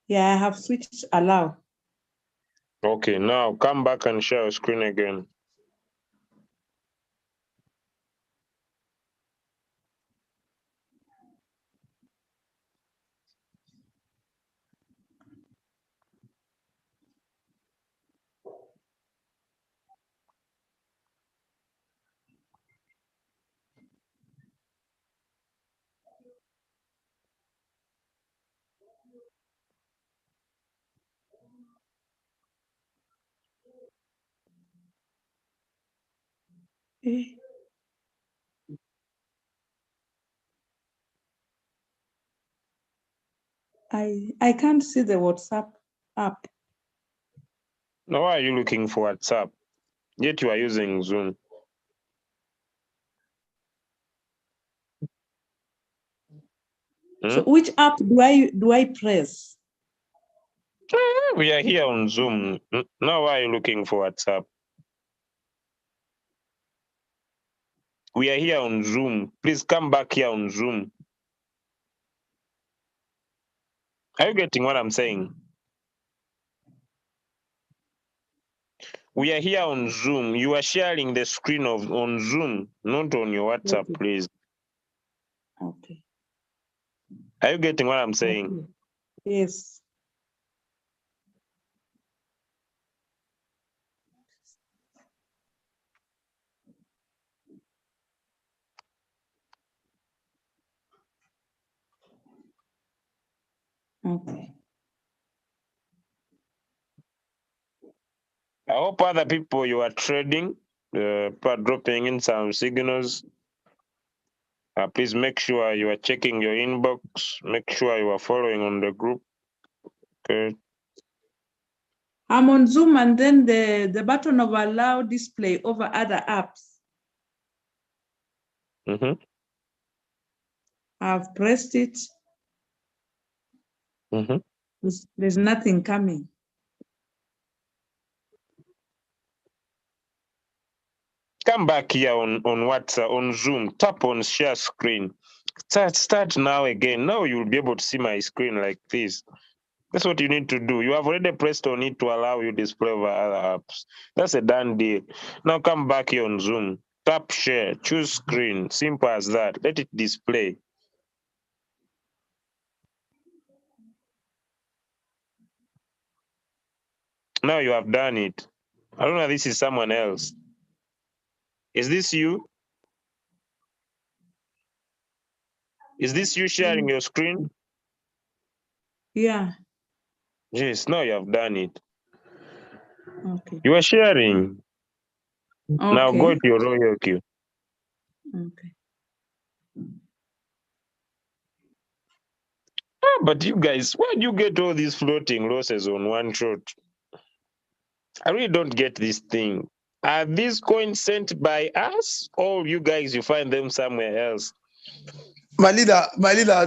Yeah, I have switched allow. Okay, now come back and share your screen again. I can't see the WhatsApp app. Now, why are you looking for WhatsApp? Yet you are using Zoom. So which app do I press? We are here on Zoom. Now why are you looking for WhatsApp? We are here on Zoom. Please come back here on Zoom. Are you getting what I'm saying? We are here on Zoom. You are sharing the screen on Zoom, not on your WhatsApp, Okay. please. Okay. Are you getting what I'm saying? Okay. Yes. Okay. I hope other people you are trading, dropping in some signals. Please make sure you are checking your inbox. Make sure you are following on the group. Okay. I'm on Zoom and then the button of allow display over other apps. Mm-hmm. I've pressed it. Mm-hmm. There's nothing coming. Come back here on WhatsApp, on Zoom, tap on share screen. Start now again. Now you'll be able to see my screen like this. That's what you need to do. You have already pressed on it to allow you display over other apps. That's a done deal. Now come back here on Zoom. Tap share, choose screen. Simple as that. Let it display. Now you have done it. I don't know if this is someone else. Is this you? Is this you sharing your screen? Yeah. Yes, now you have done it. Okay. You are sharing. Now go Okay. to your royal queue. Okay. But you guys, where do you get all these floating losses on one shot? I really don't get this thing. Are these coins sent by us, or you guys, you find them somewhere else? My leader,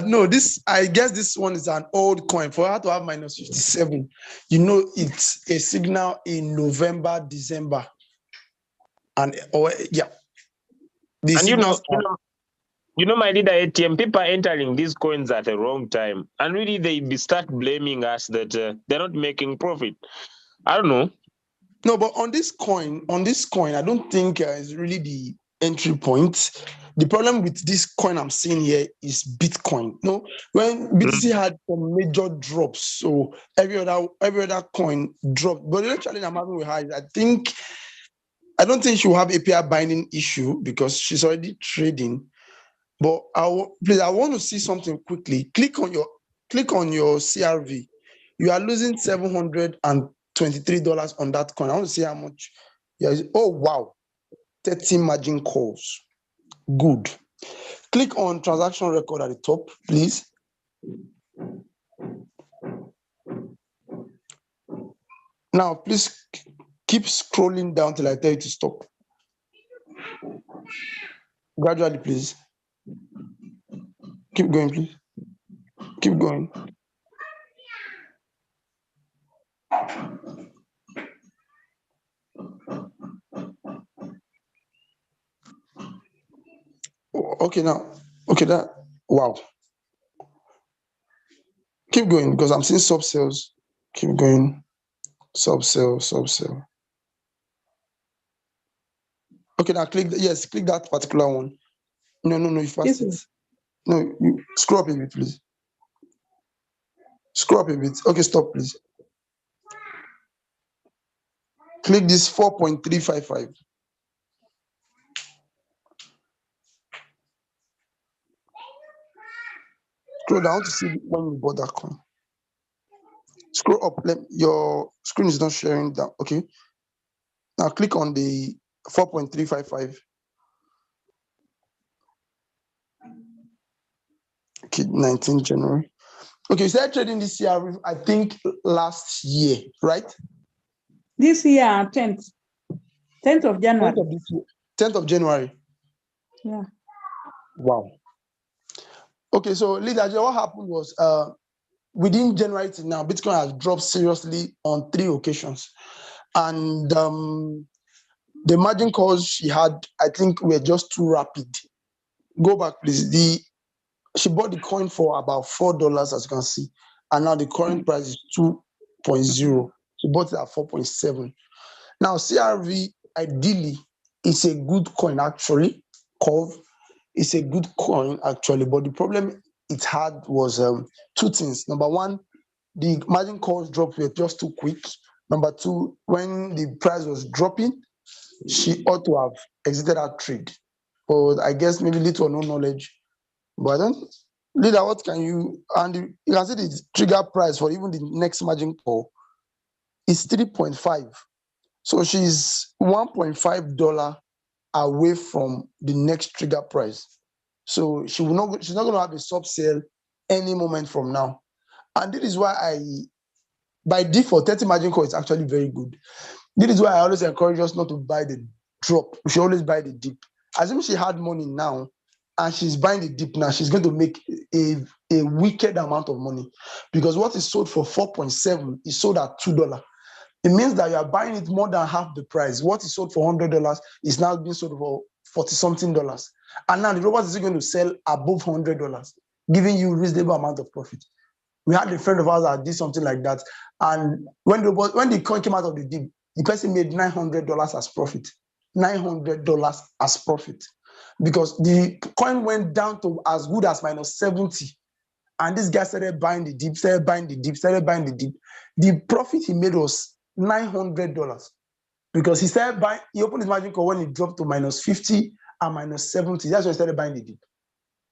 no, I guess this one is an old coin. For her to have minus 57, you know, it's a signal in November, December. And, yeah. The And signals you know, my leader ATM, people are entering these coins at the wrong time. And really, they start blaming us that they're not making profit. I don't know. No, but on this coin, I don't think it's really the entry point. The problem with this coin I'm seeing here is Bitcoin. No, when BTC had some major drops, so every other coin dropped. But the only challenge I'm having with her is I don't think she will have API binding issue because she's already trading. But I want to see something quickly. Click on your CRV. You are losing $723 on that coin. I want to see how much. Yeah. Oh wow, 30 margin calls. Good. Click on transaction record at the top, please. Now, please keep scrolling down till I tell you to stop. Gradually, please. Keep going, please. Keep going. Okay, now. Okay, that. Wow. Keep going because I'm seeing sub sales. Keep going. Sub sell. Okay, now click that particular one. No, you passed it. No, you scroll up a bit, please. Scroll up a bit. Okay, stop, please. Click this 4.355. Scroll down to see when you bought that coin. Scroll up. Your screen is not sharing down. Okay. Now click on the 4.355. Okay, 19 January. Okay, you started trading this year, I think last year, right? This year, 10th of January. 10th of this year. 10th of January. Yeah. Wow. Okay, so leader, what happened was within January till now, Bitcoin has dropped seriously on 3 occasions. And the margin calls she had, I think, were just too rapid. Go back, please. She bought the coin for about $4, as you can see. And now the current price is 2.0. She bought it at 4.7. Now, CRV, ideally, is a good coin, actually. COV is a good coin, actually. But the problem it had was 2 things. Number one, the margin calls dropped were just too quick. Number two, when the price was dropping, she ought to have exited that trade. But I guess maybe little or no knowledge. But then, leader, what can you, and you can see the trigger price for even the next margin call is 3.5. So she's $1.5 away from the next trigger price. So she's not going to have a sub sale any moment from now. And this is why by default, 30 margin call is actually very good. This is why I always encourage us not to buy the drop. We should always buy the dip. Assume she had money now and she's buying the dip now, she's going to make a wicked amount of money, because what is sold for 4.7 is sold at $2. It means that you are buying it more than half the price. What is sold for $100 is now being sold for $40-something. And now the robot is going to sell above $100, giving you a reasonable amount of profit. We had a friend of ours that did something like that. And when the coin came out of the dip, the person made $900 as profit. $900 as profit. Because the coin went down to as good as -70. And this guy started buying the dip, started buying the dip, started buying the dip. The profit he made was $900, because he started buying, he opened his margin call when it dropped to -50 and -70. That's when he started buying the dip.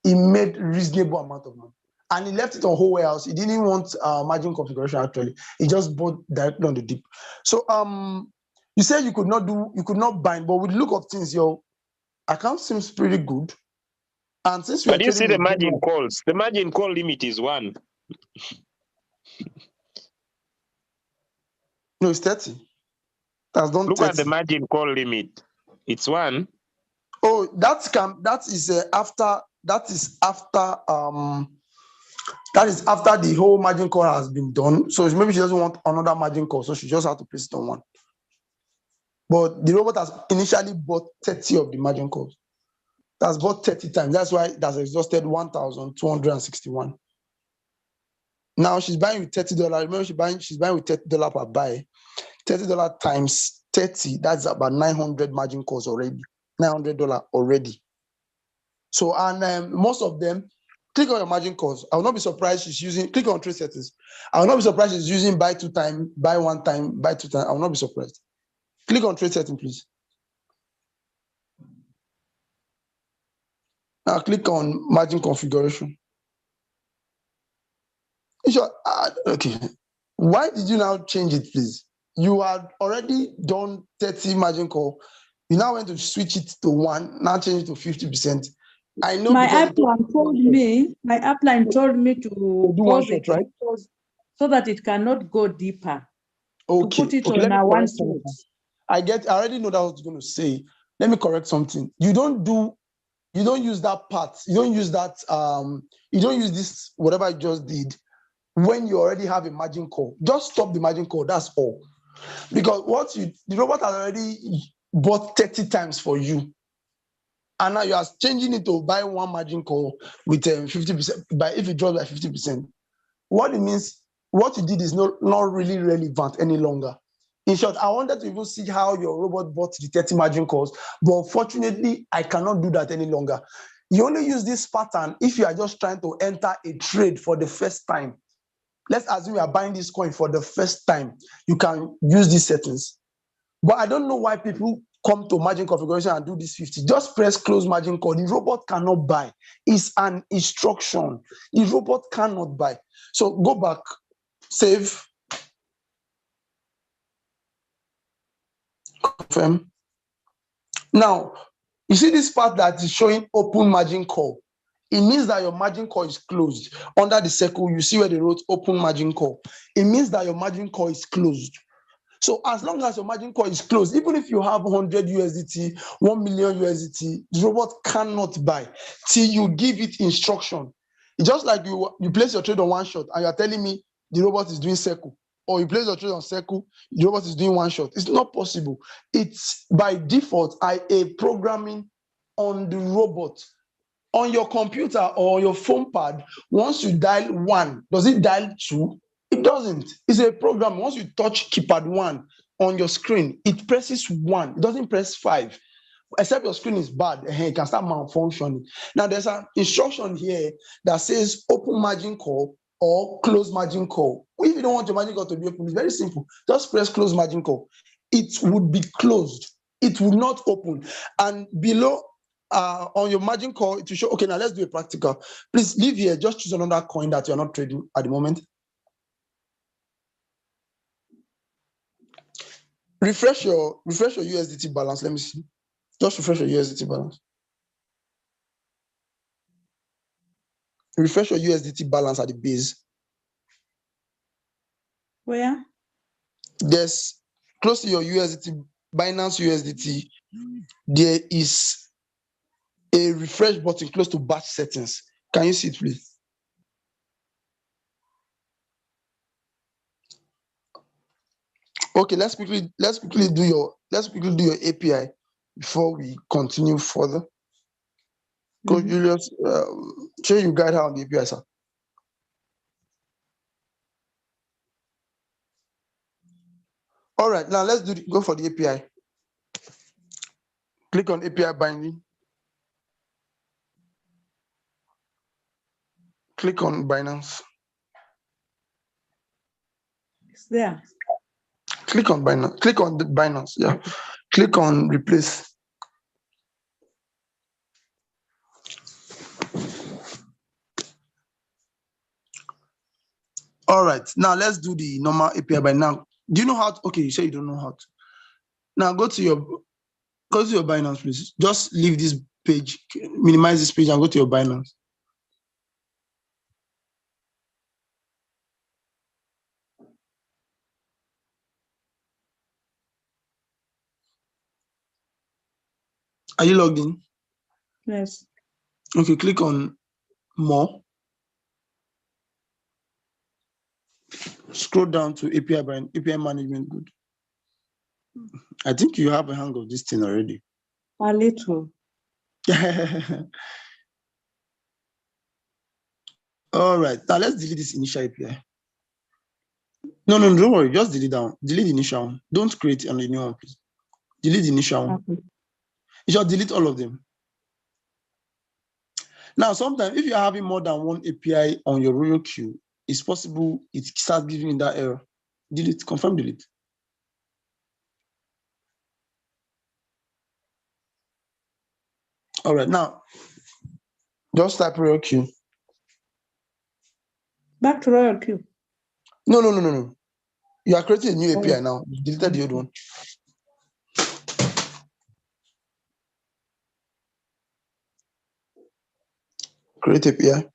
He made a reasonable amount of money. And he left it on whole warehouse. He didn't want margin configuration actually. He just bought directly on the dip. So you said you could not bind, but with the look of things, your account seems pretty good. And since we are But you see the trading margin calls, the margin call limit is 1. No, it's 30. That's done. Look 30. at the margin call limit. It's 1. Oh, that is after the whole margin call has been done. So maybe she doesn't want another margin call, so she just has to place it on 1. But the robot has initially bought 30 of the margin calls. That's bought 30 times. That's why that's exhausted 1,261. Now she's buying with $30. Remember, she's buying with $30 per buy. $30 times 30, that's about 900 margin calls already. $900 already. So, and most of them, click on your margin calls. I will not be surprised she's using, click on trade settings. I will not be surprised she's using buy 2 time, buy 1 time, buy 2 time. I will not be surprised. Click on trade setting, please. Now click on margin configuration. Okay. Why did you now change it, please? You had already done 30 margin call. You now went to switch it to 1, now change it to 50%. I know my upline told me to do pause one it, shot, right? So that it cannot go deeper. Okay. To put it Okay, let on me one correct shot. something. I already know that I was going to say. Let me correct something. You don't use that part. You don't use that. You don't use this, whatever I just did, when you already have a margin call. Just stop the margin call. That's all. Because the robot has already bought 30 times for you. And now you are changing it to buy 1 margin call with 50%, if it drops by 50%. What it means, what you did is not really relevant any longer. In short, I wanted to even see how your robot bought the 30 margin calls, but unfortunately, I cannot do that any longer. You only use this pattern if you are just trying to enter a trade for the first time. Let's assume you are buying this coin for the first time. You can use these settings. But I don't know why people come to margin configuration and do this 50. Just press close margin call. The robot cannot buy. It's an instruction. The robot cannot buy. So go back, save, confirm. Now, you see this part that is showing open margin call. It means that your margin call is closed. Under the circle, you see where they wrote open margin call. It means that your margin call is closed. So as long as your margin call is closed, even if you have 100 USDT, 1 million USDT, the robot cannot buy till you give it instruction. It's just like you place your trade on 1 shot and you're telling me the robot is doing circle, or you place your trade on circle, the robot is doing 1 shot. It's not possible. It's by default, a programming on the robot. On your computer or your phone pad, once you dial 1, does it dial 2? It doesn't. It's a program. Once you touch keypad 1 on your screen, it presses 1. It doesn't press 5. Except your screen is bad, it can start malfunctioning. Now, there's an instruction here that says open margin call or close margin call. If you don't want your margin call to be open, it's very simple. Just press close margin call. It would be closed. It will not open. And below, on your margin call, it will show, okay, now let's do a practical. Please leave here. Just choose another coin that you're not trading at the moment. Refresh your USDT balance. Let me see. Just refresh your USDT balance. Refresh your USDT balance at the base. Where? There's close to your USDT, Binance USDT, there is a refresh button close to batch settings. Can you see it, please? Okay, let's quickly do your API before we continue further. Coach Julius, show you guide her on the API, sir. All right, now let's go for the API. Click on API binding. Click on Binance. It's there. Click on Binance. Click on the Binance. Yeah. Click on replace. All right. Now let's do the normal API by now. Do you know how to, okay, you say you don't know how to. Now go to your Binance, please. Just leave this page, minimize this page and go to your Binance. Are you logged in? Yes. Okay, click on more. Scroll down to API management. Good. I think you have a hang of this thing already. A little. All right. Now let's delete this initial API. No, don't worry. Just delete down. Delete the initial one. Don't create a new one, please. Delete the initial one. Okay. You should delete all of them. Now, sometimes if you're having more than one API on your royal queue, it's possible it starts giving you that error. Delete, confirm delete. All right, now, just type royal queue. Back to royal queue. No. You are creating a new API now. You deleted the old one. Create API.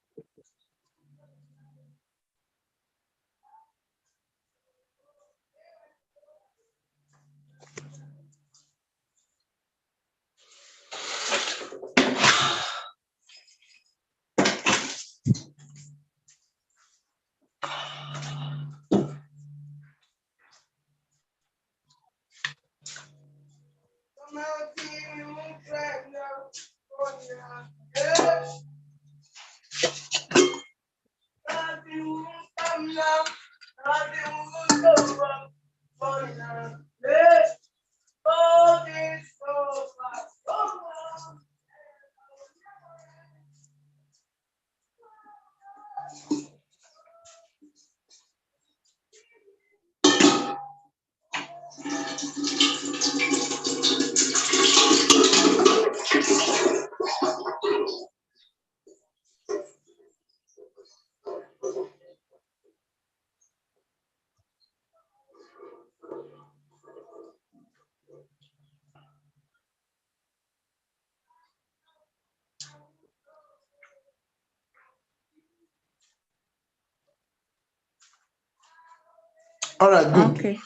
All right, good.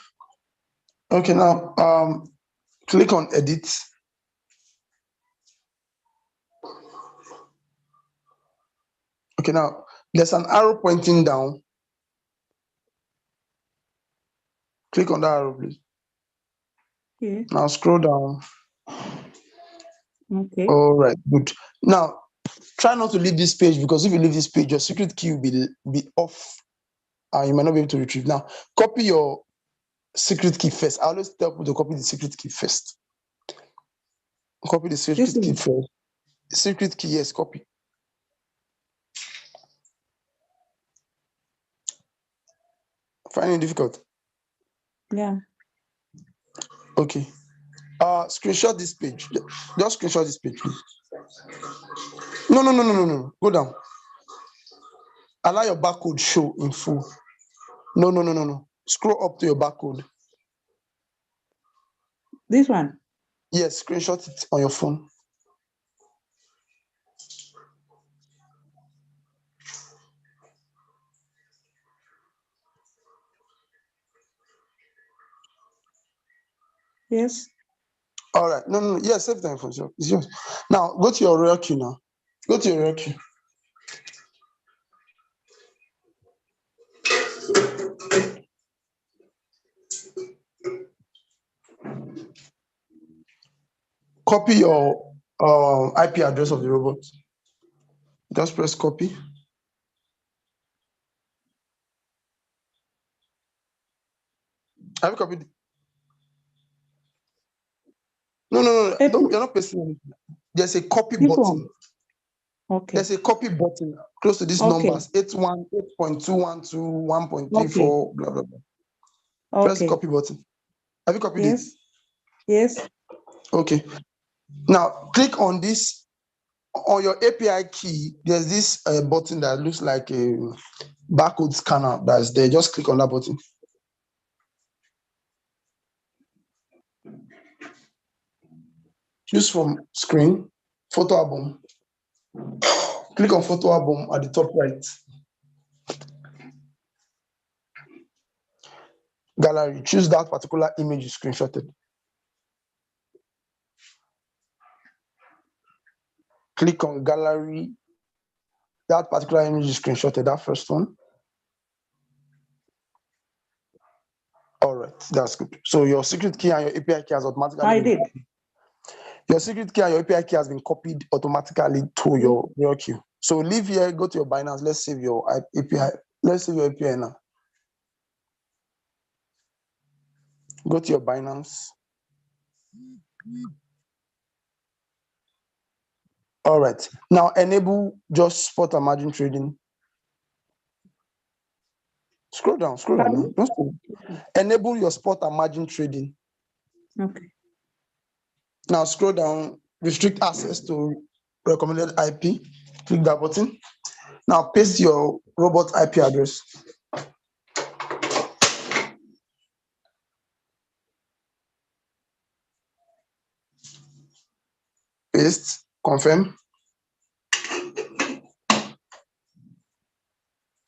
Okay, now click on edit. Okay, now there's an arrow pointing down. Click on that arrow, please. Okay. Now scroll down. Okay. All right, good. Now try not to leave this page, because if you leave this page, your secret key will be off and you might not be able to retrieve. Now, copy your secret key first. I always tell people to copy the secret key first. Copy the secret key first. Secret key, yes, copy. Finding it difficult? Yeah. Okay. Screenshot this page. Just screenshot this page, please. No. Go down. Allow your barcode show in full. No. Scroll up to your barcode. This one? Yes, screenshot it on your phone. Yes. All right. No. Yes, save time for sure. It's yours. Now go to your real queue now. Go to your real queue. Copy your IP address of the robot. Just press copy. Have you copied? No. Don't, you're not pasting anything. There's a copy This button. one. Okay. There's a copy button close to these Okay. numbers 8.212, 1.34, blah, blah, blah. Press the Okay. copy button. Have you copied it? Yes. Okay. Now click on this. On your API key, there's this button that looks like a barcode scanner that's there. Just click on that button. Choose from screen, photo album. Click on photo album at the top right. Gallery, choose that particular image you screenshotted. Click on gallery, that particular image you screenshotted, that first one. All right, that's good. So your secret key and your API key has automatically I been did. copied. Your secret key and your API key has been copied automatically to your queue. So leave here, go to your Binance. Let's save your API. Let's save your API now. Go to your Binance. All right. Now enable just spot and margin trading. Scroll down now. Don't scroll. Enable your spot and margin trading. Okay. Now scroll down, restrict access to recommended IP. Click that button. Now paste your robot IP address. Paste, confirm.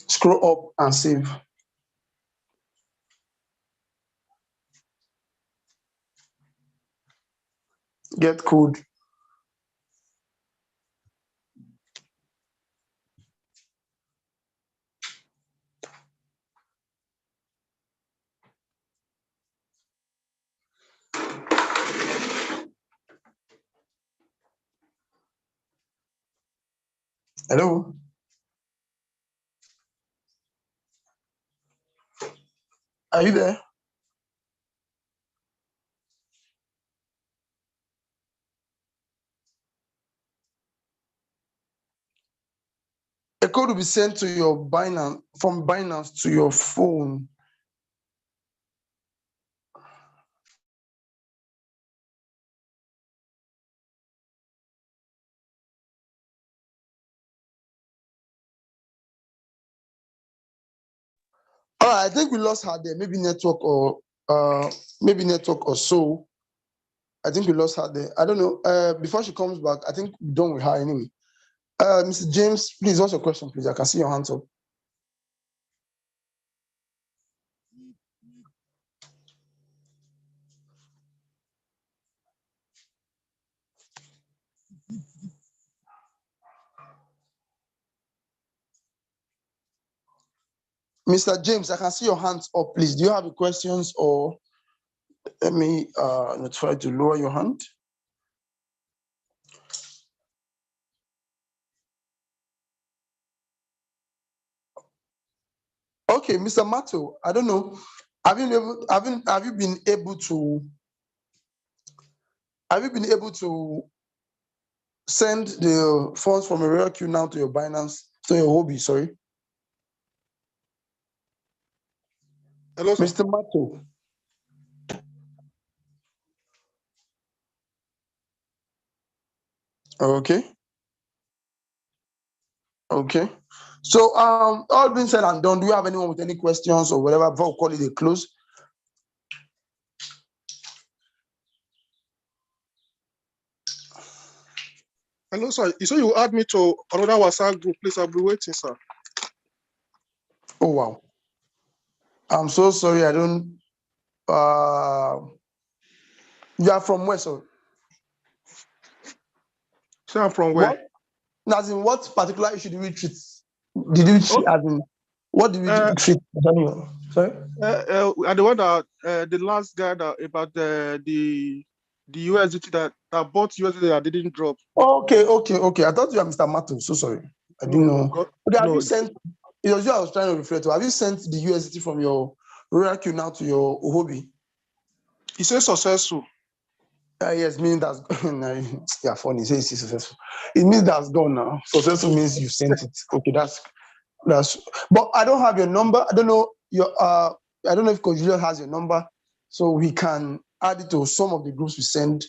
Scroll up and save. Get code. Hello? Are you there? A code will be sent to your Binance, from Binance to your phone. All right, I think we lost her there. Maybe network or so. I think we lost her there. I don't know. Before she comes back, I think we're done with her anyway. Mr. James, please, what's your question, please? I can see your hands up. Mr. James, I can see your hands up, please. Do you have any questions, or let me try to lower your hand? Okay, Mr. Mato, I don't know. Have you been able to send the funds from a real queue now to your Binance, to your hobby, sorry? Hello, sir. Mr. Mato. Okay. Okay. So all being said and done, do you have anyone with any questions or whatever before we call it a close? Hello, sir. You say you add me to another WhatsApp group. Please, I'll be waiting, sir. Oh, wow. I'm so sorry. I don't. You are from where, sir? So I'm from where? What, as in what particular issue did we treat? Did we treat, as in, what did we treat? Sorry? And the one that, the last guy that, about the USDT that bought USDT that didn't drop. Okay. I thought you were Mr. Mato. So sorry. I didn't know. Okay, have you sent, it was you I was trying to refer to. Have you sent the USDT from your Royal Q now to your Ohobi? He says successful. Yes, meaning that's yeah, funny. He says it's successful. It means that's gone now. Successful means you sent it. Okay, that's. But I don't have your number. I don't know your. I don't know if Coach Julius has your number, so we can add it to some of the groups we send.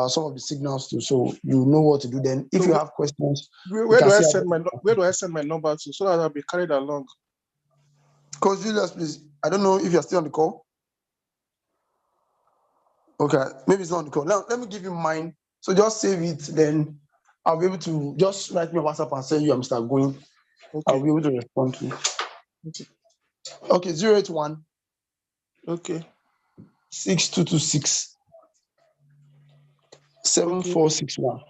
Some of the signals to, so you know what to do. Then, if you have questions, where do I send my number to so that I'll be carried along? Coach Julius, please. I don't know if you're still on the call. Okay, maybe it's not on the call. Now, let me give you mine. So just save it. Then I'll be able to just write me a WhatsApp and say you are Mr. Going. Okay. I'll be able to respond to you. Okay, 081. Okay. 6226. 7461.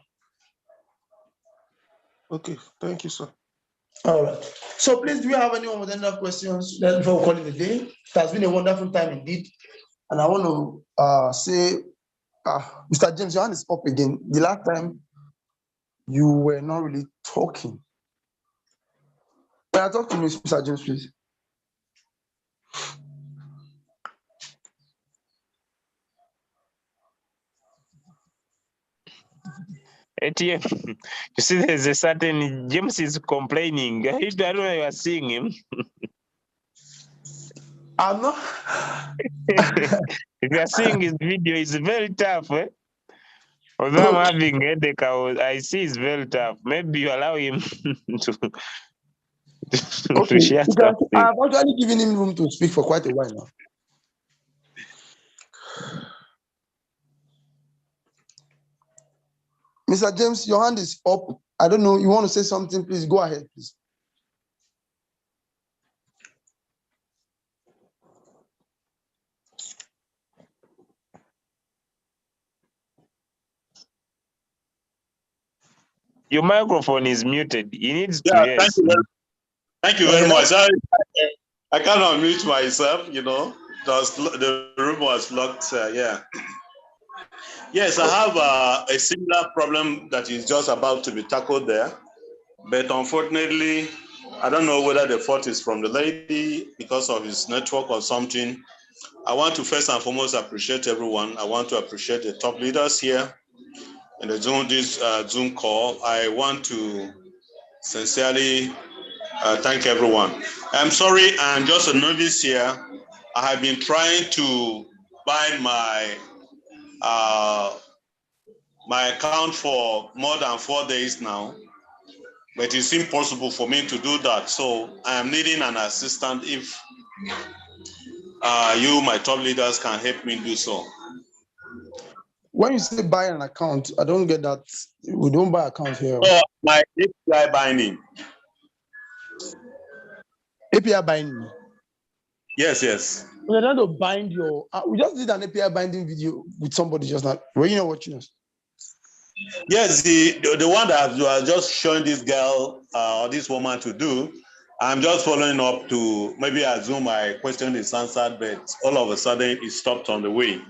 Okay, thank you, sir. All right. So please, do you have anyone with any other questions before we call it a day? It has been a wonderful time indeed. And I want to say, Mr. James, your hand is up again. The last time you were not really talking. Can I talk to Mr. James, please? ATM, you see, there's a certain James is complaining. I don't know if you are seeing him. I'm not. If you are seeing his video, it's very tough. Although I'm having a headache, I see it's very tough. Maybe you allow him to share something. I've actually given him room to speak for quite a while now. Mr. James, your hand is up. I don't know. You want to say something? Please go ahead, please. Your microphone is muted. He needs to hear. Thank you very much. I can't unmute myself, you know. The room was locked. Yeah. Yes, I have a similar problem that is just about to be tackled there. But unfortunately, I don't know whether the fault is from the lady because of his network or something. I want to first and foremost appreciate everyone. I want to appreciate the top leaders here in the Zoom call. I want to sincerely thank everyone. I'm sorry, I'm just a novice here. I have been trying to bind my my account for more than 4 days now, but it's impossible for me to do that. So I am needing an assistant if you, my top leaders, can help me do so. When you say buy an account, I don't get that. We don't buy account here. So my API binding. API binding? Yes. We're trying to bind your. We just did an API binding video with somebody just now. Were you not watching us? Yes, the one that you are just showing this girl or this woman to do. I'm just following up to maybe assume my question is answered, but all of a sudden it stopped on the way.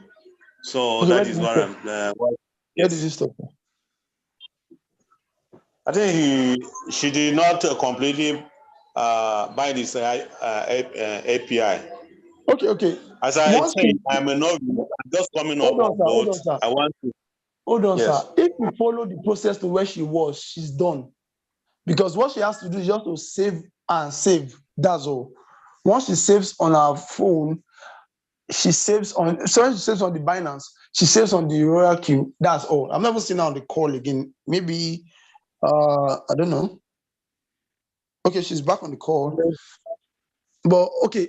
So okay, that is what I'm. Yes. Where did you stop? I think she did not completely bind this API. Okay. As I said, I'm a novice. I'm just coming up on board. I want to. Hold on, sir. If you follow the process to where she was, she's done. Because what she has to do is just to save and save. That's all. Once she saves on her phone, she saves on. So when she saves on the Binance, she saves on the Royal Q. That's all. I've never seen her on the call again. Maybe, I don't know. Okay, she's back on the call. But okay,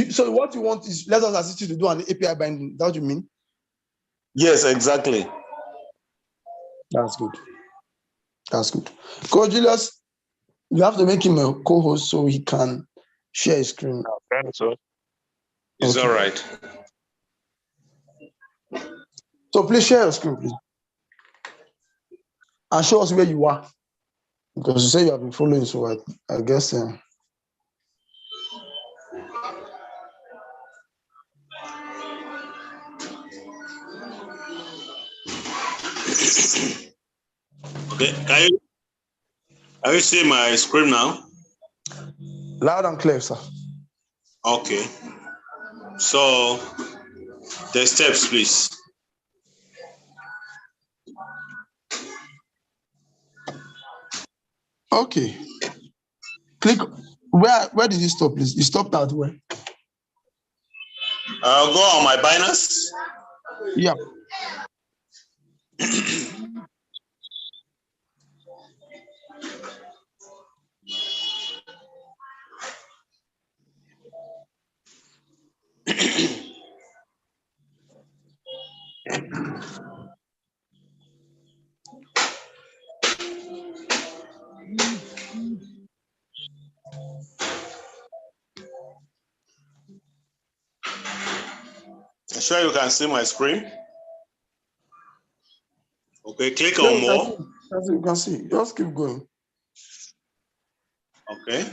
so what you want is let us assist you to do an API binding. Is that what you mean? Yes, exactly. That's good. Coach Julius, you have to make him a co-host so he can share his screen. It's all right. So please share your screen, please. and show us where you are. Because you say you have been following, so I guess. Okay, can you see my screen now? Loud and clear, sir. Okay. So the steps, please. Okay. Click. Where did you stop, please? You stopped at where? I'll go on my Binance. Yeah. I'm sure you can see my screen. Okay, click Yeah, on more. you can see. Just keep going. Okay.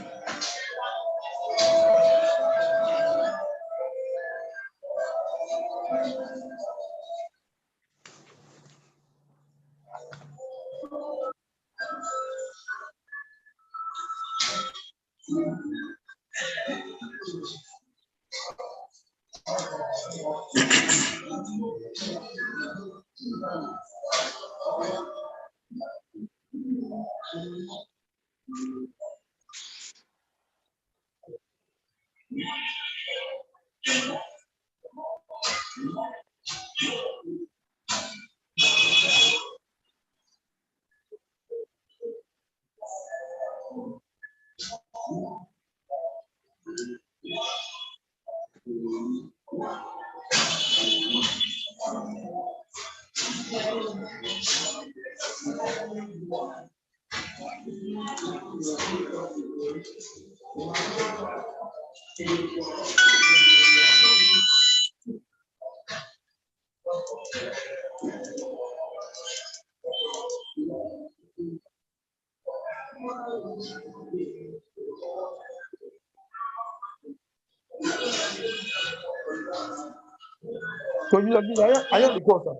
So you are on the call, sir?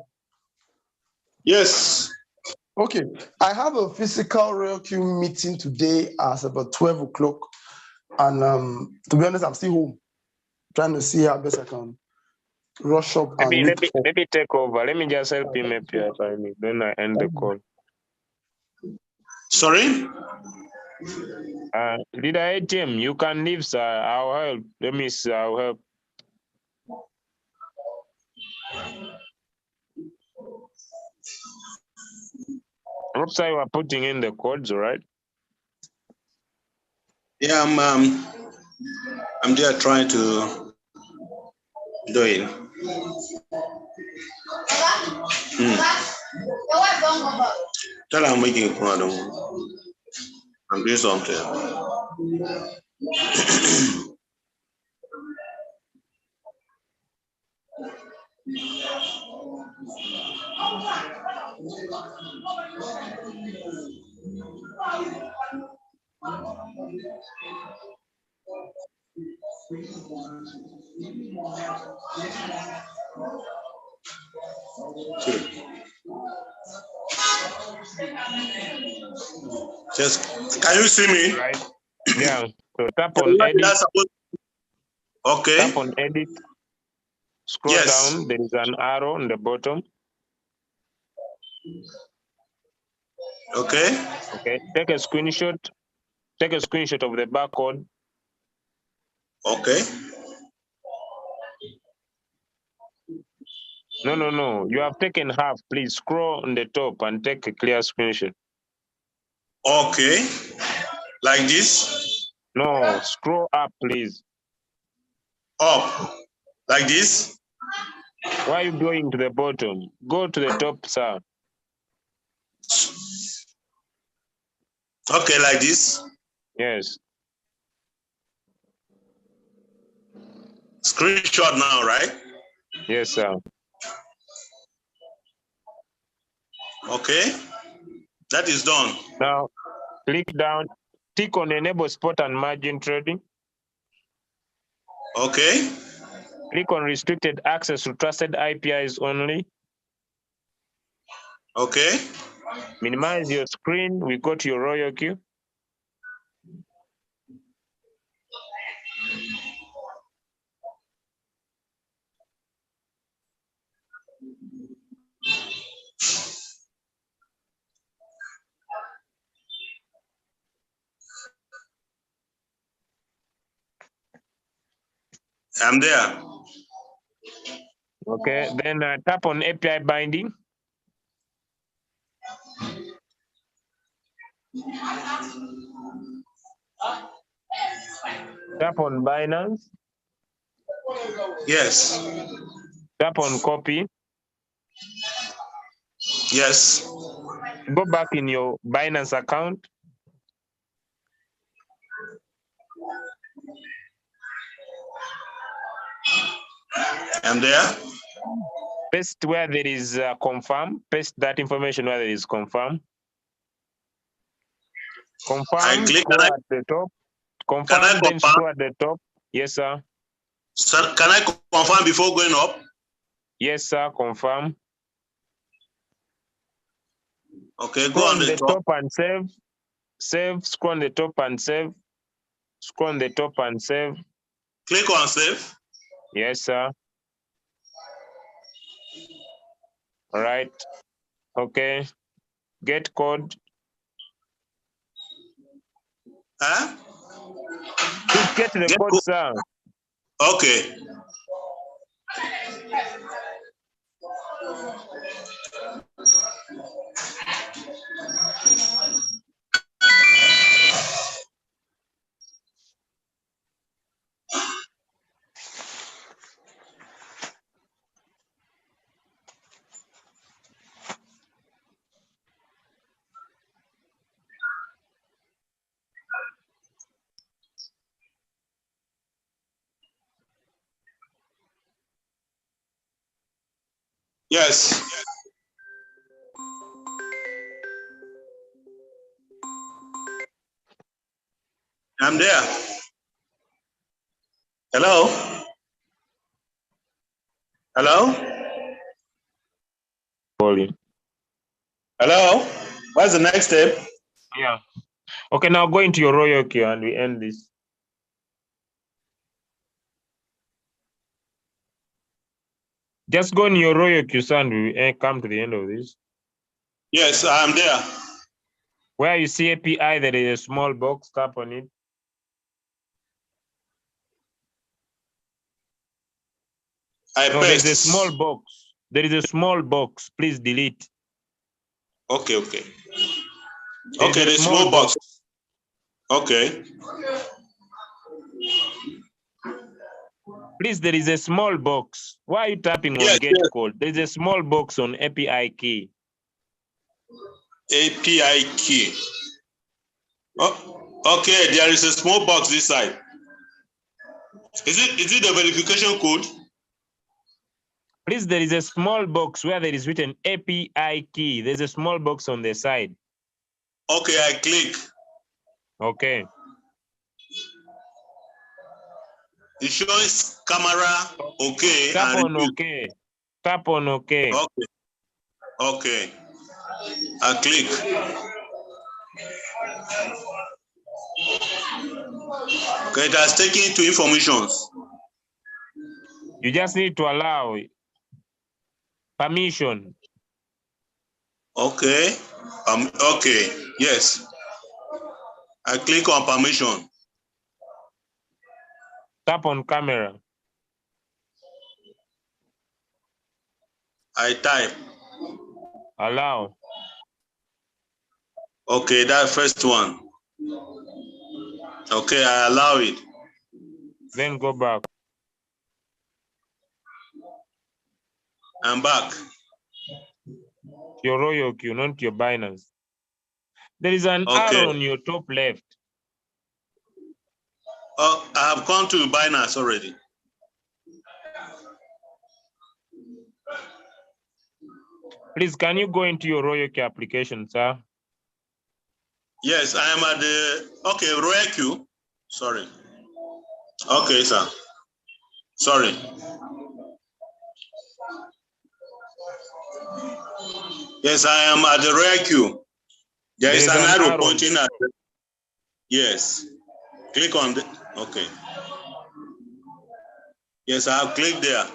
Yes. Okay. I have a physical Royal Q meeting today at about 12 o'clock. And to be honest, I'm still home, trying to see how best I can rush up and Let meet for. me take over. Let me just help him up here, Tony. Then I end the call. Sorry? Leader ATM, you can leave, sir. I'll help. Let me see. I'll help. Looks like you are putting in the codes, right? Yeah, I'm there trying to do it. Tell I'm making a plan. I'm doing something. Just, can you see me? Right. Yeah. So tap on edit. Okay. Tap on edit. Scroll down. There is an arrow on the bottom. Okay. Okay. Take a screenshot. Take a screenshot of the barcode. Okay. No. You have taken half. Please scroll on the top and take a clear screenshot. Okay. Like this? No, scroll up, please. Up. Like this? Why are you going to the bottom? Go to the top, sir. Okay, like this? Yes. Screenshot now, right? Yes, sir. Okay. That is done. Now, click down, tick on enable spot and margin trading. Okay. Click on restricted access to trusted APIs only. Okay. Minimize your screen. We go to your royal queue. I'm there. Okay, then tap on API binding. Tap on Binance. Yes. Tap on copy. Yes. Go back in your Binance account. I'm there. Paste where there is confirm. Paste that information where there is confirm. Confirm, scroll at the top. Confirm, then scroll at the top. Yes, sir. Sir, can I confirm before going up? Yes, sir. Confirm. Okay, Scroll go on the top and save. Save. Scroll on the top and save. Scroll on the top and save. Click on save. Yes, sir. All right. Okay. Get code. Huh? Please get the code, sir. Okay. Yes. I'm there. Hello? Hello? Hello? What's the next step? Yeah. Okay, now go into your royal queue and we end this. Just go in your royal queue, sir, and we come to the end of this. Yes, I'm there. Where you see API, there is a small box, tap on it. There's a small box. There is a small box. Please delete. Okay, okay. There's Okay, a the small box. Okay. Please, there is a small box. Why are you tapping on get code? There's a small box on API key. API key. Oh, okay, there is a small box this side. Is it the verification code? Please, there is a small box where there is written API key. There's a small box on the side. Okay, I click. Okay. It shows camera, okay. Tap on okay. Tap on okay. Okay. Okay. I click. Okay, it has taken to informations. You just need to allow permission. Okay. Okay. Yes. I click on permission. Tap on camera. I type. Allow. Okay, that first one. Okay, I allow it. Then go back. I'm back. Your royal queue, not your Binance. There is an arrow on your top left. Oh, I have gone to Binance already. Please, can you go into your royal queue application, sir? Yes, I am at the, okay, royal queue. Sorry. Okay, sir. Sorry. Yes, I am at the royal queue. There is an arrow pointing at the, yes. Click on the, okay. Yes, I have clicked there.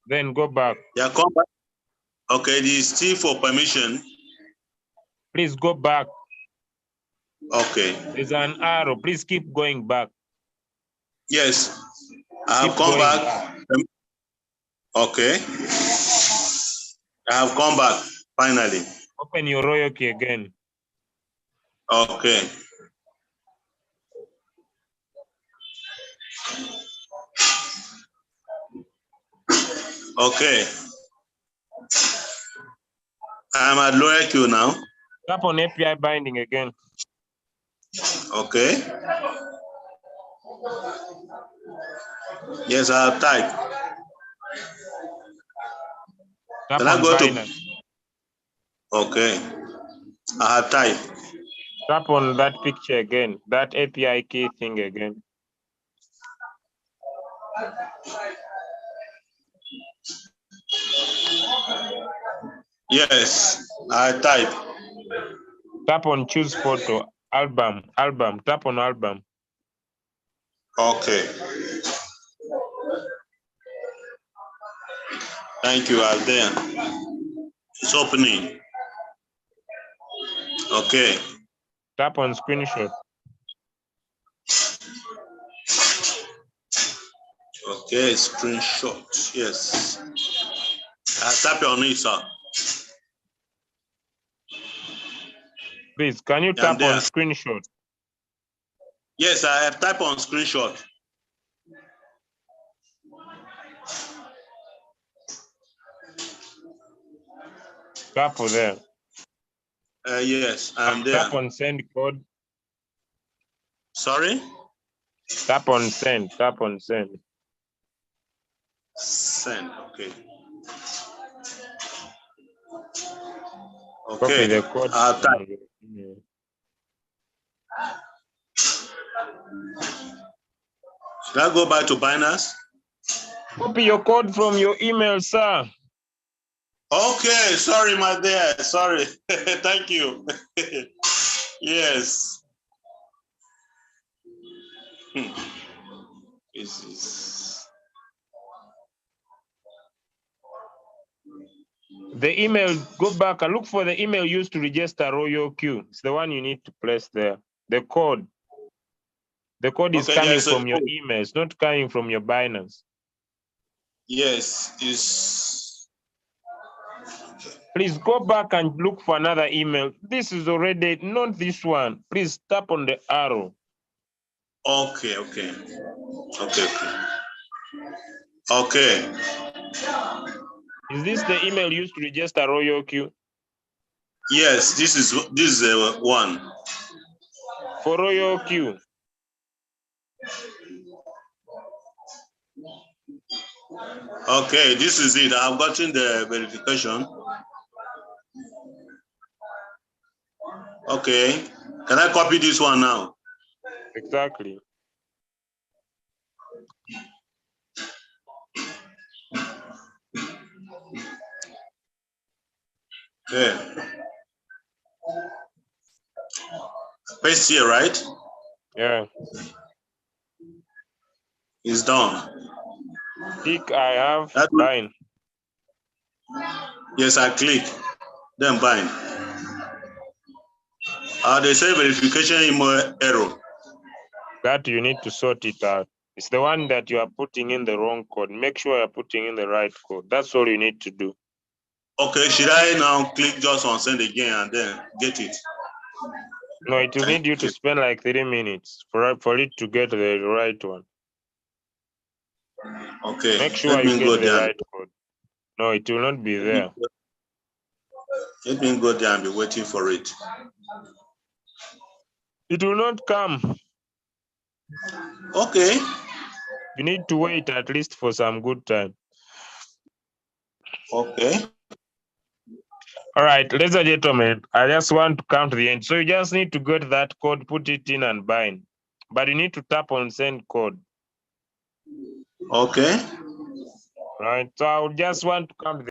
Then go back. Yeah, come back. Okay, this is T for permission. Please go back. Okay. There's an arrow. Please keep going back. Yes, I have Keep come going back. Okay. I have come back, finally. Open your royal key again. Okay. Okay. I'm at lower queue now. Tap on API binding again. Okay. Yes, I have typed. Tap Can I on go Binance. to? Okay. I have typed. Tap on that picture again. That API key thing again. Yes, I type. Tap on choose photo. Album. Tap on album. Okay. Thank you, I'm there. It's opening. Okay. Tap on screenshot. Okay, screenshot. Yes. I tap on it, sir. Please, can you tap on screenshot? Yes, I have typed on screenshot. Tap for there. Yes, I'm there. Tap on send code. Sorry? Tap on send. Tap on send. Send, okay. Copy Okay, the code. I'll type. Should I go back to Binance? Copy your code from your email, sir. Okay, sorry, my dear. Sorry. Thank you. Yes. This is... The email, go back and look for the email used to register Royal Q. It's the one you need to place there. The code. The code is coming from your email. It's not coming from your Binance. Yes, it's... Please go back and look for another email. This is already, not this one. Please tap on the arrow. Okay. Okay. Is this the email used to register Royal Q? Yes, this is one. For Royal Q. Okay, this is it. I've gotten the verification. Okay. Can I copy this one now? Exactly. Okay. Paste here, right? Yeah. It's done. Tick, I have bind. Yes, I click. Then bind. They say verification email error. That you need to sort it out. It's the one that you are putting in the wrong code. Make sure you're putting in the right code. That's all you need to do. Okay, should I now click just on send again and then get it? No, it will need you to spend like 3 minutes for it to get the right one. Okay. Make sure you get the right code. No, it will not be there. Let me go there and be waiting for it. It will not come. Okay. You need to wait at least for some good time. Okay. All right, ladies and gentlemen, I just want to come to the end. So you just need to go to that code, put it in and bind. But you need to tap on send code. Okay. Right. So I would just want to come to the